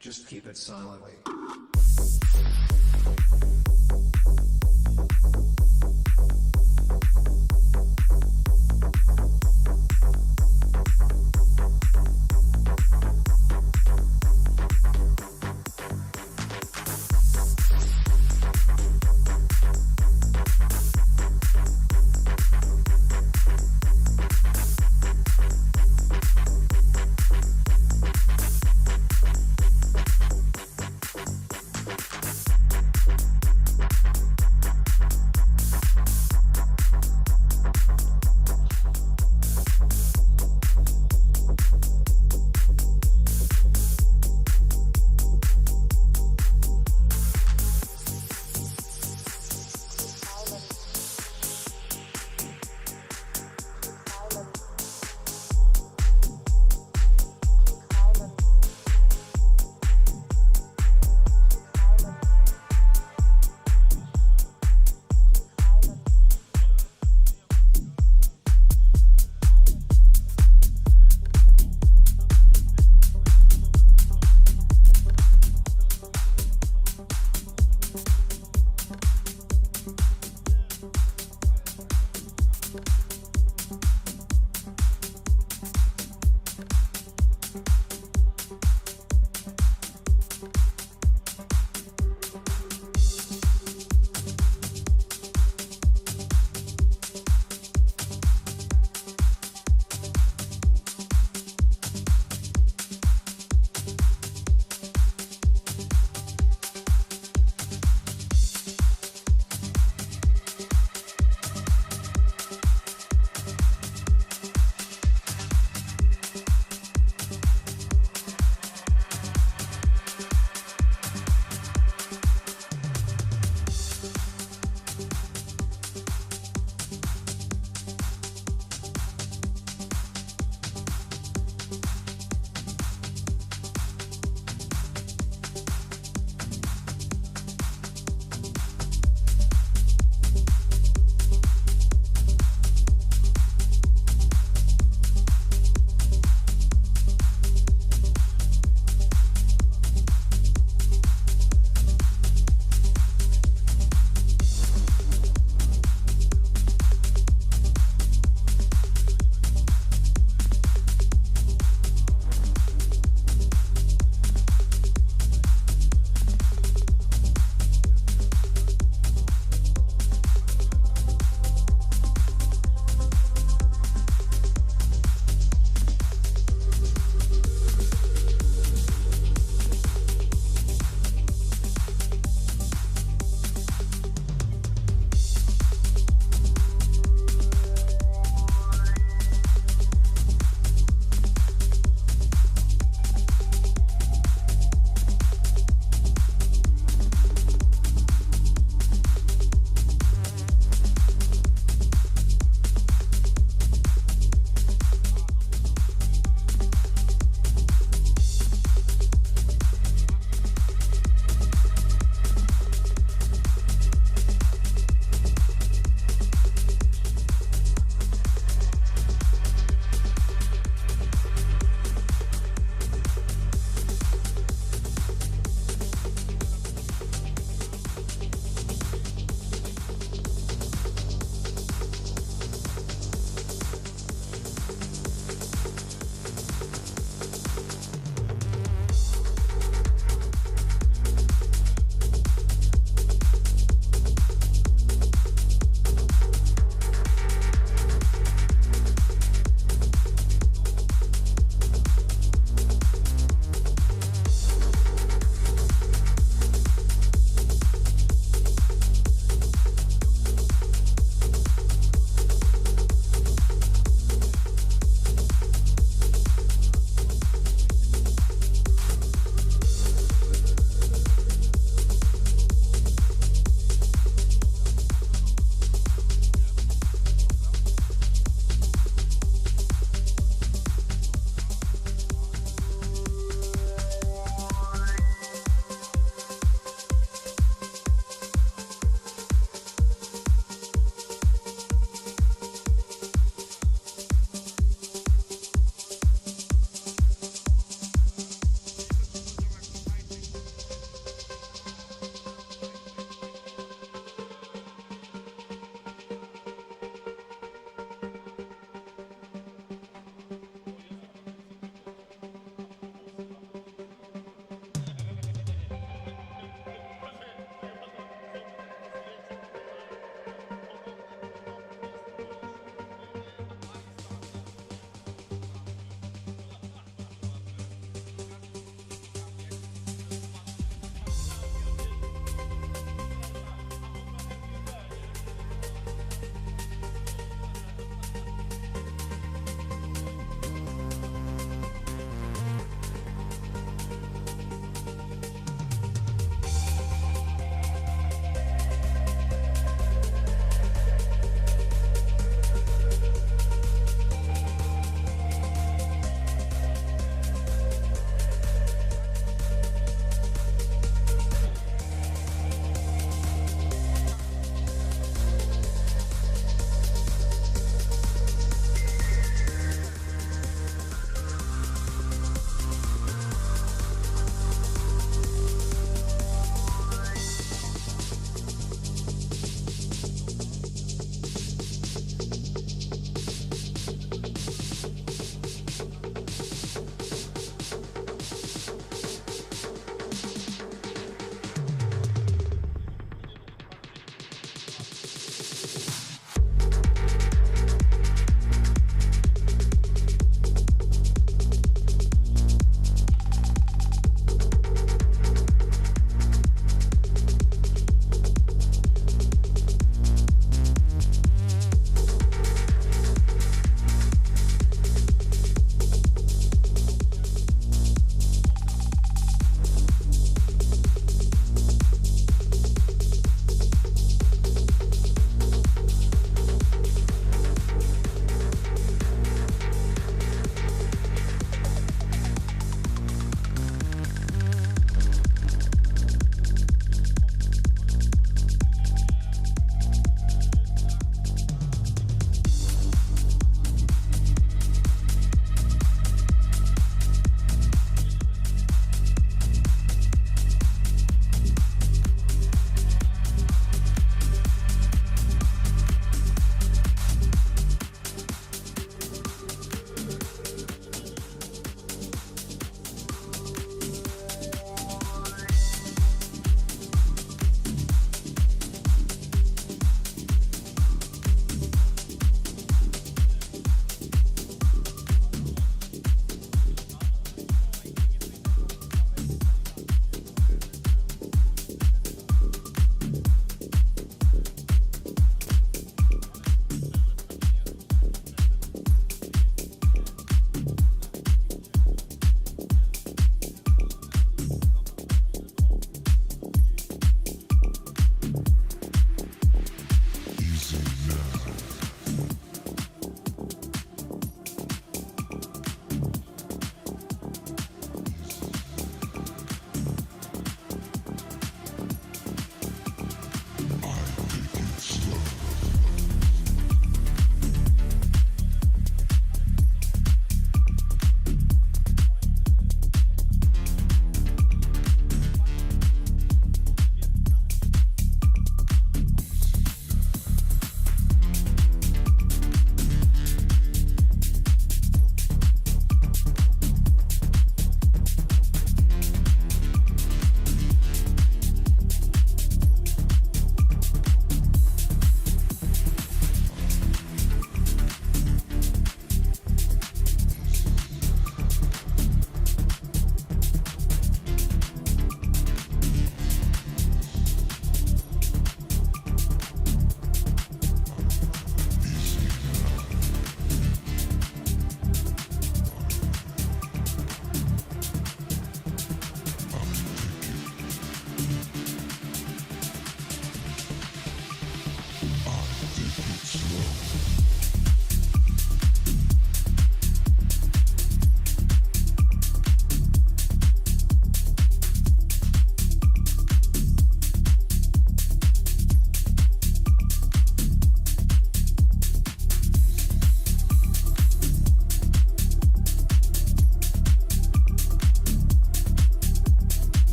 Just keep it silently.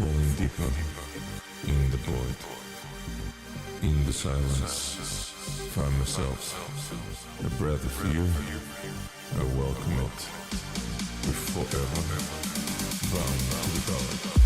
falling deeper in the void. In the silence, find myself a breath of fear. I welcome it. We're forever bound to the dark.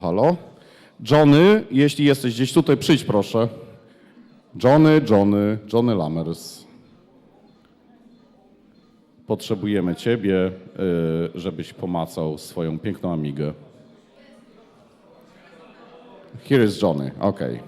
halo. Johnny, jeśli jesteś gdzieś tutaj, przyjdź proszę. Johnny Lammers. Potrzebujemy ciebie, żebyś pomacał swoją piękną Amigę. Here is Johnny, okej.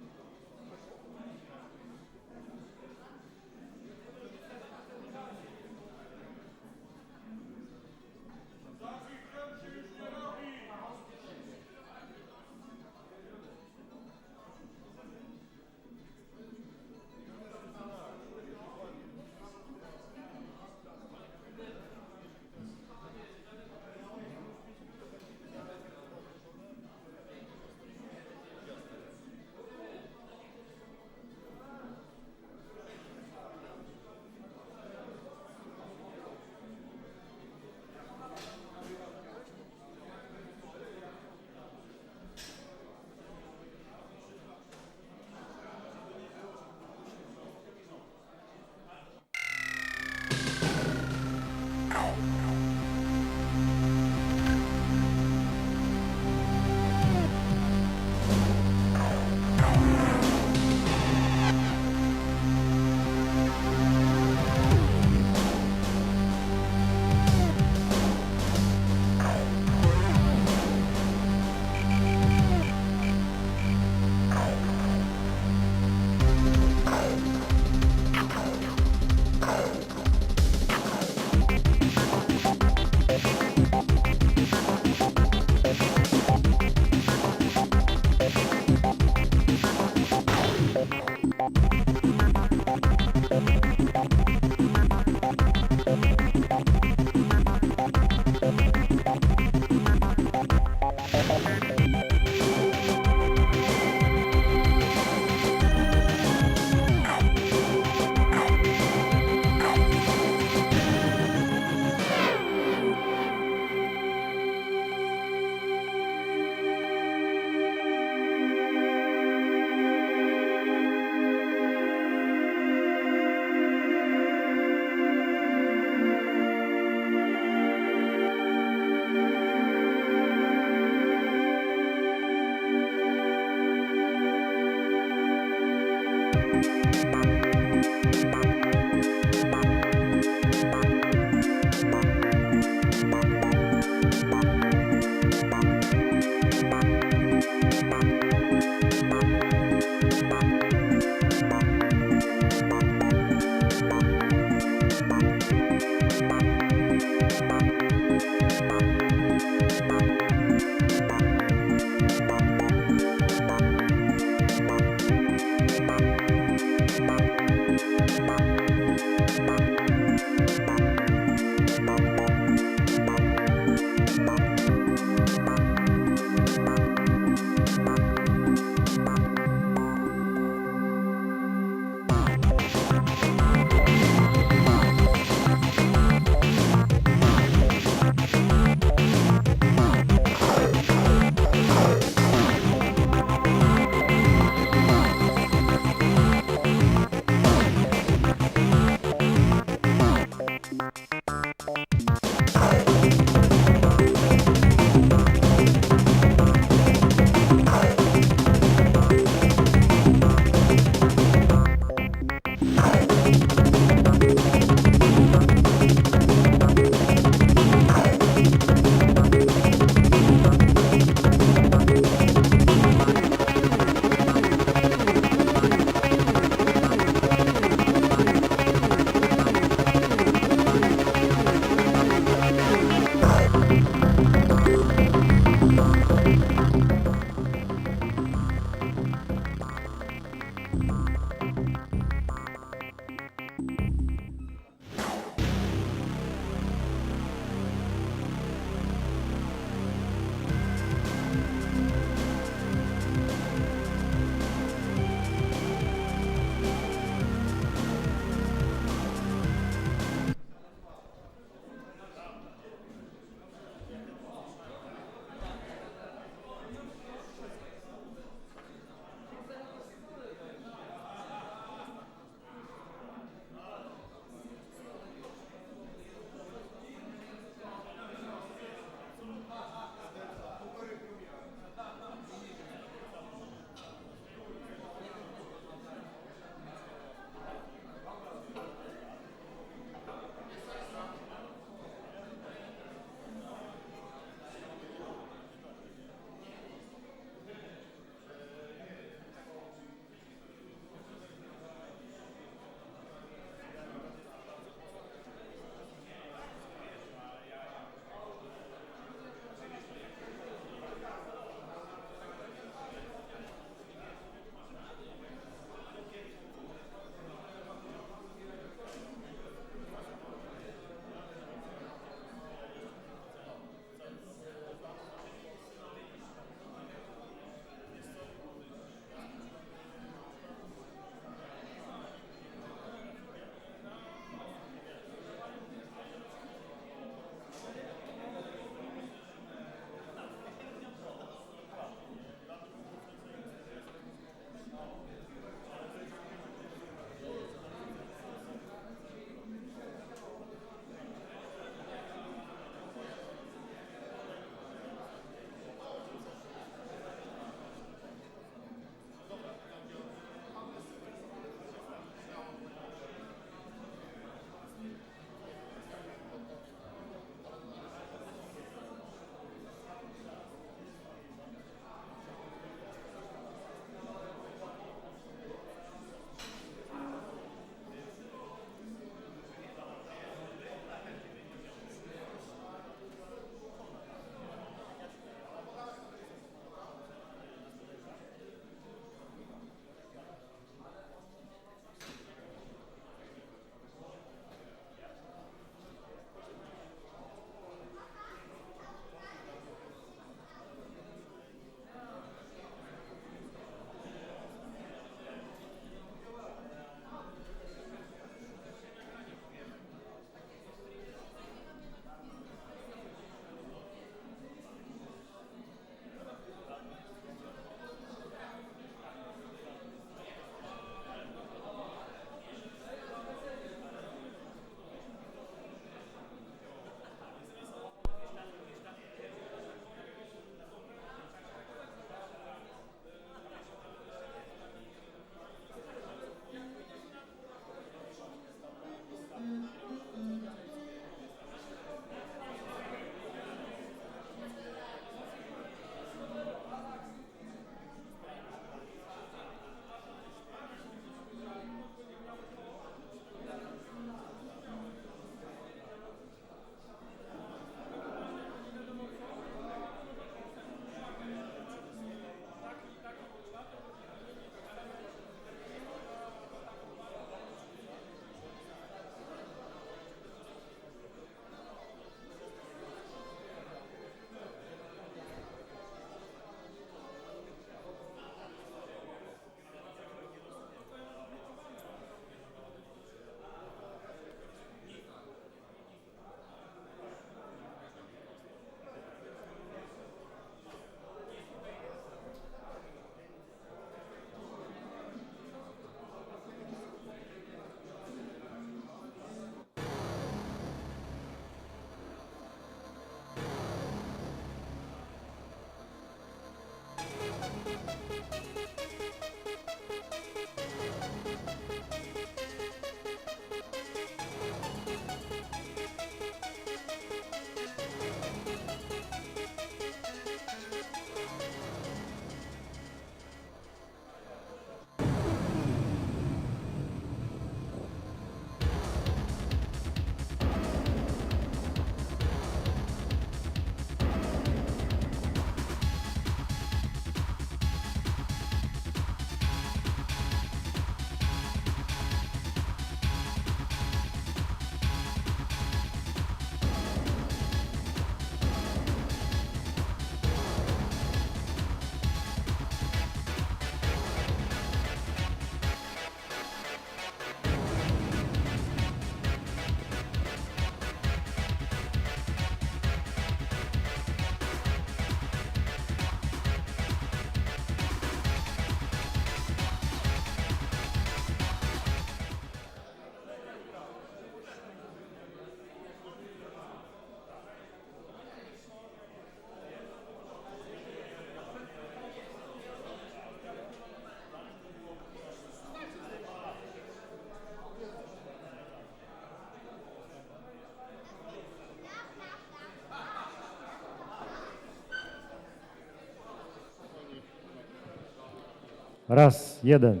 Raz, jeden.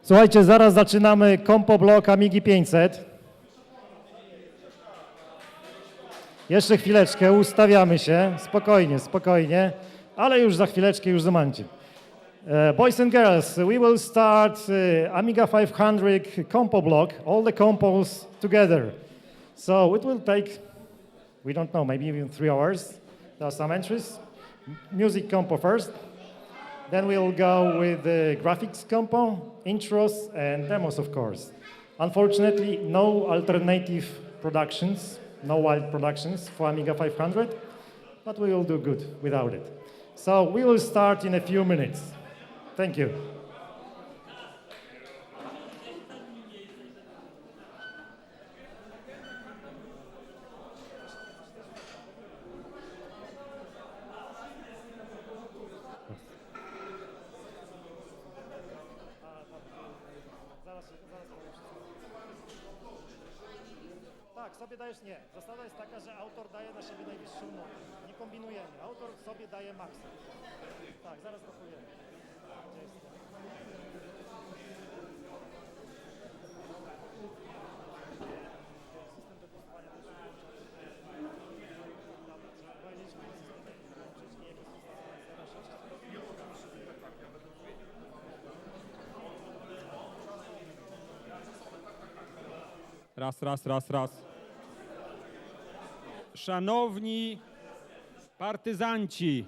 Słuchajcie, zaraz zaczynamy kompo blok Amigi 500. Jeszcze chwileczkę, ustawiamy się. Spokojnie, spokojnie. Ale już za chwileczkę, już zamancie. Boys and girls, we will start Amiga 500 compo block, all the compos together. So it will take, we don't know, maybe even 3 hours. There are some entries. Music compo first. Then we'll go with the graphics compo, intros, and demos, of course. Unfortunately, no alternative productions, no wild productions for Amiga 500, but we will do good without it. So we will start in a few minutes. Thank you. Tak, sobie dajesz nie. Zasada jest taka, że autor daje na siebie najwyższą notę. Nie kombinujemy. Autor sobie daje maksa. Tak, zaraz dopujemy. Gdzie jest to? System do głosowania też Raz. Szanowni partyzanci,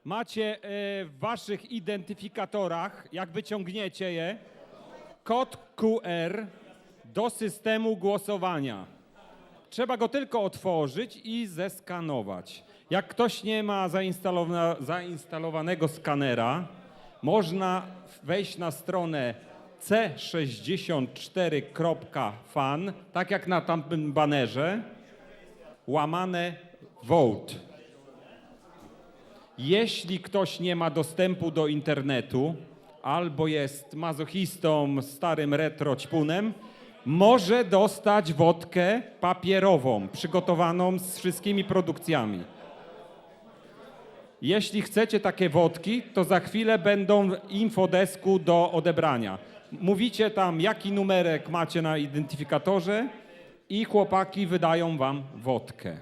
macie w waszych identyfikatorach, jak wyciągniecie je, kod QR do systemu głosowania. Trzeba go tylko otworzyć i zeskanować. Jak ktoś nie ma zainstalowanego skanera, można wejść na stronę c64.fan, tak jak na tamtym banerze, /vote. Jeśli ktoś nie ma dostępu do internetu albo jest mazochistą, starym retro ćpunem, może dostać wodkę papierową, przygotowaną z wszystkimi produkcjami. Jeśli chcecie takie wodki, to za chwilę będą w infodesku do odebrania. Mówicie tam, jaki numerek macie na identyfikatorze i chłopaki wydają wam wodkę.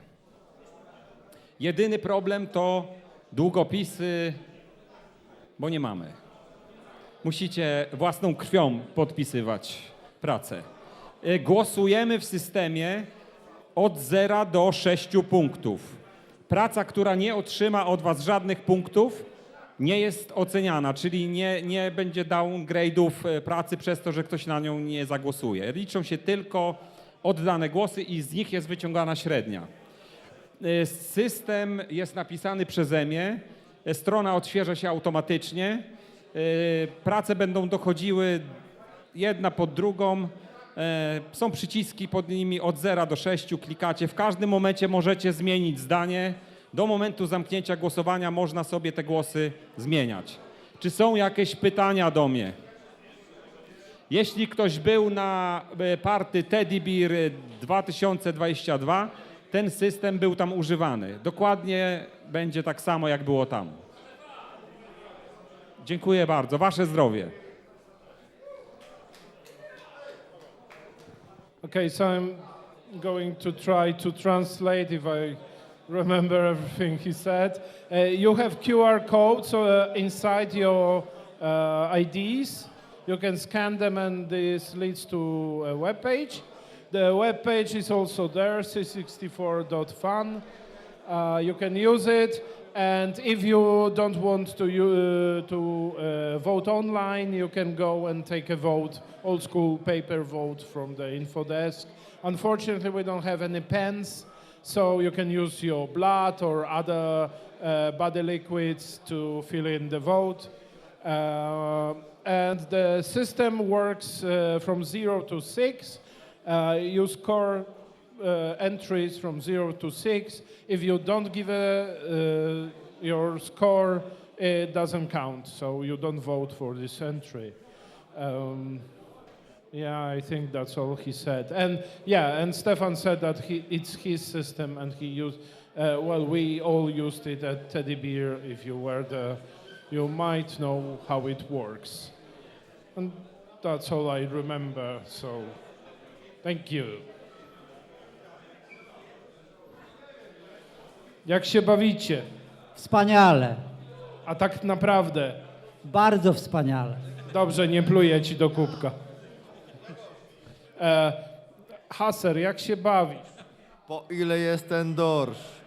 Jedyny problem to długopisy, bo nie mamy. Musicie własną krwią podpisywać pracę. Głosujemy w systemie od 0 do 6 punktów. Praca, która nie otrzyma od was żadnych punktów, nie jest oceniana, czyli nie będzie downgrade'ów pracy przez to, że ktoś na nią nie zagłosuje. Liczą się tylko oddane głosy i z nich jest wyciągana średnia. System jest napisany przeze mnie, strona odświeża się automatycznie, prace będą dochodziły jedna pod drugą, są przyciski pod nimi od 0 do 6, klikacie, w każdym momencie możecie zmienić zdanie. Do momentu zamknięcia głosowania można sobie te głosy zmieniać. Czy są jakieś pytania do mnie? Jeśli ktoś był na party Teddy Bear 2022, ten system był tam używany. Dokładnie będzie tak samo, jak było tam. Dziękuję bardzo. Wasze zdrowie. Okay, so I'm going to try to translate if I remember everything he said. You have QR codes inside your IDs. You can scan them and this leads to a web page. The web page is also there, c64.fun. You can use it, and if you don't want to vote online, you can go and take a vote, old school paper vote from the info desk. Unfortunately, we don't have any pens, so you can use your blood or other body liquids to fill in the vote. And the system works from 0 to 6. You score entries from 0 to 6. If you don't give your score, it doesn't count, so you don't vote for this entry. Yeah, I think that's all he said. And yeah, and Stefan said that it's his system and he used, well, we all used it at Teddy Bear if you were the you might know how it works. And that's all I remember, so thank you. Jak się bawicie? Wspaniale. A tak naprawdę? Bardzo wspaniale. Dobrze, nie pluję ci do kubka. Haser, jak się bawisz? Po ile jest ten dorsz?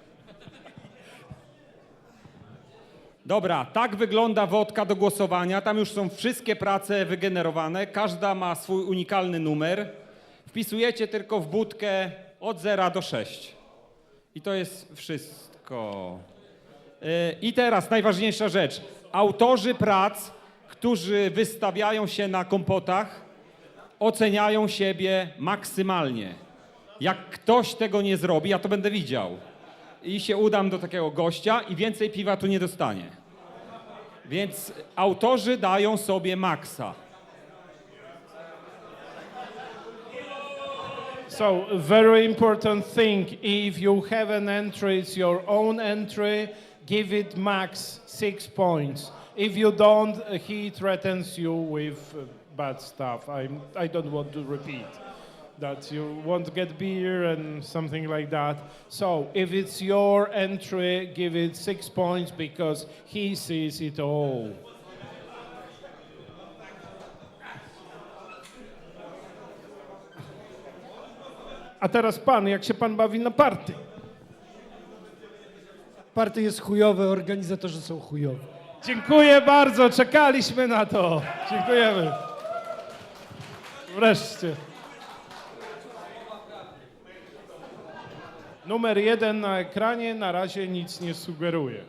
Dobra, tak wygląda wodka do głosowania. Tam już są wszystkie prace wygenerowane. Każda ma swój unikalny numer. Wpisujecie tylko w budkę od 0 do 6. I to jest wszystko. I teraz najważniejsza rzecz. Autorzy prac, którzy wystawiają się na kompotach, oceniają siebie maksymalnie. Jak ktoś tego nie zrobi, ja to będę widział. I się udam do takiego gościa i więcej piwa tu nie dostanie. Więc autorzy dają sobie maksa. So, very important thing, if you have an entry, it's your own entry, give it max 6 points. If you don't, he threatens you with bad stuff. I don't want to repeat that you won't get beer and something like that. So, if it's your entry, give it 6 points because he sees it all. A teraz pan, jak się pan bawi na party? Party jest chujowe, organizatorzy są chujowi. Dziękuję bardzo, czekaliśmy na to. Dziękujemy. Wreszcie. Numer 1 na ekranie na razie nic nie sugeruje.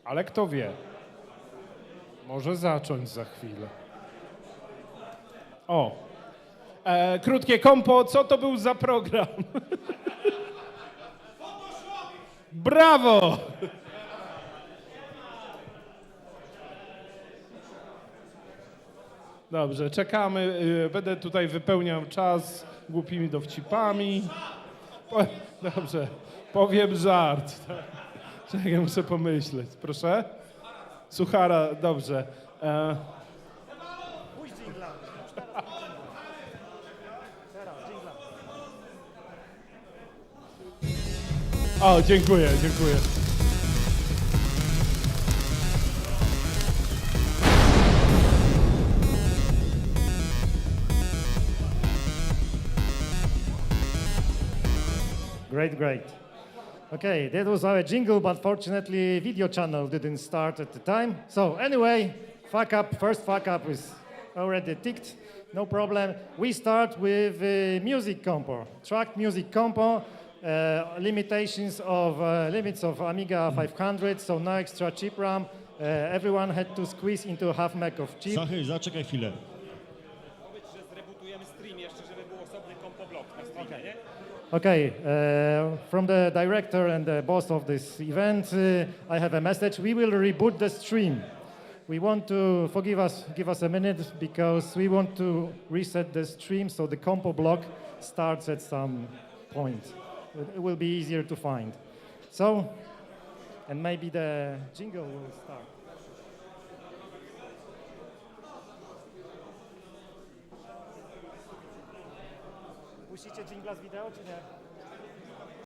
Ale kto wie? Może zacząć za chwilę. O. Krótkie kompo, co to był za program? Brawo! Dobrze, czekamy. Będę tutaj wypełniał czas głupimi dowcipami. Dobrze, powiem żart. Czekaj, muszę pomyśleć. Proszę? Suchara, dobrze. O, dziękuję, dziękuję. Great, great. Okay, that was our jingle, but fortunately video channel didn't start at the time. So anyway, first fuck up is already ticked, no problem. We start with music compo, tracked music compo, limits of Amiga 500, so no extra chip RAM. Everyone had to squeeze into half meg of chip. Zachy, zaczekaj chwilę. Powiedz, że zrebutujemy stream jeszcze, żeby był osobny kompo blok na streamie, nie? Okay, from the director and the boss of this event, I have a message. We will reboot the stream. We want to give us a minute because we want to reset the stream so the compo block starts at some point. It will be easier to find. So, and maybe the jingle will start. Puścicie jingla z wideo, czy nie?